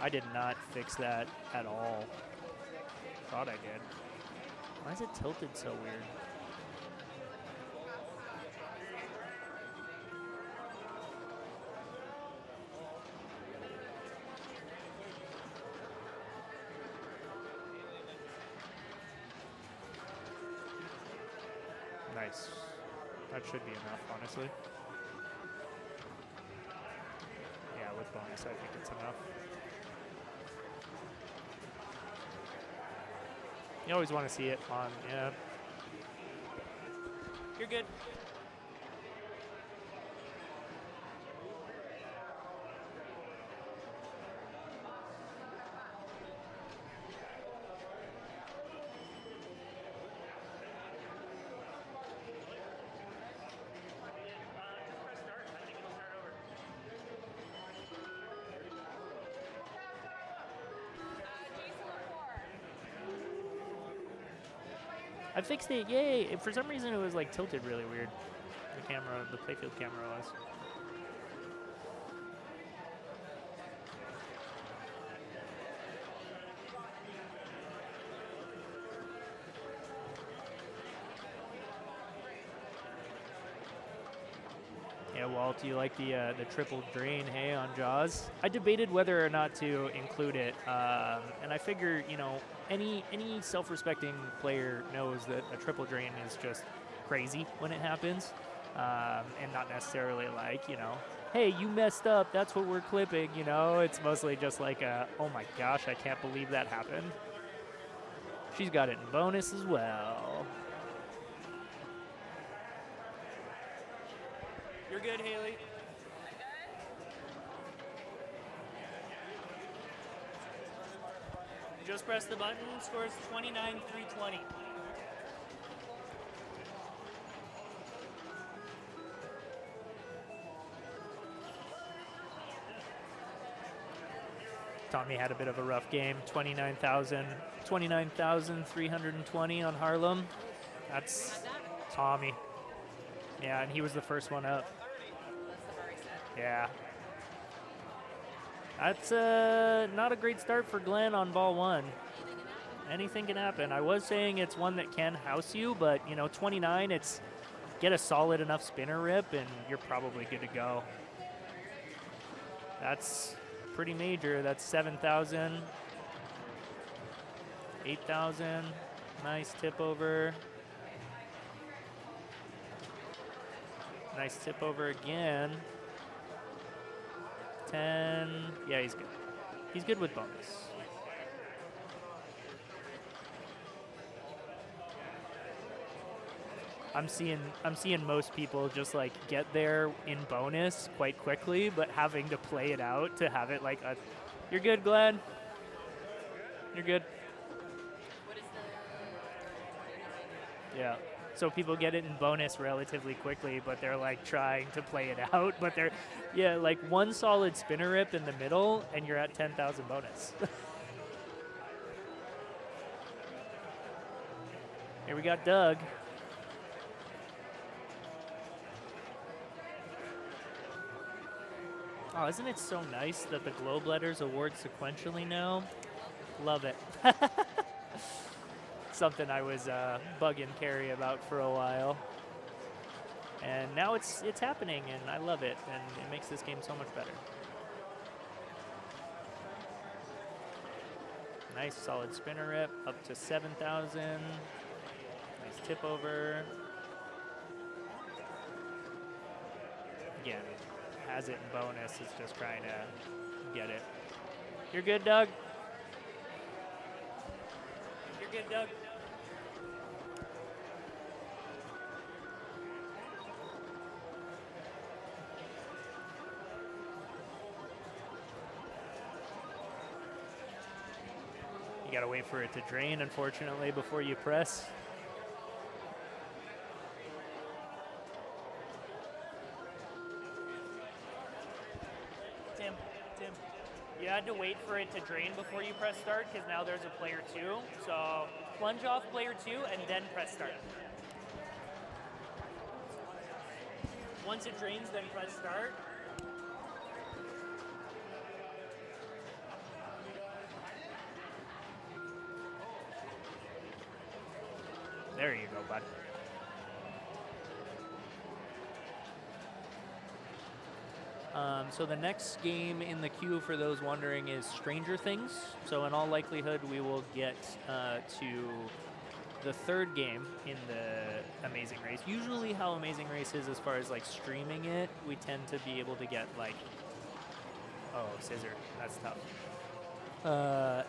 A: I did not fix that at all. Thought I did. Why is it tilted so weird? Nice. That should be enough, honestly. Yeah, with bonus, I think it's enough. You always want to see it on, yeah. You're good. I fixed it, yay! For some reason, it was like tilted really weird. The camera, the playfield camera was. Yeah, Walt, do you like the triple drain, hey, on Jaws? I debated whether or not to include it, and I figure, you know, any self-respecting player knows that a triple drain is just crazy when it happens, and not necessarily like, you know, hey, you messed up, that's what we're clipping, you know? It's mostly just like, oh my gosh, I can't believe that happened. She's got it in bonus as well. You're good, Haley. Just press the button. Scores 29-320. Tommy had a bit of a rough game. 29,320 on Harlem. That's Tommy. Yeah, and he was the first one up. Yeah. That's not a great start for Glenn on ball one. Anything can happen. I was saying it's one that can house you, but, you know, 29, it's get a solid enough spinner rip, and you're probably good to go. That's pretty major. That's 7,000. 8,000. Nice tip over. Nice tip over again. 10. Yeah, he's good. He's good with bonus. I'm seeing most people just like get there in bonus quite quickly, but having to play it out to have it like a. You're good, Glenn. You're good. Yeah. So people get it in bonus relatively quickly, but they're like trying to play it out. But they're, yeah, like one solid spinner rip in the middle, and you're at 10,000 bonus. Here we got Doug. Oh, isn't it so nice that the Globe Letters award sequentially now? Love it. Something I was bugging Carrie about for a while, and now it's happening, and I love it, and it makes this game so much better. Nice solid spinner rip up to 7,000. Nice tip over. Again, has it in bonus. It's just trying to get it. You're good, Doug. You're good, Doug. You gotta wait for it to drain, unfortunately, before you press. Tim, you had to wait for it to drain before you press start, because now there's a player 2. So plunge off player 2 and then press start. Once it drains, then press start. There you go, bud. So the next game in the queue, for those wondering, is Stranger Things. So in all likelihood, we will get to the third game in the Amazing Race. Usually how Amazing Race is as far as like streaming it, we tend to be able to get like, oh, scissor, that's tough.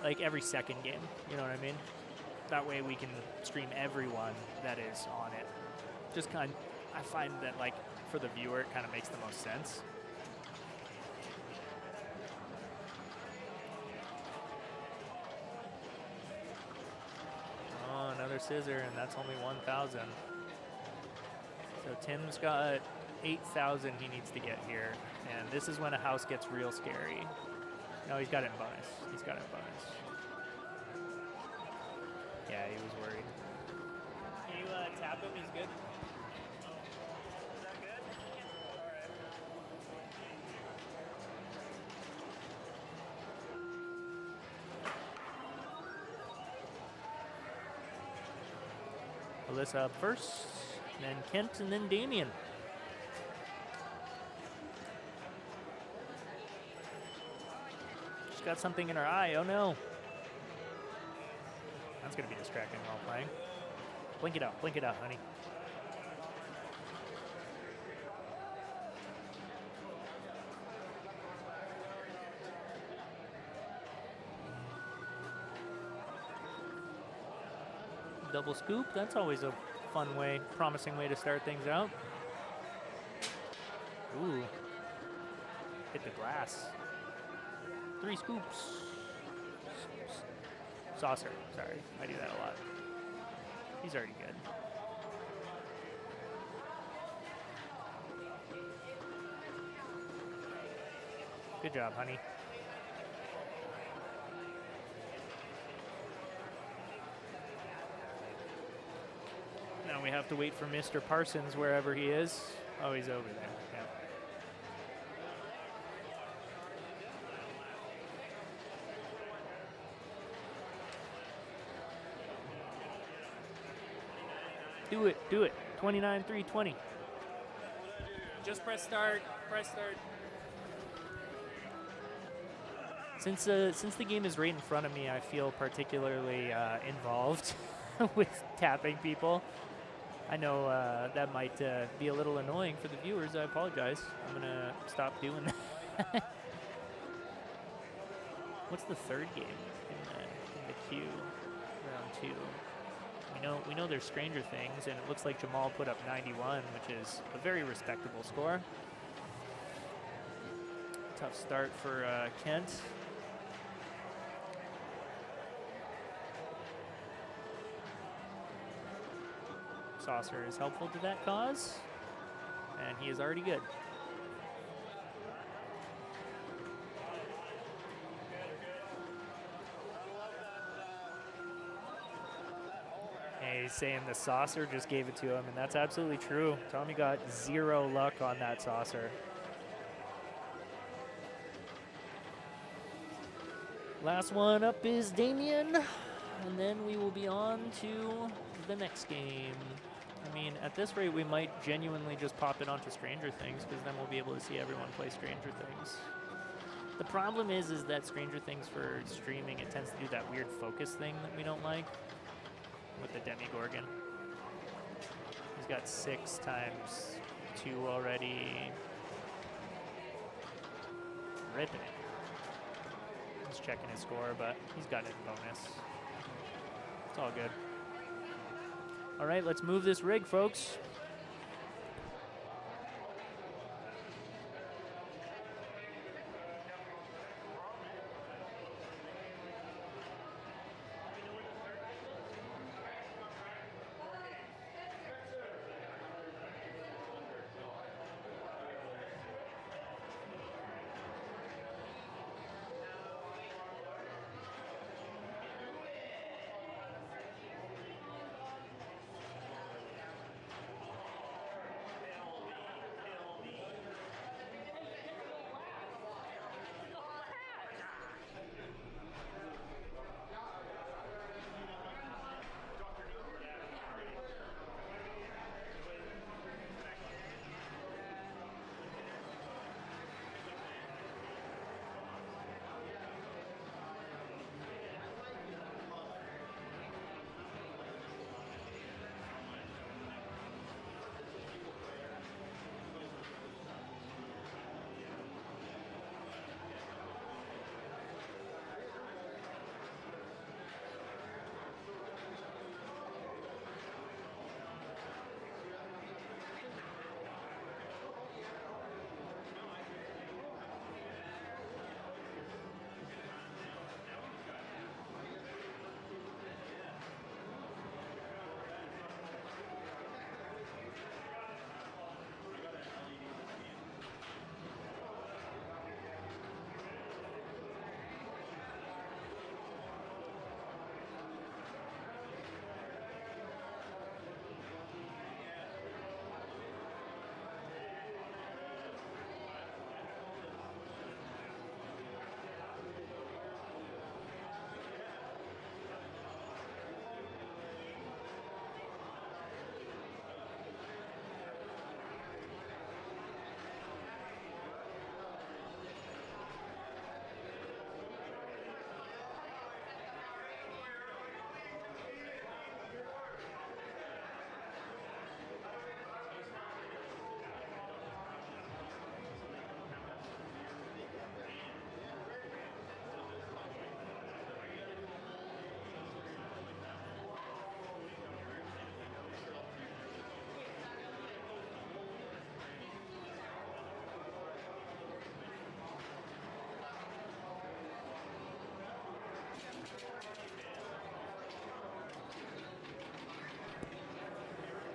A: Like every second game, you know what I mean? That way we can stream everyone that is on it. Just I find that like for the viewer, it kind of makes the most sense. Oh, another scissor, and that's only 1,000. So Tim's got 8,000 he needs to get here, and this is when a house gets real scary. No, he's got it in bonus. He's got it in bonus. Yeah, he was worried. tap him, he's good. Alyssa up first, then Kent, and then Damien. She's got something in her eye. Oh no. That's going to be distracting while playing. Blink it out, honey. Double scoop, that's always a fun way, promising way to start things out. Ooh, hit the glass. 3 scoops. Saucer, sorry, I do that a lot. He's already good. Good job, honey. Now we have to wait for Mr. Parsons wherever he is. Oh, he's over there. Yeah. Do it. 29-3-20.
G: Just press start. Press start.
A: Since the game is right in front of me, I feel particularly involved with tapping people. I know that might be a little annoying for the viewers. I apologize. I'm gonna stop doing that. What's the third game in the queue? Round 2. We know there's Stranger Things, and it looks like Jamal put up 91, which is a very respectable score. Tough start for Kent. Saucer is helpful to that cause, and he is already good. Hey, he's saying the saucer just gave it to him, and that's absolutely true. Tommy got 0 luck on that saucer. Last one up is Damien, and then we will be on to the next game. I mean, at this rate, we might genuinely just pop it onto Stranger Things, because then we'll be able to see everyone play Stranger Things. The problem is that Stranger Things for streaming, it tends to do that weird focus thing that we don't like with the Demigorgon. He's got 6 times 2 already. Ripping it. He's checking his score, but he's got it in bonus. It's all good. All right, let's move this rig, folks.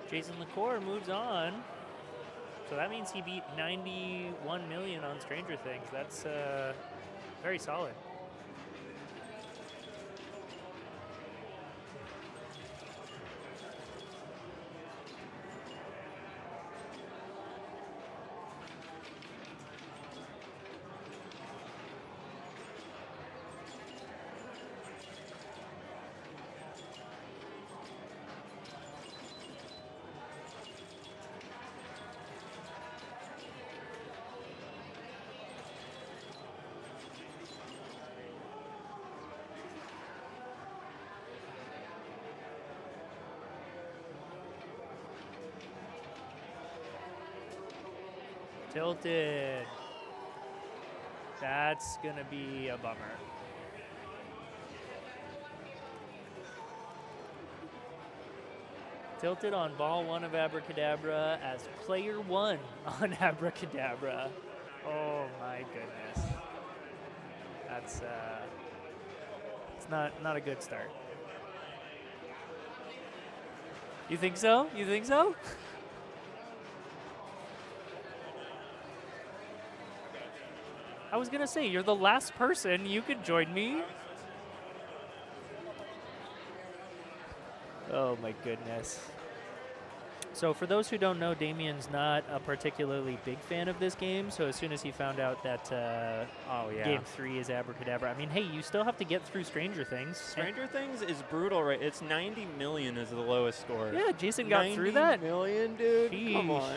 A: Jason LaCour moves on. So that means he beat 91 million on Stranger Things. That's very solid. Tilted. That's going to be a bummer. Tilted on ball 1 of Abracadabra as player 1 on Abracadabra. Oh my goodness. That's it's not a good start. You think so? You think so? I was gonna say, you're the last person. You could join me. Oh my goodness. So for those who don't know, Damien's not a particularly big fan of this game. So as soon as he found out that Game 3 is Abracadabra, I mean, hey, you still have to get through Stranger Things.
F: Stranger Things is brutal, right? It's 90 million is the lowest score.
A: Yeah, Jason got through that.
F: 90 million, dude.
A: Sheesh.
F: Come on.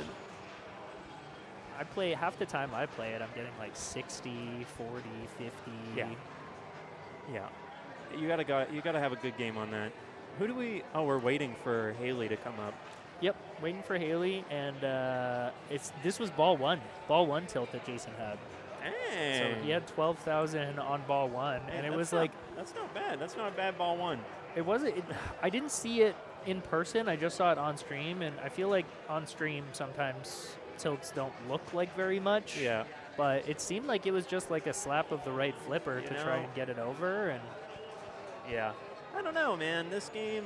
A: I play half the time I play it, I'm getting like 60, 40, 50.
F: Yeah. Yeah. You gotta have a good game on that. Who do we? Oh, we're waiting for Haley to come up.
A: Yep, waiting for Haley, and this was ball 1. Ball 1 tilt that Jason had.
F: Dang.
A: So he had 12,000 on ball 1, and it was like
F: that's not bad. That's not a bad ball 1.
A: it wasn't. I didn't see it in person. I just saw it on stream, and I feel like on stream sometimes tilts don't look like very much.
F: Yeah.
A: But it seemed like it was just like a slap of the right flipper to try and get it over, and
F: yeah. I don't know, man. This game,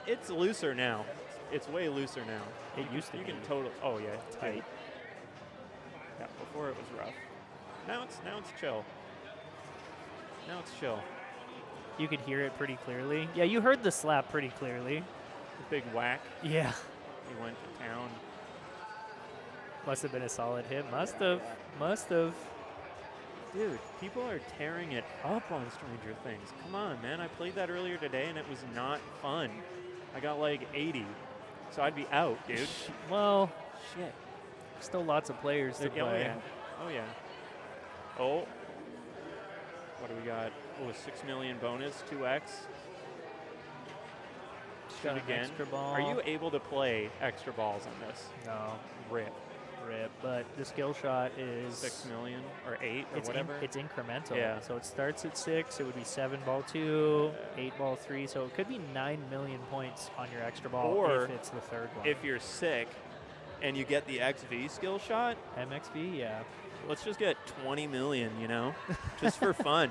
F: it's looser now. It's way looser now.
A: It used to be.
F: You can totally. Oh yeah, it's tight. Yeah, before it was rough. Now it's chill. Now it's chill.
A: You could hear it pretty clearly. Yeah, you heard the slap pretty clearly.
F: The big whack.
A: Yeah.
F: He went to town.
A: Must have been a solid hit. Must have. Must have.
F: Dude, people are tearing it up on Stranger Things. Come on, man. I played that earlier today, and it was not fun. I got like 80. So I'd be out, dude.
A: Well,
F: shit.
A: Still lots of players to play.
F: Oh, yeah. Oh, yeah. Oh. What do we got? Oh, a 6 million bonus, 2x. Shoot again.
A: Extra ball.
F: Are you able to play extra balls on this?
A: No.
F: Rip.
A: But the skill shot is
F: 6 million or 8 or
A: it's
F: whatever.
A: It's incremental.
F: Yeah.
A: So it starts at 6. It would be 7 ball 2, 8 ball 3. So it could be 9 million points on your extra ball
F: or
A: if it's the third one.
F: If you're sick and you get the XV skill shot.
A: MXV, yeah.
F: Let's just get 20 million, you know, just for fun.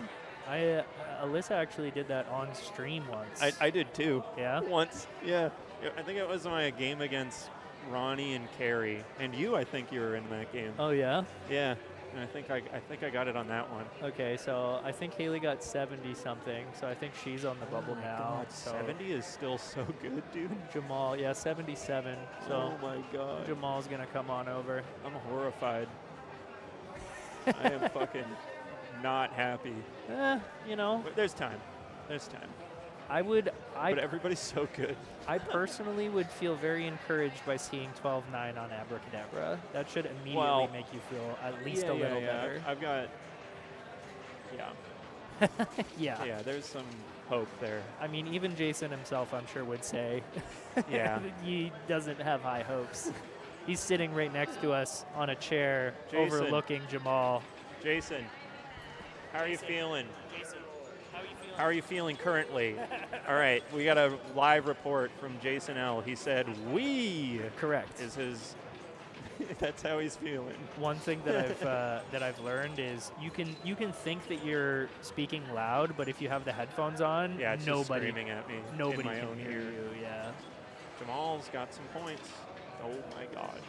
A: Alyssa actually did that on stream once.
F: I did too.
A: Yeah?
F: Once, yeah. I think it was my game against Ronnie and Carrie, and you. I think you were in that game.
A: Oh yeah.
F: Yeah, and I think I got it on that one.
A: Okay, so I think Haley got 70 something, so I think she's on the bubble now.
F: God,
A: so
F: 70 is still so good, dude.
A: Jamal, yeah, 77. So
F: oh my God.
A: Jamal's gonna come on over.
F: I'm horrified. I am fucking not happy.
A: You know.
F: But there's time. There's time.
A: But
F: everybody's so good.
A: I personally would feel very encouraged by seeing 12-9 on Abracadabra. That should immediately make you feel at least a little better.
F: I've got,
A: yeah.
F: Yeah, there's some hope there.
A: I mean, even Jason himself, I'm sure, would say
F: yeah.
A: he doesn't have high hopes. He's sitting right next to us on a chair overlooking Jamal.
F: Jason, how are you feeling?
A: Jason, how are you feeling?
F: How are you feeling currently? All right, we got a live report from Jason L. He said, "We."
A: Correct.
F: Is his. That's how he's feeling.
A: One thing that I've learned is you can think that you're speaking loud, but if you have the headphones on,
F: yeah, it's
A: nobody
F: just screaming at me.
A: Nobody
F: in my
A: can
F: own
A: hear
F: ear.
A: you. Yeah.
F: Jamal's got some points. Oh my God.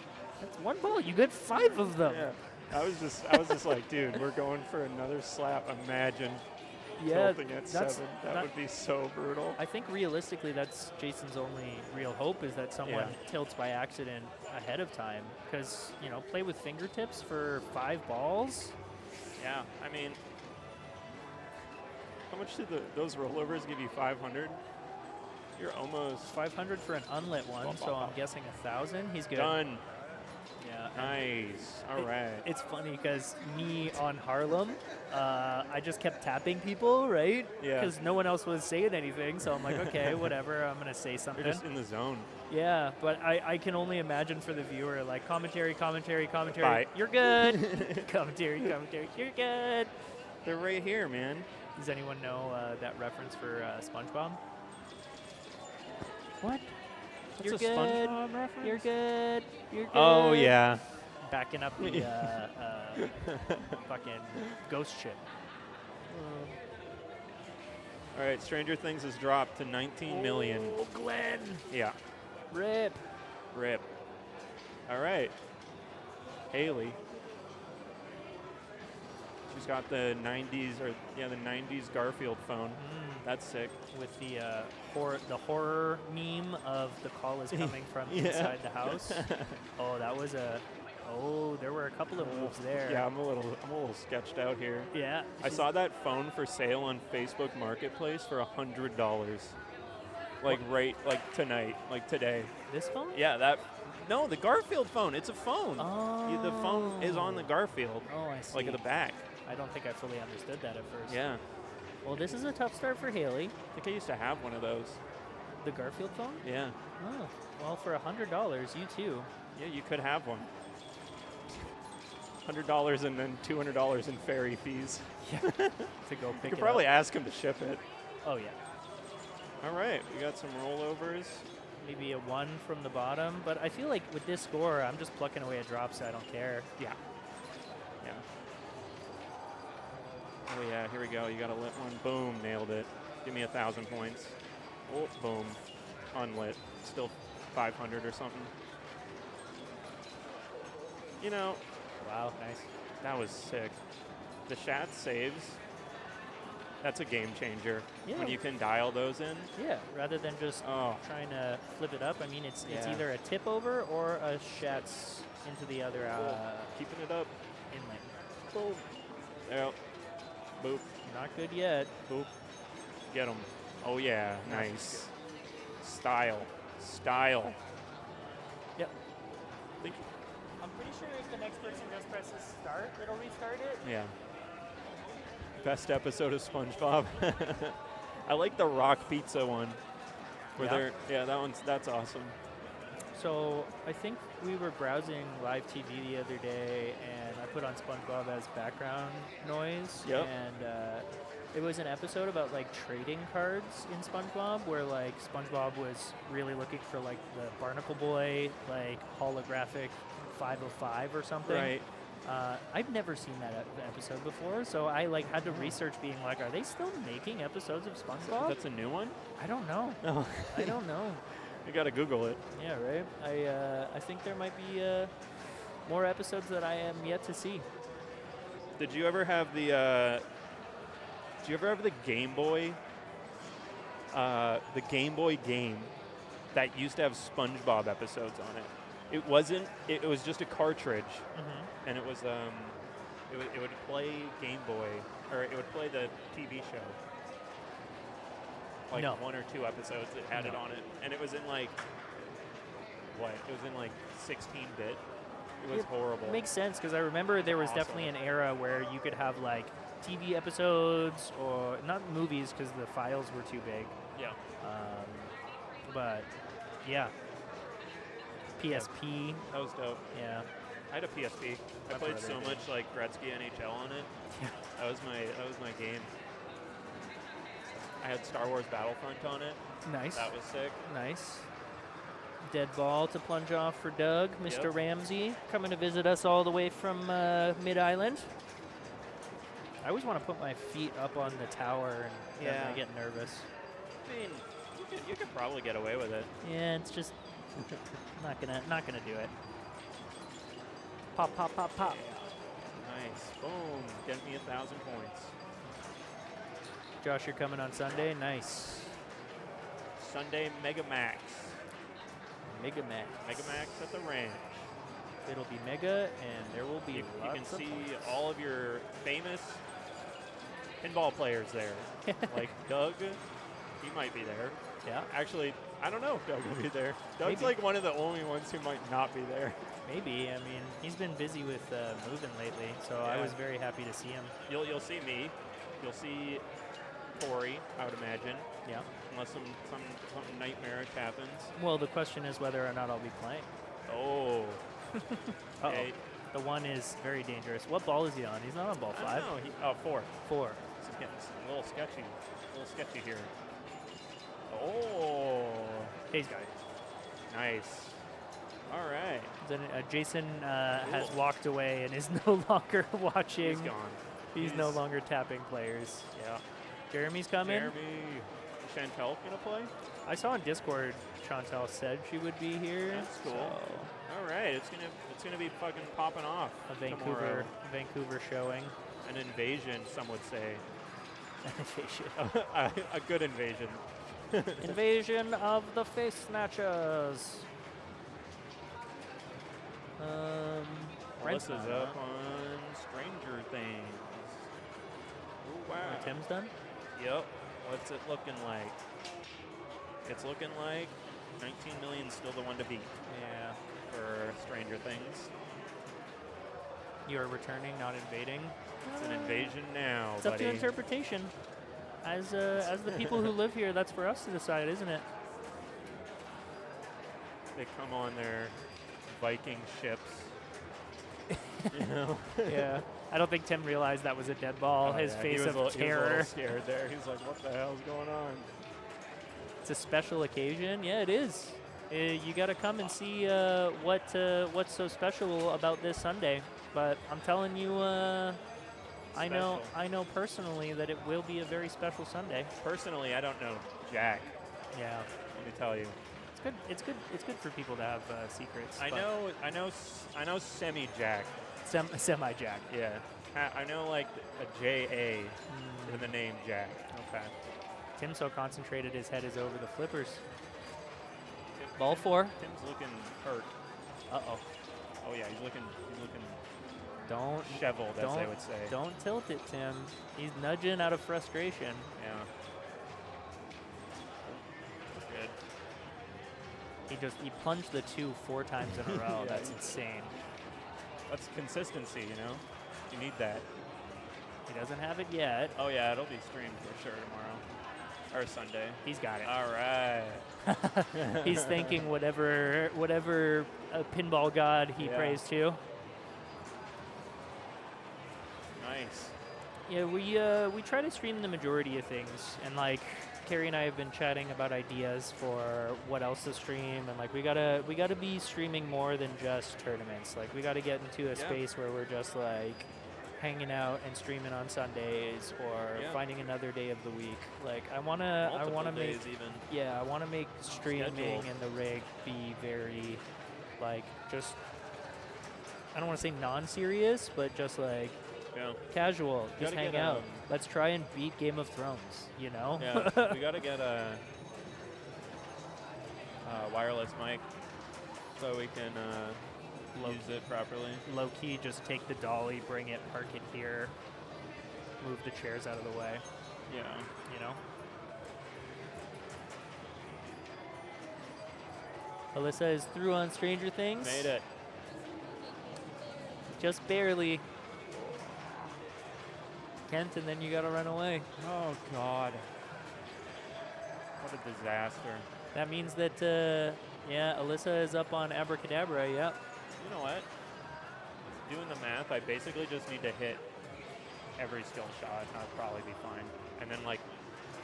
A: That's one ball. You get 5 of them.
F: Yeah. I was just like, dude, we're going for another slap. Imagine tilting at 7. That would be so brutal.
A: I think realistically, that's Jason's only real hope is that someone tilts by accident ahead of time. Because, you know, play with fingertips for 5 balls.
F: Yeah, I mean, how much did those rollovers give you? 500? You're almost
A: 500 for an unlit one, so I'm guessing 1,000. He's good.
F: done.
A: Yeah.
F: Nice. All right.
A: It's funny because me on Harlem, I just kept tapping people, right?
F: Yeah.
A: Because no one else was saying anything, so I'm like, okay, whatever. I'm gonna say something.
F: You're just in the zone.
A: Yeah, but I can only imagine for the viewer, like commentary.
F: Bye.
A: You're good. commentary. You're good.
F: They're right here, man.
A: Does anyone know that reference for SpongeBob? What?
F: That's
A: You're
F: a
A: good.
F: SpongeBob reference?
A: You're good. You're good.
F: Oh, yeah.
A: Backing up the fucking ghost ship.
F: All right, Stranger Things has dropped to 19 million.
A: Oh, Glenn.
F: Yeah.
A: Rip.
F: All right. Haley. She's got the 90s, the 90s Garfield phone. That's sick.
A: With the horror meme of the call is coming from inside the house. Oh, that was there were a couple of moves there.
F: Yeah, I'm a little sketched out here.
A: Yeah.
F: I saw that phone for sale on Facebook Marketplace for $100. Tonight, today.
A: This phone?
F: Yeah, no, the Garfield phone. It's a phone.
A: Oh.
F: The phone is on the Garfield.
A: Oh, I see.
F: Like at the back.
A: I don't think I fully understood that at first.
F: Yeah.
A: Well, this is a tough start for Haley.
F: I think I used to have one of those.
A: The Garfield phone?
F: Yeah.
A: Oh, well, for $100, you too.
F: Yeah, you could have one. $100 and then $200 in ferry fees.
A: Yeah. To go pick
F: You
A: it
F: could probably
A: up.
F: ask him to ship it.
A: Oh, yeah.
F: All right, we got some rollovers.
A: Maybe a 1 from the bottom, but I feel like with this score, I'm just plucking away at drops, so I don't care.
F: Yeah. Oh yeah, here we go. You got a lit one. Boom, nailed it. Give me 1,000 points. Oh, boom. Unlit. Still 500 or something. You know.
A: Wow, nice.
F: That was sick. The Shat saves. That's a game changer.
A: Yeah.
F: When you can dial those in.
A: Yeah, rather than just trying to flip it up. I mean, it's either a tip over or a Shat's into the other
F: keeping it up.
A: inlet.
F: Boom. There. Boop.
A: Not good yet.
F: Boop. Get him. Oh, yeah. Nice. Style.
A: Yep.
F: Think
A: I'm pretty sure if the next person just presses start, it'll restart it.
F: Yeah. Best episode of SpongeBob. I like the rock pizza one. That's awesome.
A: So I think we were browsing live TV the other day, and I put on SpongeBob as background noise.
F: Yep.
A: And it was an episode about like trading cards in SpongeBob, where like SpongeBob was really looking for like the Barnacle Boy like holographic 505 or something.
F: Right.
A: I've never seen that episode before, so I like had to research, being like, are they still making episodes of SpongeBob?
F: That's a new one?
A: I don't know.
F: Oh.
A: I don't know.
F: You gotta Google it.
A: Yeah, right. I think there might be more episodes that I am yet to see.
F: Did you ever have the Game Boy? The Game Boy game that used to have SpongeBob episodes on it. It wasn't. It was just a cartridge, and it was it would play Game Boy, or it would play the TV show. Like 1 or 2 episodes that had it on it, and it was in like what? It was in like 16-bit. It was horrible.
A: It makes sense, because I remember there was
F: Awesome.
A: definitely an era where you could have like TV episodes, or not movies because the files were too big.
F: Yeah.
A: But yeah. PSP.
F: That was dope.
A: Yeah.
F: I had a PSP. I played so much like Gretzky NHL on it.
A: Yeah.
F: That was my game. I had Star Wars Battlefront on it.
A: Nice.
F: That was sick.
A: Nice. Dead ball to plunge off for Doug. Mr.
F: Yep.
A: Ramsey coming to visit us all the way from Mid-Island. I always want to put my feet up on the tower, and then I get nervous.
F: I mean, you could probably get away with it.
A: Yeah, it's just Not gonna do it. Pop, pop, pop, pop.
F: Nice. Boom. Get me 1,000 points.
A: Josh, you're coming on Sunday. Nice.
F: Sunday Mega Max.
A: Mega Max.
F: Mega Max at the ranch.
A: It'll be mega, and there will be
F: You
A: lots
F: can
A: of
F: see
A: points.
F: all of your famous pinball players there. Like Doug, he might be there.
A: Yeah,
F: Actually, I don't know if Doug will be there. Doug's
A: Maybe.
F: like one of the only ones who might not be there.
A: maybe. I mean, he's been busy with moving lately, so I
F: Yeah.
A: was very happy to see him.
F: You'll see me. You'll see Corey, I would imagine,
A: Yeah.
F: unless something nightmarish happens.
A: Well, the question is whether or not I'll be playing.
F: Oh.
A: Uh-oh.
F: Okay.
A: The one is very dangerous. What ball is he on? He's not on ball
F: I
A: 5.
F: don't know. 4.
A: 4.
F: This is getting a little sketchy. A little sketchy here. Oh.
A: He's got it.
F: Nice. All right.
A: Then Jason has
F: Cool.
A: walked away and is no longer watching.
F: He's gone.
A: He's no longer tapping players.
F: Yeah.
A: Jeremy's coming.
F: Jeremy. Chantel gonna play?
A: I saw on Discord Chantel said she would be here.
F: That's cool.
A: So
F: All right. It's gonna be fucking popping off.
A: a
F: tomorrow.
A: Vancouver showing.
F: An invasion, some would say.
A: Invasion.
F: A good invasion.
A: Invasion of the face snatchers. Brent's
F: Melissa's
A: not
F: up on Stranger Things. Oh, wow.
A: Tim's done.
F: Yep. What's it looking like? It's looking like 19 million still the one to beat
A: Yeah.
F: for Stranger Things.
A: You are returning, not invading.
F: It's an invasion now,
A: It's up
F: buddy.
A: to interpretation. As the people who live here, that's for us to decide, isn't it?
F: They come on their Viking ships. You know?
A: Yeah. I don't think Tim realized that was a dead ball.
F: Oh,
A: His
F: yeah,
A: face
F: he was
A: of
F: He was a
A: terror.
F: little scared there. He's like, what the hell's going on?
A: It's a special occasion. Yeah, it is. You got to come and see what's so special about this Sunday. But I'm telling you, I know personally that it will be a very special Sunday.
F: Personally, I don't know Jack.
A: Yeah,
F: Let me tell you.
A: it's good. It's good. It's good for people to have secrets.
F: I
A: but
F: know Semi Jack.
A: Semi Jack.
F: Yeah. I know like a J.A. in the name Jack. Okay.
A: Tim's so concentrated, his head is over the flippers. Ball 4.
F: Tim's looking hurt.
A: Uh-oh.
F: Oh yeah, he's looking
A: Don't
F: disheveled, as they would say.
A: Don't tilt it, Tim. He's nudging out of frustration.
F: Yeah. That's good.
A: He plunged the 2 4 times in a row.
F: Yeah,
A: That's
F: he-
A: insane.
F: That's consistency, you know? You need that.
A: He doesn't have it yet.
F: Oh yeah, it'll be streamed for sure tomorrow. Or Sunday.
A: He's got it.
F: All right.
A: He's thanking whatever pinball god he
F: Yeah.
A: prays to.
F: Nice.
A: Yeah, we try to stream the majority of things, and like Carrie and I have been chatting about ideas for what else to stream, and like we gotta be streaming more than just tournaments. Like we gotta get into a
F: Yeah.
A: space where we're just like hanging out and streaming on Sundays or
F: Yeah.
A: finding another day of the week. Like I wanna
F: Multiple
A: make
F: days even.
A: yeah, I wanna make streaming
F: Scheduled.
A: and the rig be very like just I don't want to say non-serious, but just like
F: Yeah.
A: casual, just
F: Gotta
A: hang
F: get,
A: out. Let's try and beat Game of Thrones, you know?
F: Yeah. We gotta get a wireless mic so we can use it properly.
A: Low key, just take the dolly, bring it, park it here, move the chairs out of the way,
F: Yeah.
A: you know? Alyssa is through on Stranger Things.
F: Made it.
A: Just barely. Kent, and then you gotta run away.
F: Oh God. What a disaster.
A: That means that, yeah, Alyssa is up on Abracadabra, yep.
F: You know what? Doing the math, I basically just need to hit every skill shot and I'll probably be fine. And then like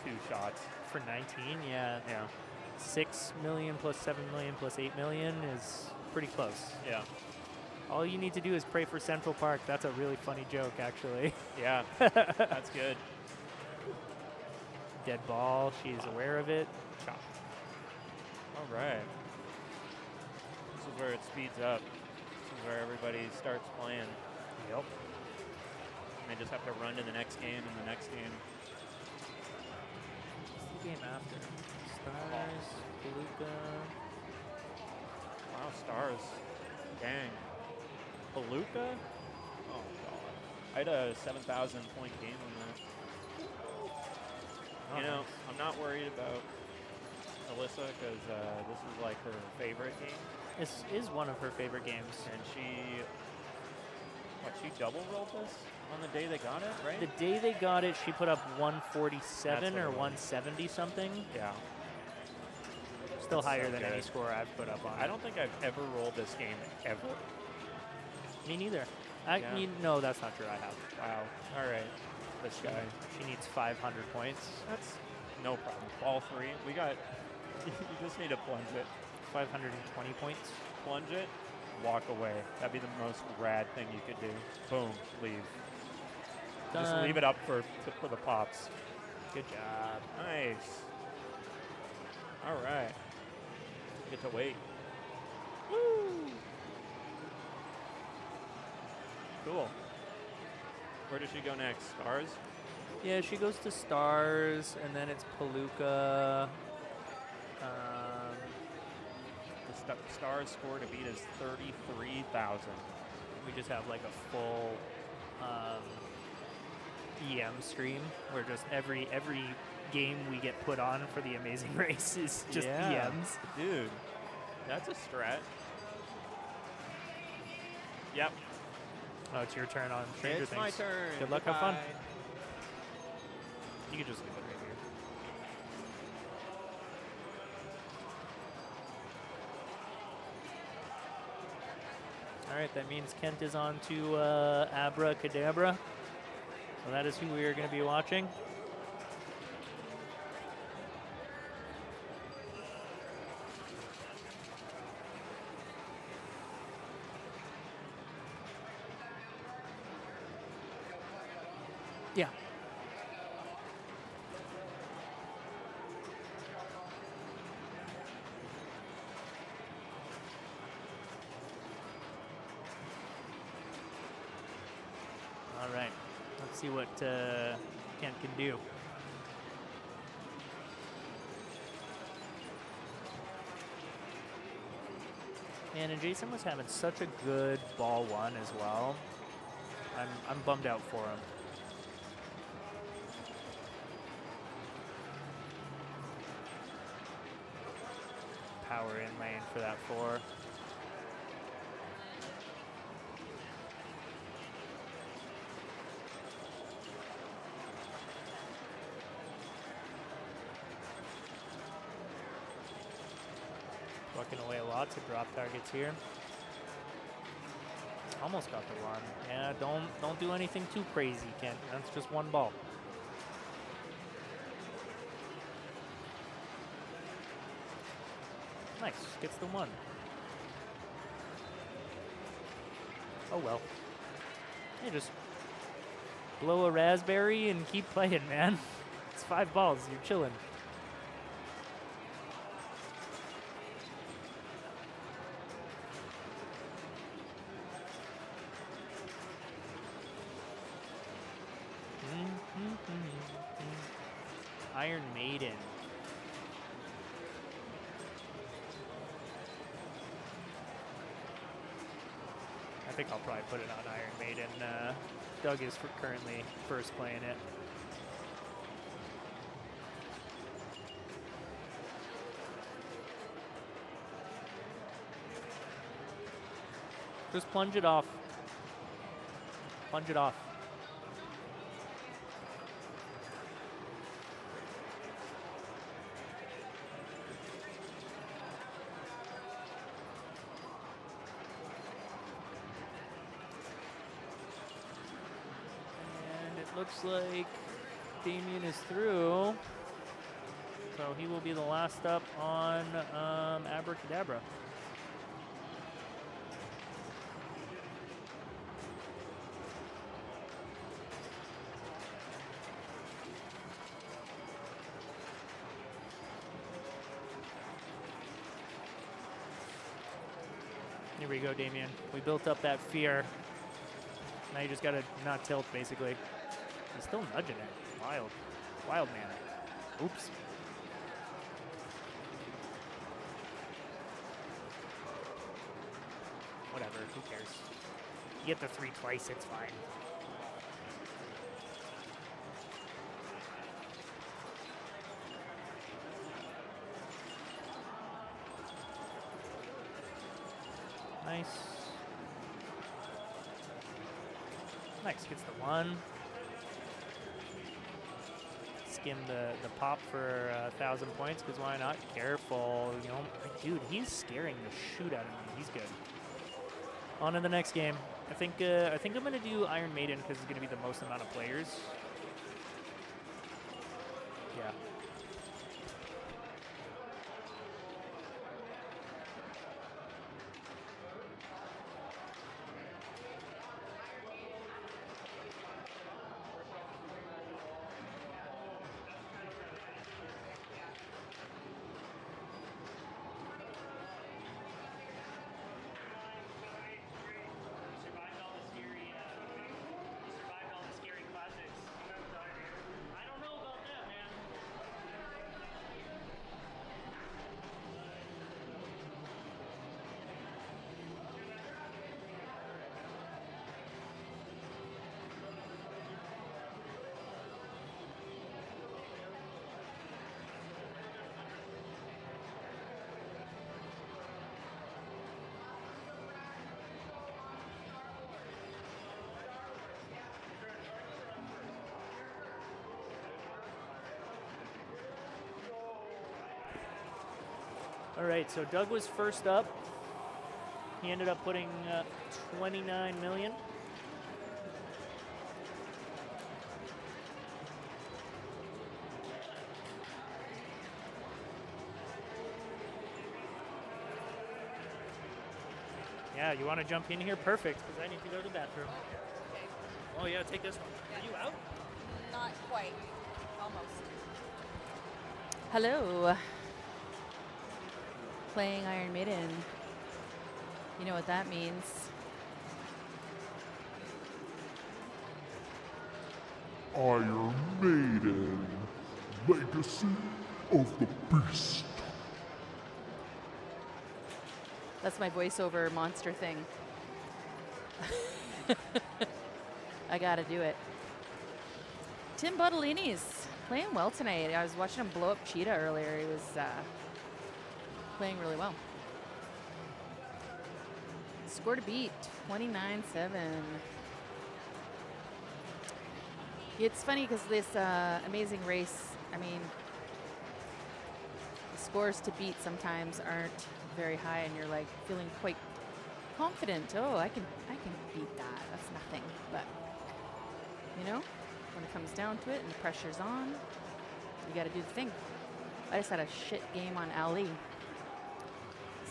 F: 2 shots.
A: For 19, yeah.
F: Yeah.
A: 6 million plus 7 million plus 8 million is pretty close.
F: Yeah.
A: All you need to do is pray for Central Park. That's a really funny joke, actually.
F: Yeah. That's good.
A: Dead ball. She's aware of it.
F: Chop. All right. where it speeds up. This is where everybody starts playing.
A: Yep.
F: And they just have to run to the next game and the next game.
A: What's the game after? Stars, Palooka.
F: Wow, stars. Dang. Palooka? Oh, God. I had a 7,000 point game on that. You know, I'm not worried about Alyssa because this is like her favorite game.
A: This is one of her favorite games.
F: And she double rolled this on the day they got it, right?
A: The day they got it, she put up 147
F: That's what
A: or
F: it was.
A: 170 something.
F: Yeah.
A: Still
F: That's
A: higher
F: so
A: than any
F: good.
A: score I've put up on
F: I
A: it.
F: don't think I've ever rolled this game ever.
A: Me neither.
F: Yeah.
A: No, that's not true. I have.
F: Wow. All right. This guy.
A: She needs 500 points.
F: That's no problem. Ball 3. We got. You just need to plunge it.
A: 520 points.
F: Plunge it. Walk away. That'd be the most rad thing you could do. Boom. Leave. Just
A: Done.
F: leave it up for the pops.
A: Good job.
F: Nice. All right. Get to wait.
A: Woo!
F: Cool. Where does she go next? Stars?
A: Yeah, she goes to Stars, and then it's Palooka.
F: The Stars score to beat is 33,000.
A: We just have like a full EM stream where just every game we get put on for the Amazing Race is just EMs.
F: Dude, that's a strat. Yep.
A: Oh, it's your turn on Stranger
F: It's
A: Things.
F: my turn.
A: Good luck, have fun.
F: Goodbye.
A: You can just leave it right here. All right, that means Kent is on to Abracadabra. So that is who we are going to be watching. Yeah. All right. Let's see what Kent can do. Man, and Jason was having such a good ball one as well. I'm bummed out for him. Power in lane for that 4. Plucking away lots of drop targets here. Almost got the run. Yeah, don't do anything too crazy, Kent. That's just one ball. Nice, gets the 1. Oh well. Hey, just blow a raspberry and keep playing, man. It's 5 balls, you're chilling. Iron Maiden. I think I'll probably put it on Iron Maiden. Doug is currently first playing it. Just plunge it off. Plunge it off. Looks like Damien is through, so he will be the last up on Abracadabra. Here we go, Damien. We built up that fear. Now you just gotta not tilt, basically. He's still nudging it. Wild. Wild man. Oops. Whatever, who cares? You get the 3 twice, it's fine. Nice. Nice, gets the 1. Skim the pop for 1,000 points, because why not? Careful, you know. Dude, he's scaring the shoot out of me. He's good. On to the next game. I think I'm gonna do Iron Maiden because it's gonna be the most amount of players. Yeah. All right, so Doug was first up. He ended up putting 29 million. Yeah, you want to jump in here? Perfect, because I need to go to the bathroom. Oh yeah, take this one. Are you out?
H: Not quite. Almost. Hello. Playing Iron Maiden. You know what that means.
J: Iron Maiden, Legacy of the Beast.
H: That's my voiceover monster thing. I gotta do it. Tim Bottolini's playing well tonight. I was watching him blow up Cheetah earlier. He was playing really well. Score to beat, 29-7. It's funny because this amazing race, I mean, the scores to beat sometimes aren't very high, and you're like feeling quite confident. Oh, I can beat that. That's nothing. But you know, when it comes down to it and the pressure's on, you got to do the thing. I just had a shit game on Ali.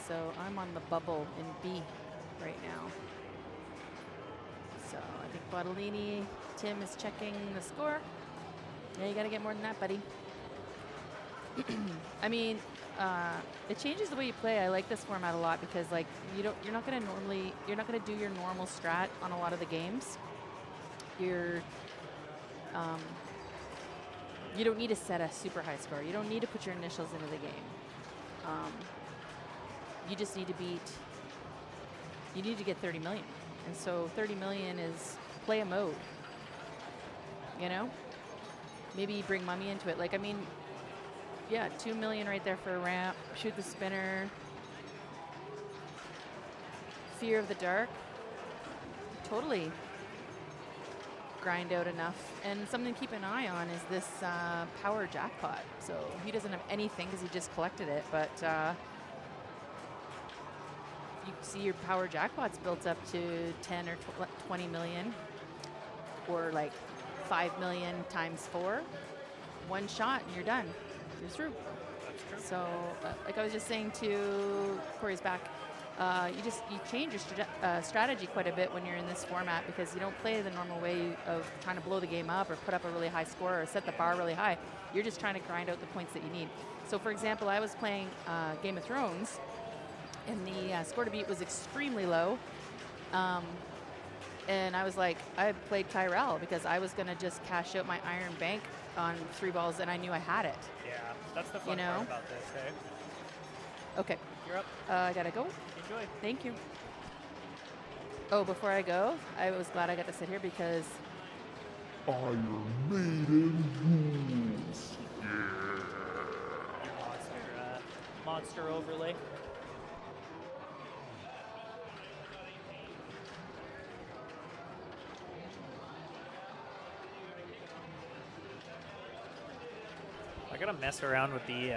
H: So I'm on the bubble in B right now. So I think Bottolini, Tim is checking the score. Yeah, you got to get more than that, buddy. I mean, it changes the way you play. I like this format a lot because, like, you're not gonna do your normal strat on a lot of the games. You don't need to set a super high score. You don't need to put your initials into the game. You just need to you need to get 30 million. And so 30 million is play a mode, you know? Maybe bring Mummy into it. Like, I mean, yeah, 2 million right there for a ramp. Shoot the spinner. Fear of the dark. Totally grind out enough. And something to keep an eye on is this power jackpot. So he doesn't have anything because he just collected it, but you see your power jackpot's built up to 10 or 20 million, or like 5 million times 4. One shot and you're done. You're through.
A: That's true.
H: So, like I was just saying to Corey's back, you change your strategy quite a bit when you're in this format, because you don't play the normal way of trying to blow the game up or put up a really high score or set the bar really high. You're just trying to grind out the points that you need. So, for example, I was playing Game of Thrones, and the score to beat was extremely low. And I was like, I played Tyrell because I was going to just cash out my Iron Bank on 3 balls, and I knew I had it.
A: Yeah, that's the fun
H: You know?
A: part about this, hey?
H: Okay.
A: You're up.
H: I got to go.
A: Enjoy.
H: Thank you. Oh, before I go, I was glad I got to sit here because
J: Iron Maiden rules.
A: Your monster overlay. I gotta mess around with the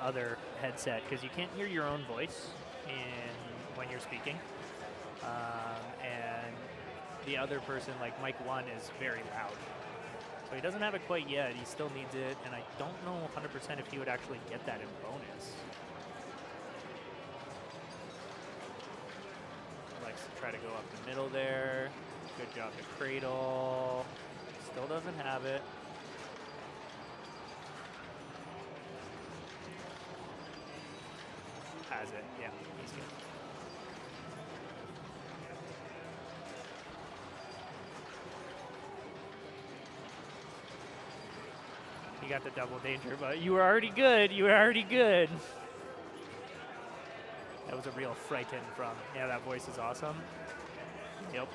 A: other headset because you can't hear your own voice when you're speaking, and the other person, like Mike 1, is very loud. So he doesn't have it quite yet. He still needs it, and I don't know 100% if he would actually get that in bonus. Likes to try to go up the middle there. Good job to cradle. Still doesn't have it. Has it, yeah, he's good. You got the double danger, but you were already good. You were already good. That was a real frighten from. Yeah, that voice is awesome. Yep.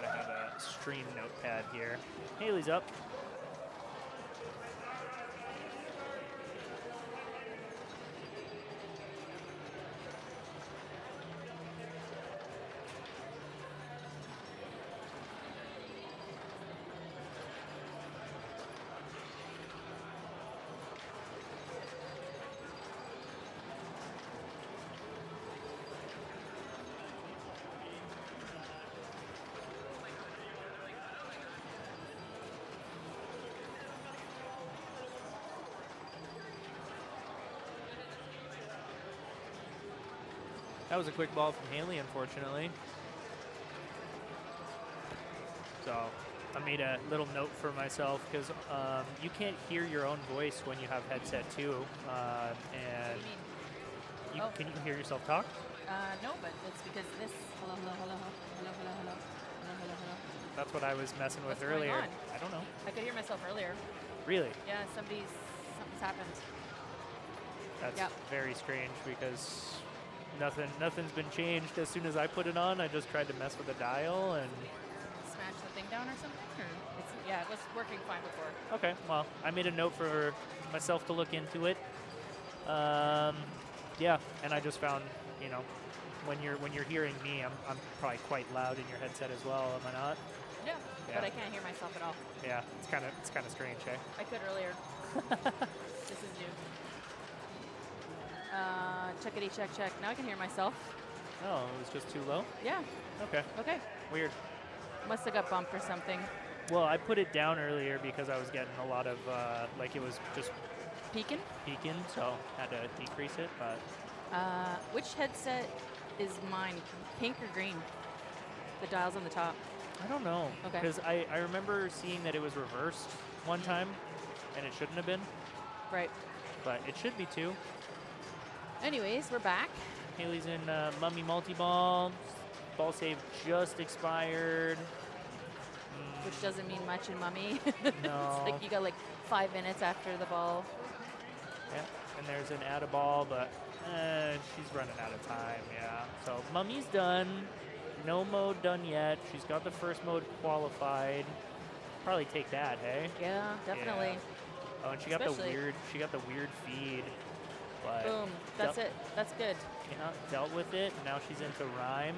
A: Gotta have a stream notepad here. Haley's up. That was a quick ball from Haley, unfortunately. So I made a little note for myself because you can't hear your own voice when you have headset too. And can you hear yourself talk?
H: no, but it's because this. Hello, hello, hello, hello, hello, hello, hello, hello, hello.
A: That's what I was messing with
H: What's going
A: earlier.
H: on?
A: I don't know.
H: I could hear myself earlier.
A: Really?
H: Yeah, something's happened.
A: That's
H: Yep.
A: very strange because nothing's been changed. As soon as I put it on, I just tried to mess with the dial and.
H: Smash the thing down or something? Or it was working fine before.
A: Okay, well, I made a note for myself to look into it. Yeah, and I just found, when you're hearing me, I'm probably quite loud in your headset as well, am I not?
H: Yeah,
A: Yeah.
H: but I can't hear myself at all.
A: Yeah, it's kind of strange, eh?
H: I could earlier. This is new. Checkity check. Now I can hear myself.
A: Oh, it was just too low?
H: Yeah.
A: Okay,
H: Okay.
A: weird.
H: Must have got bumped or something.
A: Well, I put it down earlier because I was getting a lot of, it was just
H: Peeking?
A: peaking, so had to decrease it, but
H: Which headset is mine? Pink or green? The dial's on the top.
A: I don't know.
H: Okay.
A: Because I remember seeing that it was reversed one time, and it shouldn't have been,
H: Right.
A: but it should be too.
H: Anyways, we're back.
A: Haley's in Mummy multi-ball. Ball save just expired.
H: Which doesn't mean much in Mummy.
A: No.
H: It's like you got like 5 minutes after the ball.
A: Yeah, and there's an add a ball, but she's running out of time, yeah. So Mummy's done. No mode done yet. She's got the first mode qualified. Probably take that, hey?
H: Yeah, definitely.
A: Yeah. Oh, and she got
H: Especially-
A: the weird feed. But
H: Boom. That's it. That's good.
A: yeah, dealt with it. And now she's into rhyme.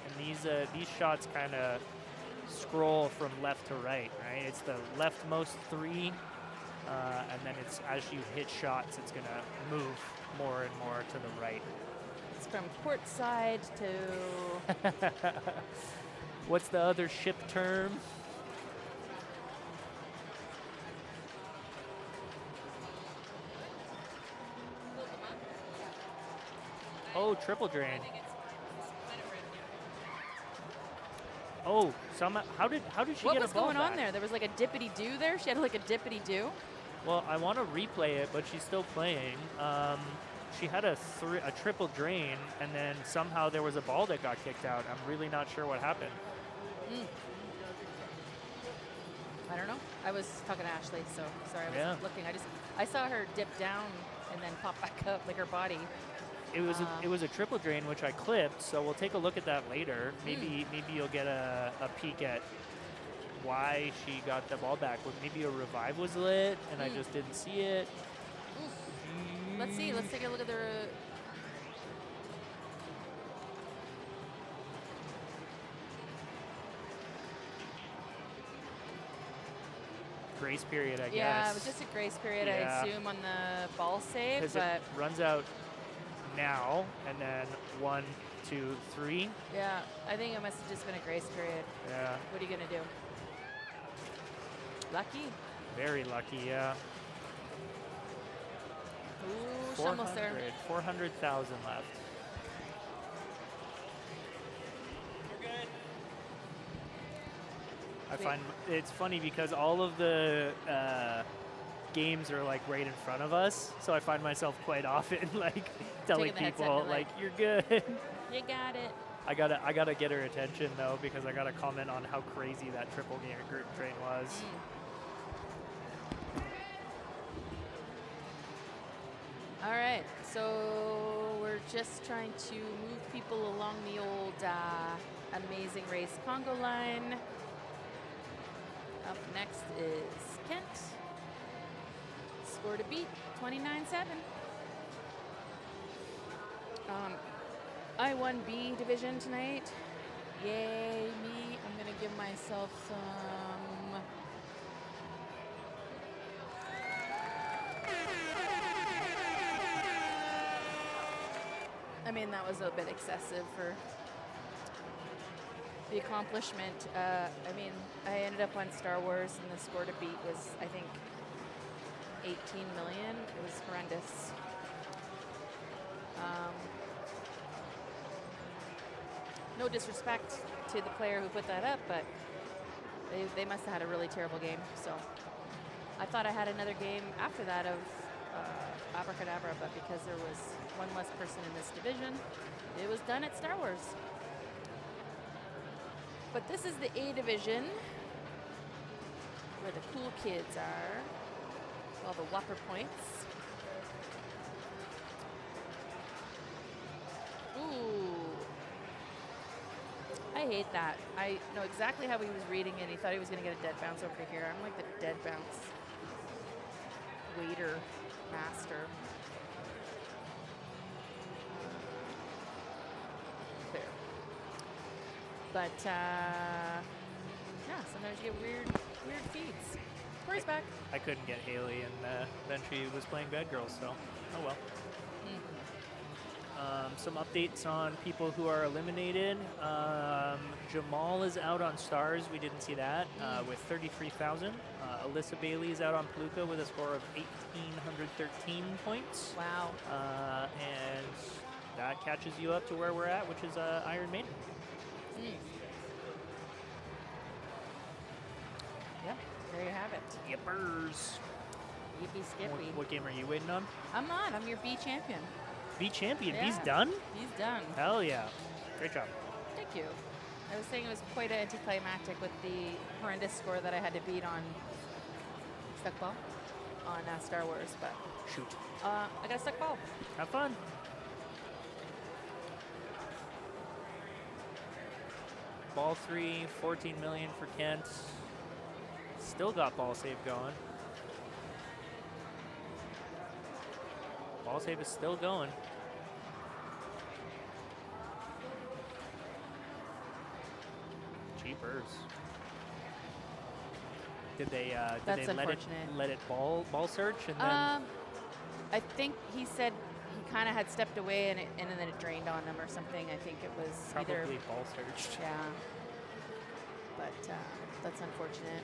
A: And these shots kind of scroll from left to right, right? It's the leftmost 3, and then it's as you hit shots, it's gonna move more and more to the right.
H: It's from port side to
A: What's the other ship term? Oh, triple drain. Oh, how did she
H: what
A: get
H: was
A: above
H: going on
A: that?
H: there? There was like a dippity do there. She had like a dippity do.
A: Well, I want to replay it, but she's still playing. She had a triple drain, and then somehow there was a ball that got kicked out. I'm really not sure what happened.
H: I don't know. I was talking to Ashley, so sorry. I was
A: Yeah.
H: looking. I saw her dip down and then pop back up, like her body.
A: It was a triple drain, which I clipped, so we'll take a look at that later. Maybe you'll get a peek at why she got the ball back. Maybe a revive was lit, and I just didn't see it.
H: Let's see. Let's take a look at the.
A: Grace period, I guess.
H: Yeah, it was just a grace period,
A: Yeah.
H: I assume, on the ball save,
A: 'Cause
H: but
A: it runs out now, and then 1, 2, 3.
H: yeah, I think it must have just been a grace period.
A: Yeah,
H: What are you gonna do? Lucky.
A: very lucky. Yeah.
H: Ooh, she's almost there.
A: 400,000 left. I
H: Sweet.
A: find it's funny because all of the games are like right in front of us, so I find myself quite often like telling
H: Taking the headset
A: people
H: and,
A: like, "You're good."
H: You got it.
A: I gotta get her attention though, because I gotta comment on how crazy that triple group train was.
H: All right, so we're just trying to move people along the old Amazing Race Congo line. Up next is Kent. Score to beat, 29-7. I-1B division tonight. Yay, me. I'm going to give myself some... I mean, that was a bit excessive for the accomplishment. I mean, I ended up on Star Wars, and the score to beat was, I think, 18 million. It was horrendous. No disrespect to the player who put that up, but they must have had a really terrible game. So I thought I had another game after that of Abracadabra, but because there was one less person in this division, it was done at Star Wars. But this is the A division, where the cool kids are, all the whopper points. Ooh. I hate that. I know exactly how he was reading it. He thought he was going to get a dead bounce over here. I'm like the dead bounce waiter master. There. But, yeah, sometimes you get weird feeds. Corey's back.
A: I couldn't get Haley, and then she was playing Bad Girls, so oh well. Some updates on people who are eliminated. Jamal is out on Stars. We didn't see that with 33,000. Alyssa Bailey is out on Palooka with a score of 1,813 points.
H: Wow.
A: And that catches you up to where we're at, which is Iron Maiden.
H: Yeah, there you have it.
A: Yippers.
H: Yippee skippy.
A: What game are you waiting on?
H: I'm not. I'm your B champion.
A: B champion.
H: Yeah.
A: He's done?
H: He's done.
A: Hell yeah. Great job.
H: Thank you. I was saying it was quite anticlimactic with the horrendous score that I had to beat on Stuck Ball on Star Wars, but
A: Shoot.
H: I got a Stuck Ball.
A: Have fun. Ball 3, 14 million for Kent. Still got ball save going. Ball save is still going. Jeepers. Did they
H: That's
A: let
H: unfortunate.
A: it ball search and then
H: I think he said he kind of had stepped away and then it drained on him or something. I think it was
A: probably
H: either.
A: ball searched?
H: Yeah. But that's unfortunate.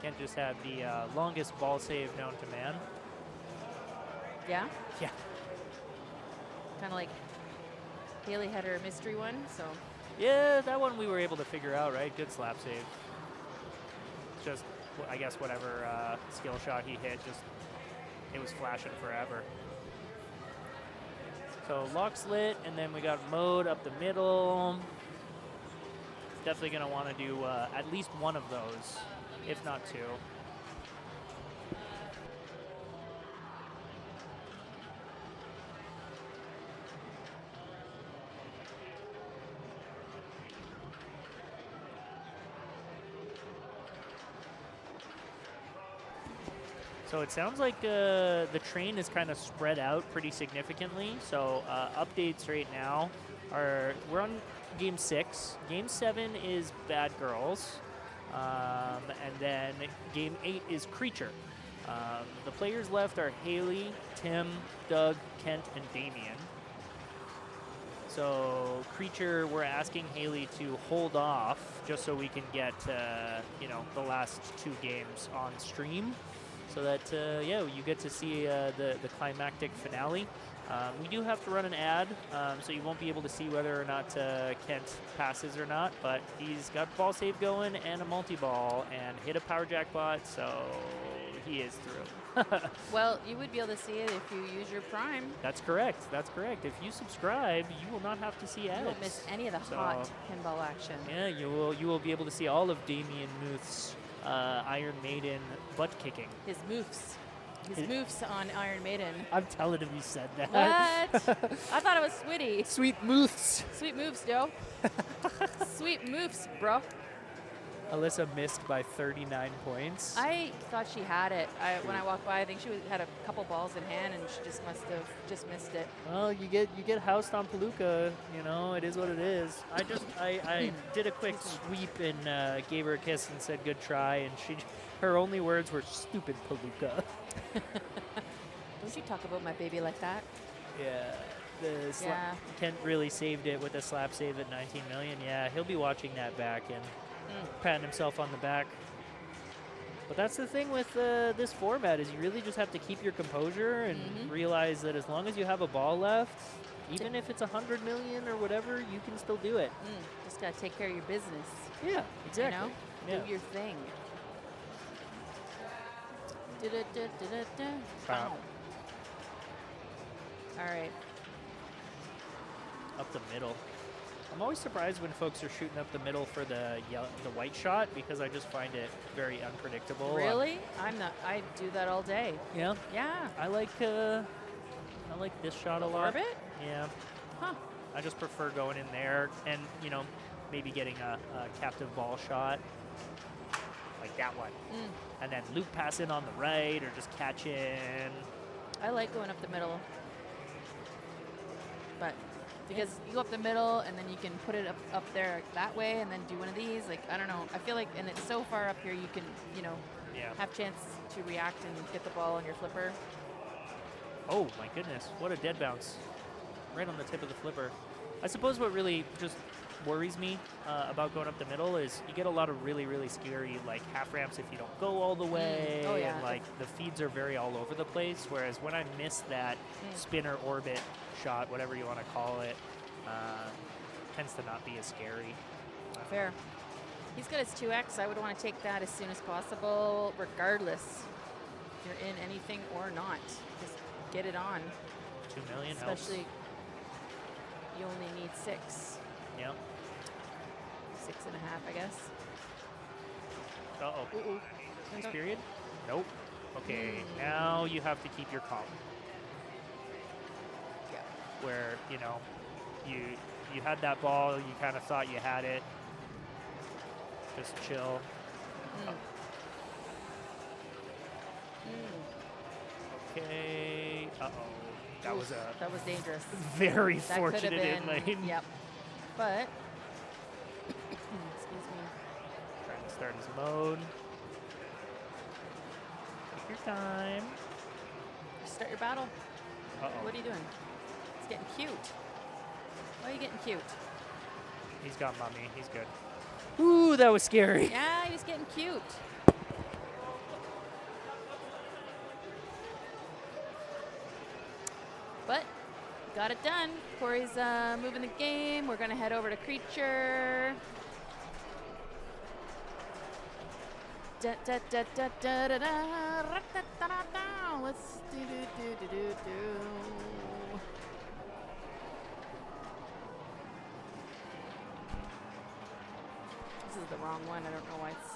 A: Kent just had the longest ball save known to man.
H: Yeah?
A: Yeah.
H: Kind of like Haley had her mystery one, so.
A: Yeah, that one we were able to figure out, right? Good slap save. Just I guess whatever skill shot he hit, just it was flashing forever. So lock's lit, and then we got mode up the middle. Definitely going to want to do at least one of those, if not two. So it sounds like the train is kind of spread out pretty significantly. So updates right now are, we're on game 6. Game 7 is Bad Girls. And then game 8 is Creature. The players left are Haley, Tim, Doug, Kent, and Damien. So Creature, we're asking Haley to hold off just so we can get, the last 2 games on stream. So that, you get to see the climactic finale. We do have to run an ad, so you won't be able to see whether or not Kent passes or not, but he's got ball save going and a multi-ball and hit a power jackpot, so he is through.
C: Well, you would be able to see it if you use your Prime.
A: That's correct. That's correct. If you subscribe, you will not have to see ads.
C: You won't miss any of the hot pinball action.
A: Yeah, you will be able to see all of Damien Muth's Iron Maiden butt kicking.
C: His moves. His moves on Iron Maiden.
A: I'm telling him you said that.
C: What? I thought it was Switty.
A: Sweet moves.
C: Sweet moves, Joe. Sweet moves, bro.
A: Alyssa missed by 39 points.
C: I thought she had it. When I walked by, I think she had a couple balls in hand, and she just must have just missed it.
A: Well, you get housed on Palooka. It is what it is. I did a quick sweep and gave her a kiss and said good try, and her only words were stupid Palooka.
C: Don't you talk about my baby like that?
A: Yeah. Kent really saved it with a slap save at 19 million. Yeah, he'll be watching that back and patting himself on the back. But that's the thing with this format is you really just have to keep your composure and realize that as long as you have a ball left, even if it's 100 million or whatever, you can still do it.
C: Just gotta take care of your business.
A: Yeah, exactly.
C: Do your thing.
A: Wow.
C: All right.
A: Up the middle. I'm always surprised when folks are shooting up the middle for the white shot because I just find it very unpredictable.
C: Really? I do that all day.
A: Yeah.
C: Yeah.
A: I like this shot a lot.
C: Orbit?
A: Yeah.
C: Huh.
A: I just prefer going in there and maybe getting a captive ball shot like that one, and then loop pass in on the right or just catch in.
C: I like going up the middle, but because you go up the middle and then you can put it up there that way and then do one of these. Like, I don't know. I feel like, and it's so far up here, you can, have chance to react and get the ball on your flipper.
A: Oh my goodness, what a dead bounce. Right on the tip of the flipper. I suppose what really just worries me about going up the middle is you get a lot of really, really scary half ramps if you don't go all the way.
C: Oh, yeah.
A: And the feeds are very all over the place. Whereas when I miss that spinner orbit shot, whatever you want to call it, tends to not be as scary.
C: Fair. He's got his 2X. I would want to take that as soon as possible, regardless if you're in anything or not. Just get it on.
A: 2 million
C: Especially
A: helps.
C: You only need 6.
A: Yep.
C: 6.5, I guess.
A: Uh-oh. Nice period? Nope. Okay, now you have to keep your calm.
C: Yeah.
A: Where, you had that ball, you kind of thought you had it. Just chill. Okay. Uh-oh. That
C: was dangerous.
A: Very
C: That
A: fortunate
C: could have
A: in lane.
C: Yep. But excuse me.
A: Trying to start his mode. Take your time.
C: Start your battle.
A: Uh-oh.
C: What are you doing? It's getting cute. Why are you getting cute?
A: He's got mummy. He's good. Ooh, that was scary.
C: Yeah, he's getting cute. But got it done. Corey's moving the game. We're going to head over to Creature.
H: Da, da, da, da, da, da, da, ra, da, da, da, da. Let's do. This is the wrong one. I don't know why it's.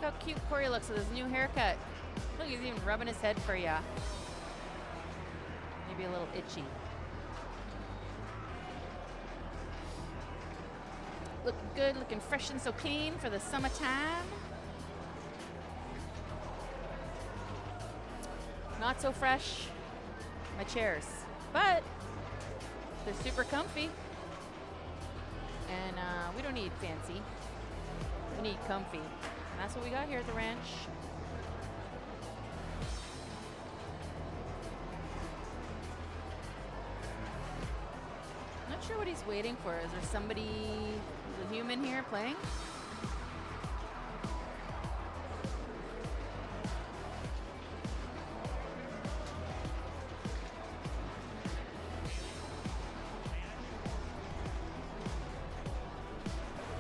H: Look how cute Corey looks with his new haircut. Look, he's even rubbing his head for ya. Maybe a little itchy. Looking good, looking fresh and so clean for the summertime. Not so fresh, my chairs, but they're super comfy. And we don't need fancy, we need comfy. And that's what we got here at the ranch. Not sure what he's waiting for. Is there somebody, a human here playing?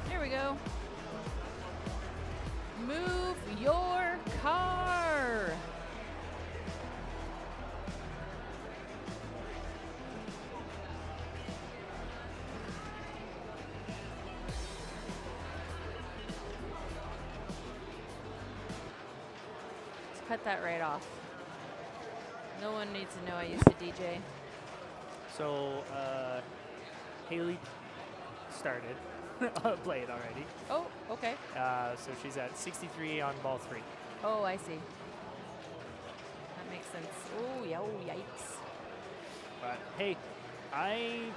H: There we go. Move your car. Let's cut that right off. No one needs to know I used to DJ.
A: So Haley started played already.
H: Oh, okay.
A: So she's at 63 on ball 3.
H: Oh, I see. That makes sense. Oh, yeah, oh, yikes.
A: But hey,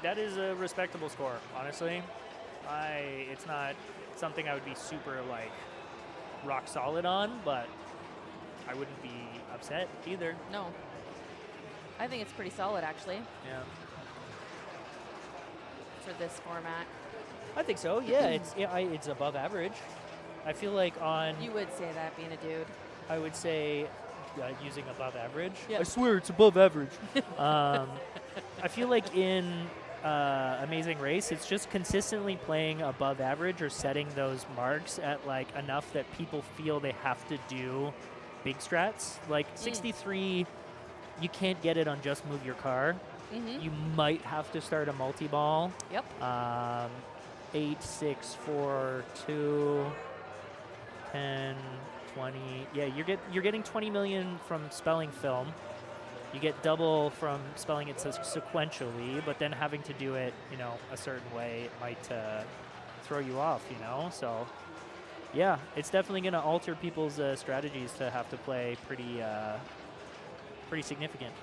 A: that is a respectable score, honestly. It's not something I would be super like rock solid on, but I wouldn't be upset either.
H: No. I think it's pretty solid, actually,
A: Yeah.
H: for this format.
A: I think so. Yeah, it's above average. I feel like
H: You would say that being a dude.
A: I would say using above average.
H: Yep.
A: I swear it's above average. I feel like in Amazing Race, it's just consistently playing above average or setting those marks at like enough that people feel they have to do big strats. Like 63, you can't get it on just move your car.
H: Mm-hmm.
A: You might have to start a multi-ball.
H: Yep.
A: 8, 6, 4, 2, 10, 20. Yeah, you're getting 20 million from spelling film. You get double from spelling it sequentially, but then having to do it, a certain way, it might throw you off, So, yeah, it's definitely going to alter people's strategies to have to play pretty significant.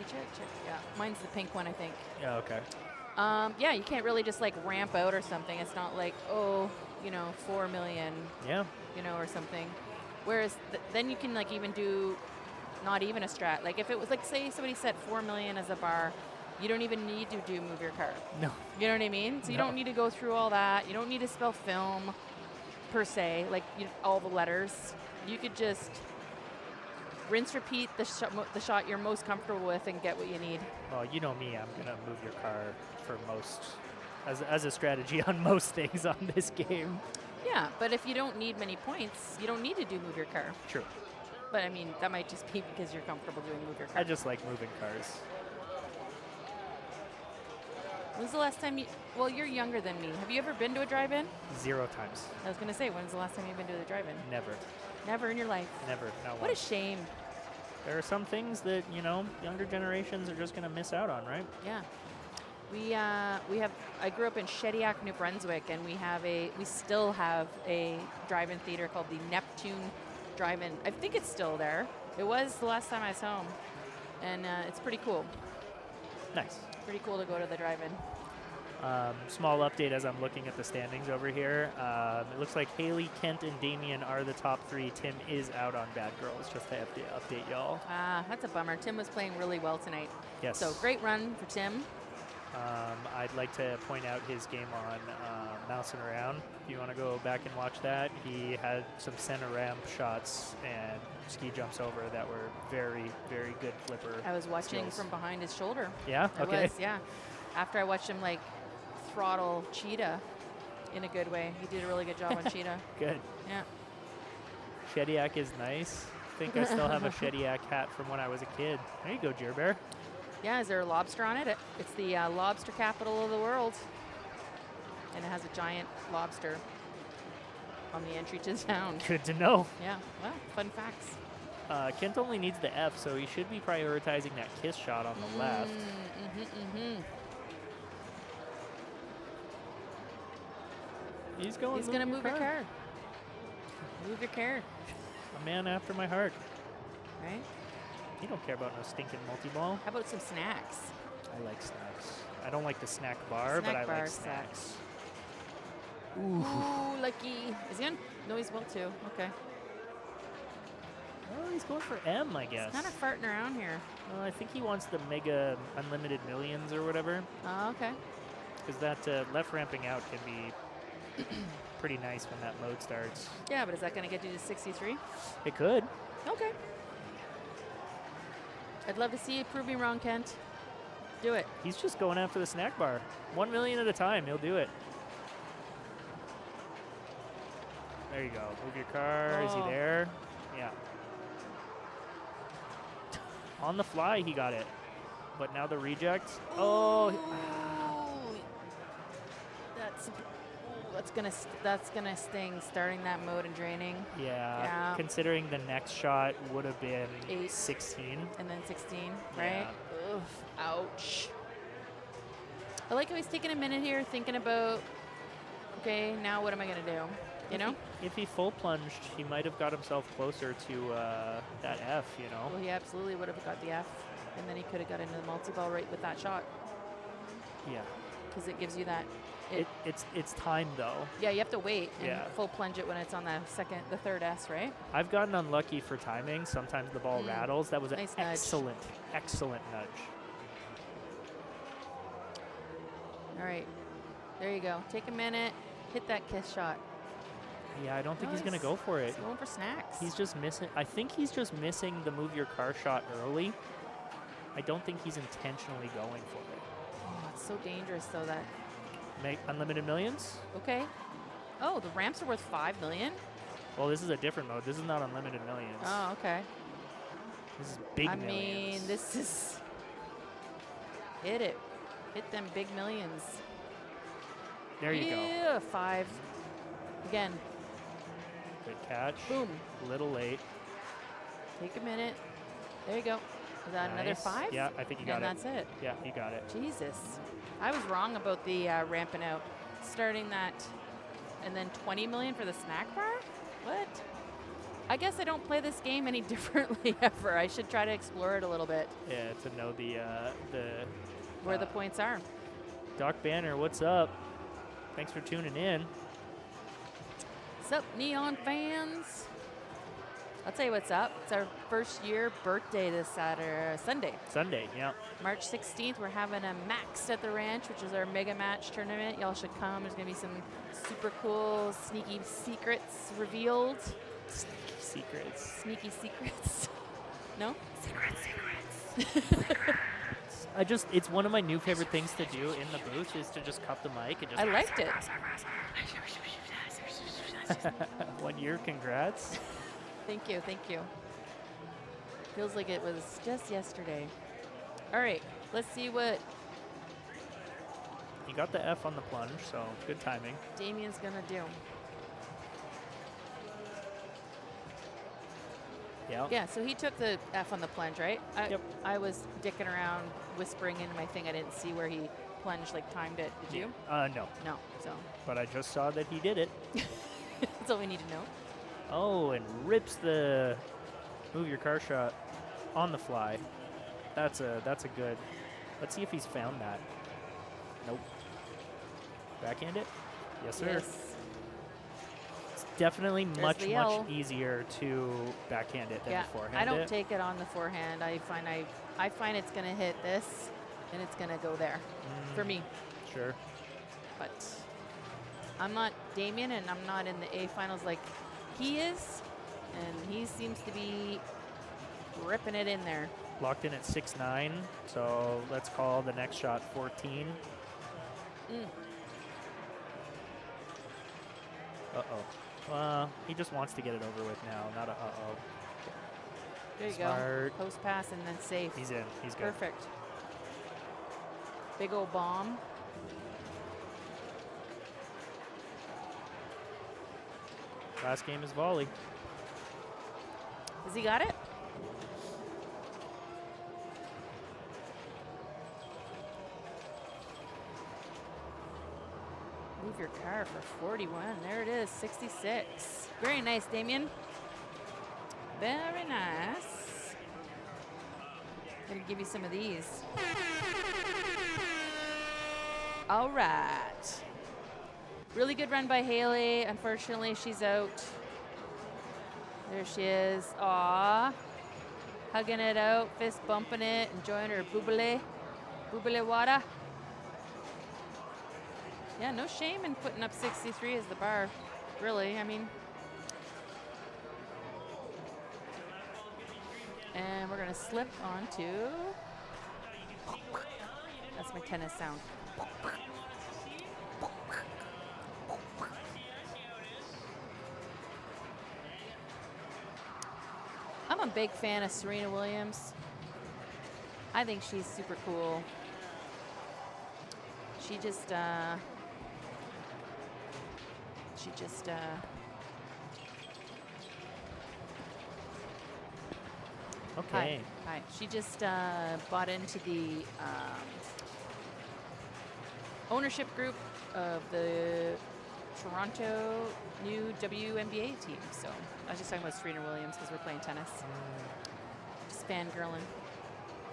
H: Check. Yeah, mine's the pink one, I think.
A: Yeah, okay.
H: Yeah, you can't really just like ramp out or something. It's not like, 4 million,
A: Yeah.
H: or something. Whereas then you can like even do not even a strat. Like if it was like, say somebody set 4 million as a bar, you don't even need to do move your car.
A: No.
H: You know what I mean? So you
A: No.
H: don't need to go through all that. You don't need to spell film per se, like all the letters. You could just rinse, repeat the shot you're most comfortable with and get what you need.
A: Well, you know me, I'm going to move your car for most, as a strategy on most things on this game.
H: Yeah, but if you don't need many points, you don't need to do move your car.
A: True.
H: But I mean, that might just be because you're comfortable doing move your car.
A: I just like moving cars.
H: When's the last time well, you're younger than me. Have you ever been to a drive-in?
A: 0 times.
H: I was going to say, when's the last time you've been to a drive-in?
A: Never.
H: Never in your life.
A: Never. Not
H: What a
A: once.
H: shame.
A: There are some things that, younger generations are just going to miss out on, right?
H: Yeah. I grew up in Shediac, New Brunswick, and we still have a drive-in theater called the Neptune Drive-In. I think it's still there. It was the last time I was home, and it's pretty cool.
A: Nice.
H: Pretty cool to go to the drive-in.
A: Small update as I'm looking at the standings over here. It looks like Haley, Kent, and Damien are the top 3. Tim is out on Bad Girls, just to update y'all.
H: That's a bummer. Tim was playing really well tonight.
A: Yes.
H: So great run for Tim.
A: I'd like to point out his game on Mousing Around. If you want to go back and watch that, he had some center ramp shots and ski jumps over that were very, very good flipper.
H: I was watching
A: skills.
H: from behind his shoulder.
A: Yeah?
H: I
A: Okay.
H: was, yeah. After I watched him like throttle Cheetah in a good way. He did a really good job on Cheetah.
A: Good.
H: Yeah.
A: Shediac is nice. I think I still have a Shediac hat from when I was a kid. There you go, Jer Bear.
H: Yeah, is there a lobster on it? It's the lobster capital of the world. And it has a giant lobster on the entry to town.
A: Good to know.
H: Yeah, well, fun facts.
A: Kent only needs the F, so he should be prioritizing that kiss shot on the left. He's going.
H: He's going to move your car. Move your car.
A: A man after my heart.
H: Right?
A: You don't care about no stinking multi-ball.
H: How about some snacks?
A: I like snacks. I don't like the snack bar, but I
H: Snack bar
A: like snacks.
H: Ooh, lucky. Is he on? No, he's well too. Okay.
A: Oh, he's going for M, I guess.
H: He's kind of farting around here.
A: Well, I think he wants the mega unlimited millions or whatever.
H: Oh, okay.
A: Because that left ramping out can be pretty nice when that mode starts.
H: Yeah, but is that going to get you to 63?
A: It could.
H: Okay. I'd love to see you prove me wrong, Kent. Do it.
A: He's just going after the snack bar. 1 million at a time. He'll do it. There you go. Move your car. Is he there? Yeah. On the fly, he got it. But now the reject. Oh.
H: That's gonna sting. Starting that mode and draining.
A: Yeah. Considering the next shot would have been
H: 8.
A: 16.
H: And then 16, right?
A: Yeah.
H: Ugh, ouch. I like how he's taking a minute here, thinking about, okay, now what am I gonna do? You know?
A: If he full plunged, he might have got himself closer to that F, you know?
H: Well, he absolutely would have got the F, and then he could have got into the multi-ball right with that shot.
A: Yeah.
H: Because it gives you that.
A: It's time though.
H: Yeah, you have to wait and
A: Yeah.
H: full plunge it when it's on the third S, right?
A: I've gotten unlucky for timing. Sometimes the ball rattles. That was an
H: Nice nudge.
A: excellent nudge.
H: All right, there you go. Take a minute, hit that kiss shot.
A: Yeah, I don't think he's gonna go for it.
H: He's going for snacks.
A: He's just missing. I think he's just missing the move your car shot early. I don't think he's intentionally going for it.
H: Oh, it's so dangerous though that.
A: Make unlimited millions?
H: Okay. Oh, the ramps are worth 5 million?
A: Well, this is a different mode. This is not unlimited millions.
H: Oh, okay.
A: This is big
H: I
A: millions.
H: mean, this is. Hit it. Hit them big millions.
A: There you go.
H: Yeah, 5. Again.
A: Good catch.
H: Boom.
A: A little late.
H: Take a minute. There you go. Is that another
A: Nice.
H: 5?
A: Yeah, I think you got
H: and
A: it.
H: that's it.
A: Yeah, you got it.
H: Jesus. I was wrong about the ramping out. Starting that and then 20 million for the snack bar? What? I guess I don't play this game any differently ever. I should try to explore it a little bit.
A: Yeah, to know the
H: where the points are.
A: Doc Banner, what's up? Thanks for tuning in.
H: What's up, Neon fans? I'll tell you what's up. It's our first year birthday this Sunday.
A: Sunday, yeah.
H: March 16th, we're having a Max at the Ranch, which is our mega match tournament. Y'all should come. There's going to be some super cool, sneaky secrets revealed. Sneaky secrets. No? Secrets.
A: It's one of my new favorite things to do in the booth is to just cup the mic and just.
H: I liked it.
A: 1 year, congrats.
H: Thank you, thank you. Feels like it was just yesterday. All right, let's see what
A: You got the F on the plunge, so good timing.
H: Damien's gonna do.
A: Yeah.
H: Yeah, so he took the F on the plunge, right?
A: Yep.
H: I was dicking around, whispering into my thing. I didn't see where he plunged, like timed it. Did you?
A: No.
H: No, so
A: But I just saw that he did it.
H: that's all we need to know.
A: Oh, and rips the move your car shot on the fly. That's a good. Let's see if he's found that. Nope. Backhand it? Yes, sir.
H: Yes.
A: It's definitely
H: There's
A: much
H: the L.
A: easier to backhand it than
H: Yeah,
A: to forehand
H: I don't
A: it.
H: take it on the forehand. I find it's gonna hit this,
C: and it's going to go there for me.
A: Sure.
C: But I'm not Damien, and I'm not in the A finals like he is, and he seems to be ripping it in there.
A: Locked in at 6-9, so let's call the next shot 14. Uh-oh. He just wants to get it over with now, not a uh-oh.
C: There you
A: Smart.
C: go. Post pass and then safe.
A: He's in. He's good.
C: Perfect. Big old bomb.
A: Last game is volley.
C: Has he got it? Move your car for 41. There it is, 66. Very nice, Damien. Very nice. Gonna give you some of these. All right. Really good run by Haley. Unfortunately, she's out. There she is. Aw. Hugging it out, fist bumping it, enjoying her boobale. Boobale water. Yeah, no shame in putting up 63 as the bar. Really, I mean. And we're gonna slip onto. That's my tennis sound. I'm a big fan of Serena Williams. I think she's super cool. She just
A: Okay.
C: Hi. She just bought into the ownership group of the Toronto new WNBA team. So I was just talking about Serena Williams because we're playing tennis. Just fangirling.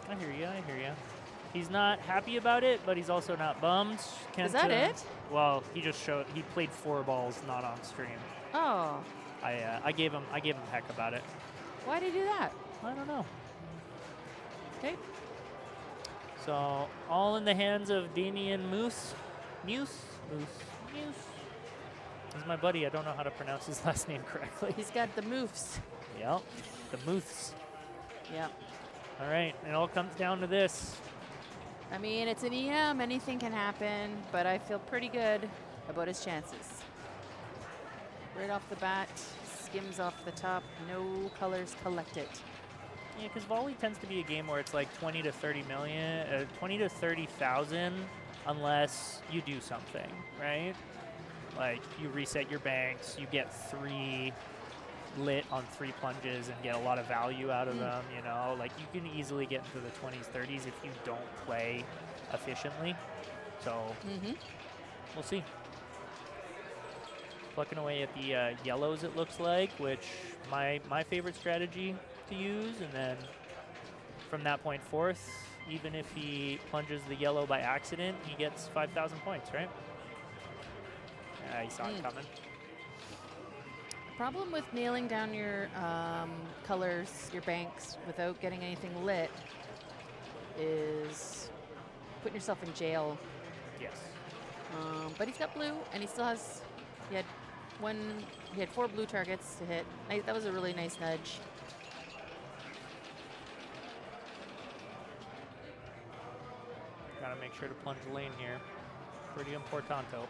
A: I hear you. He's not happy about it, but he's also not bummed.
C: Is that it?
A: Well, he played 4 balls not on stream.
C: Oh.
A: I gave him heck about it.
C: Why did he do that?
A: I don't know.
C: Okay.
A: So all in the hands of Damien Moose. Muse. He's my buddy. I don't know how to pronounce his last name correctly.
C: He's got the moves.
A: Yep, the Moose.
C: Yep.
A: All right, it all comes down to this.
C: I mean, it's an EM. Anything can happen, but I feel pretty good about his chances. Right off the bat, skims off the top. No colors collected.
A: Yeah, because volley tends to be a game where it's like 20 to 30,000, unless you do something, right? Like you reset your banks, you get 3 lit on 3 plunges and get a lot of value out of them, you know? Like you can easily get into the 20s, 30s if you don't play efficiently. So we'll see. Plucking away at the yellows, it looks like, which my favorite strategy to use, and then from that point forth, even if he plunges the yellow by accident, he gets 5,000 points, right? Yeah, he saw it coming.
C: Problem with nailing down your colors, your banks, without getting anything lit is putting yourself in jail.
A: Yes.
C: But he's got blue, and he still has, he had 4 blue targets to hit. That was a really nice nudge.
A: Gotta make sure to plunge the lane here. Pretty importanto.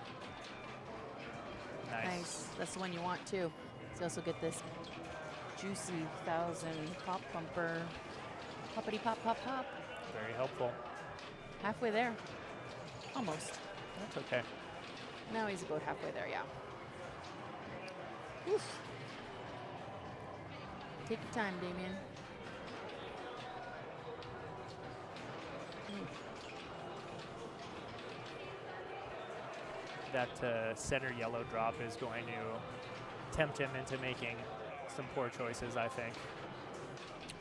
C: Nice. That's the one you want too. So you also get this juicy 1,000 pop bumper. Poppity pop pop pop.
A: Very helpful.
C: Halfway there. Almost.
A: That's okay.
C: Now he's about halfway there, yeah. Oof. Take your time, Damien.
A: That center yellow drop is going to tempt him into making some poor choices, I think.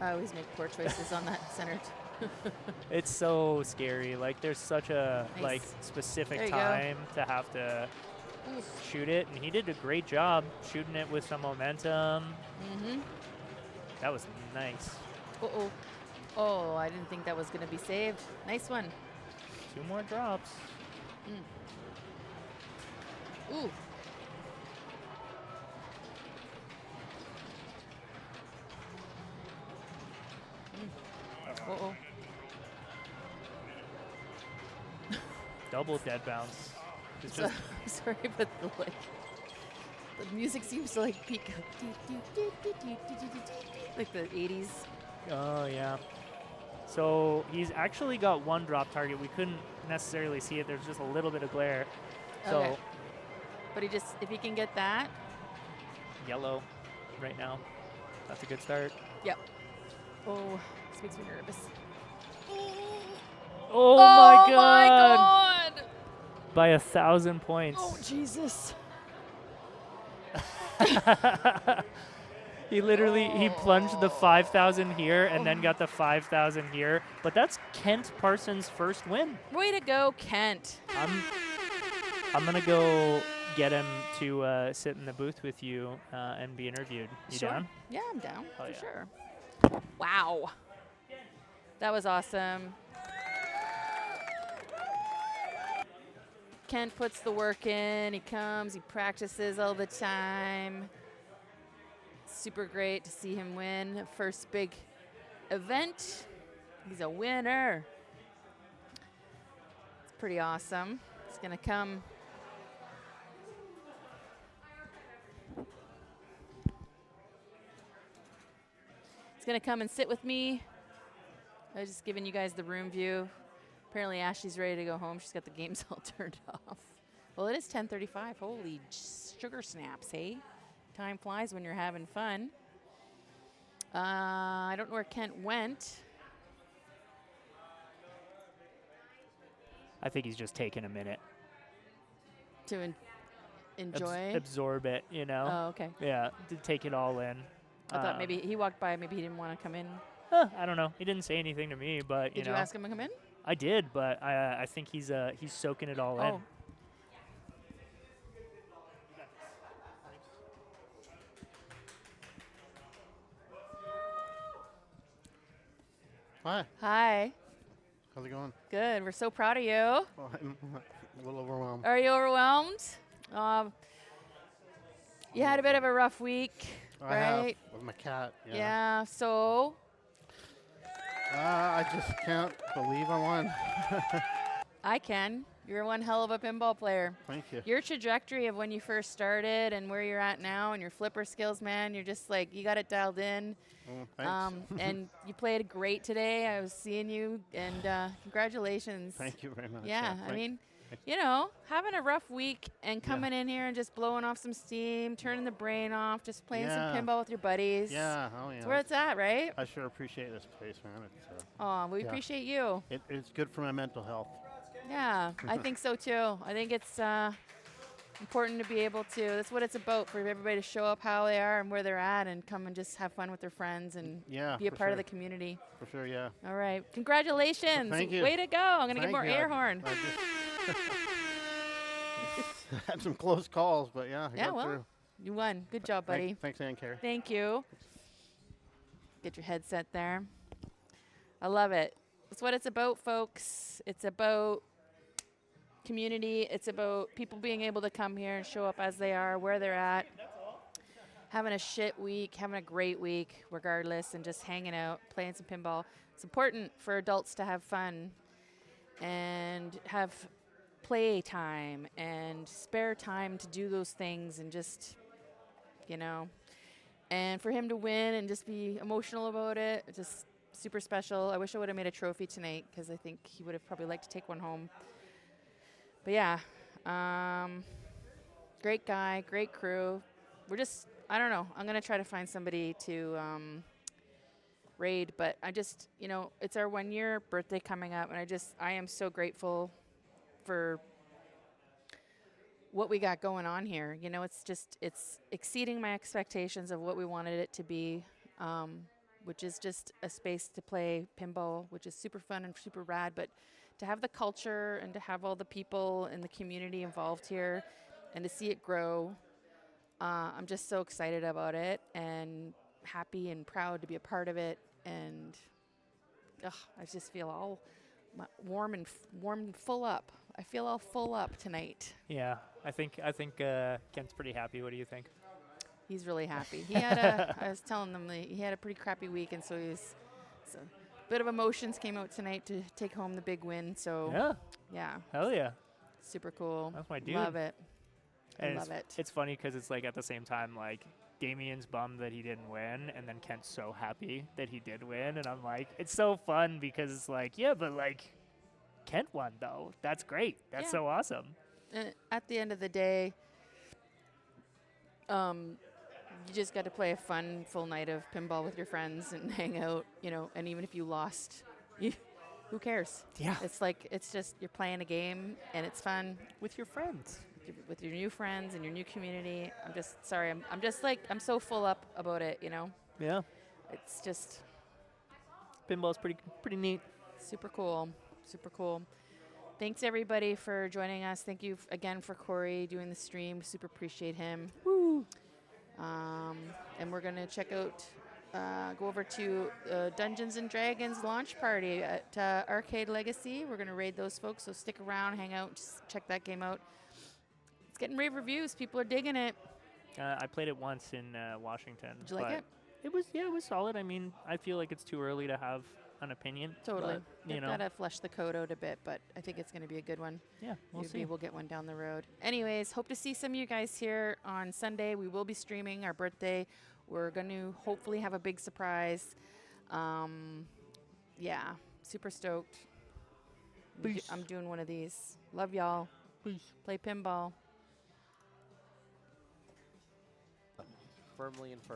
C: I always make poor choices on that center.
A: It's so scary. Like there's such a like specific time to have to shoot it, and he did a great job shooting it with some momentum. That was nice.
C: Oh, I didn't think that was going to be saved. Nice one.
A: 2 more drops.
H: Ooh. Uh-oh.
A: Double dead bounce. It's
H: So,
A: just
H: sorry, but the music seems to like peak like the 80s.
A: oh yeah. So he's actually got 1 drop target. We couldn't necessarily see it. There's just a little bit of glare. So
H: Okay. But if he can get that.
A: yellow right now. That's a good start.
H: Yep. Oh, this makes me nervous.
A: Oh, my god.
H: my god!
A: By 1,000 points.
H: Oh, Jesus.
A: He literally he plunged the 5,000 here and then got the 5,000 here. But that's Kent Parsons' first win.
H: Way to go, Kent.
A: I'm gonna go get him to sit in the booth with you and be interviewed. You
H: Sure.
A: down?
H: Yeah, I'm down
A: Oh,
H: for
A: yeah.
H: sure. Wow. That was awesome. Kent puts the work in. He comes. He practices all the time. Super great to see him win. First big event. He's a winner. It's pretty awesome. He's going to come. He's going to come and sit with me. I was just giving you guys the room view. Apparently Ashley's ready to go home. She's got the games all turned off. Well, it is 10:35. Holy sugar snaps, hey? Time flies when you're having fun. I don't know where Kent went.
A: I think he's just taking a minute.
H: To enjoy.
A: Absorb it, you know?
H: Oh, okay.
A: Yeah, to take it all in.
H: I thought maybe he walked by. Maybe he didn't want to come in.
A: I don't know. He didn't say anything to me, but
H: Did you ask him to come in?
A: I did, but I think he's soaking it all in.
H: Oh.
K: Hi.
H: Hi.
K: How's it going?
H: Good. We're so proud of you.
K: Well, I'm a little overwhelmed.
H: Are you overwhelmed? You had a bit of a rough week,
K: I
H: right?
K: have with my cat. Yeah.
H: Yeah. So.
K: I just can't believe I won.
H: I can. You're one hell of a pinball player.
K: Thank you.
H: Your trajectory of when you first started and where you're at now and your flipper skills, man, you're just like, you got it dialed in.
K: Thanks.
H: And you played great today. I was seeing you, and congratulations.
K: Thank you very much.
H: Yeah, I mean, you know, having a rough week and coming in here and just blowing off some steam, turning the brain off, just playing some pinball with your buddies.
K: Yeah, oh yeah.
H: That's where it's at, right?
K: I sure appreciate this place, man.
H: We appreciate you.
K: It's good for my mental health.
H: Yeah, I think so too. I think it's important to be able to, that's what it's about, for everybody to show up how they are and where they're at and come and just have fun with their friends and be a part of the community.
K: For sure, yeah.
H: All right. Congratulations.
K: Thank you.
H: Way to go. I'm going to get more air horn.
K: Had some close calls, but yeah, I got
H: well,
K: through.
H: You won. Good job, buddy.
K: Thanks, Ann Carey.
H: Thank you. Get your headset there. I love it. That's what it's about, folks. It's about community. It's about people being able to come here and show up as they are, where they're at, having a shit week, having a great week, regardless, and just hanging out, playing some pinball. It's important for adults to have fun and have play time and spare time to do those things and just, you know, and for him to win and just be emotional about it, just super special. I wish I would have made a trophy tonight because I think he would have probably liked to take one home. But yeah, great guy, great crew. We're just, I don't know, I'm going to try to find somebody to raid, but I just, you know, it's our 1 year birthday coming up, and I am so grateful for what we got going on here. You know, it's exceeding my expectations of what we wanted it to be, which is just a space to play pinball, which is super fun and super rad, but to have the culture and to have all the people in the community involved here and to see it grow, I'm just so excited about it and happy and proud to be a part of it. And I just feel all warm and full up. I feel all full up tonight.
A: Yeah, I think Kent's pretty happy. What do you think?
H: He's really happy. He had I was telling them that he had a pretty crappy week, and so so a bit of emotions came out tonight to take home the big win. So yeah,
A: hell yeah,
H: super cool.
A: That's my dude.
H: Love it.
A: And
H: love it.
A: It's funny because it's like at the same time, like Damien's bummed that he didn't win, and then Kent's so happy that he did win, and I'm like, it's so fun because it's like, yeah, but like Kent won though. That's great. That's so awesome.
H: At the end of the day, you just got to play a fun full night of pinball with your friends and hang out, you know. And even if you lost, who cares?
A: Yeah.
H: It's like it's just you're playing a game and it's fun
A: with your friends.
H: With your new friends and your new community. I'm just sorry. I'm just like I'm so full up about it, you know.
A: Yeah.
H: It's just
A: pinball's pretty neat.
H: Super cool. Super cool. Thanks everybody for joining us. Thank you again for Corey doing the stream. Super appreciate him.
A: Woo.
H: And we're gonna check out, go over to Dungeons and Dragons launch party at Arcade Legacy. We're gonna raid those folks, so stick around, hang out, just check that game out. It's getting rave reviews. People are digging it.
A: I played it once in Washington.
H: Did you like it?
A: It was solid. I mean, I feel like it's too early to have an opinion.
H: Totally.
A: But,
H: You've got to flesh the code out a bit, but I think it's going to be a good one.
A: Yeah, we'll see.
H: We'll get one down the road. Anyways, hope to see some of you guys here on Sunday. We will be streaming our birthday. We're going to hopefully have a big surprise. Yeah, super stoked. I'm doing one of these. Love y'all.
A: Peace.
H: Play pinball.
G: Firmly in first.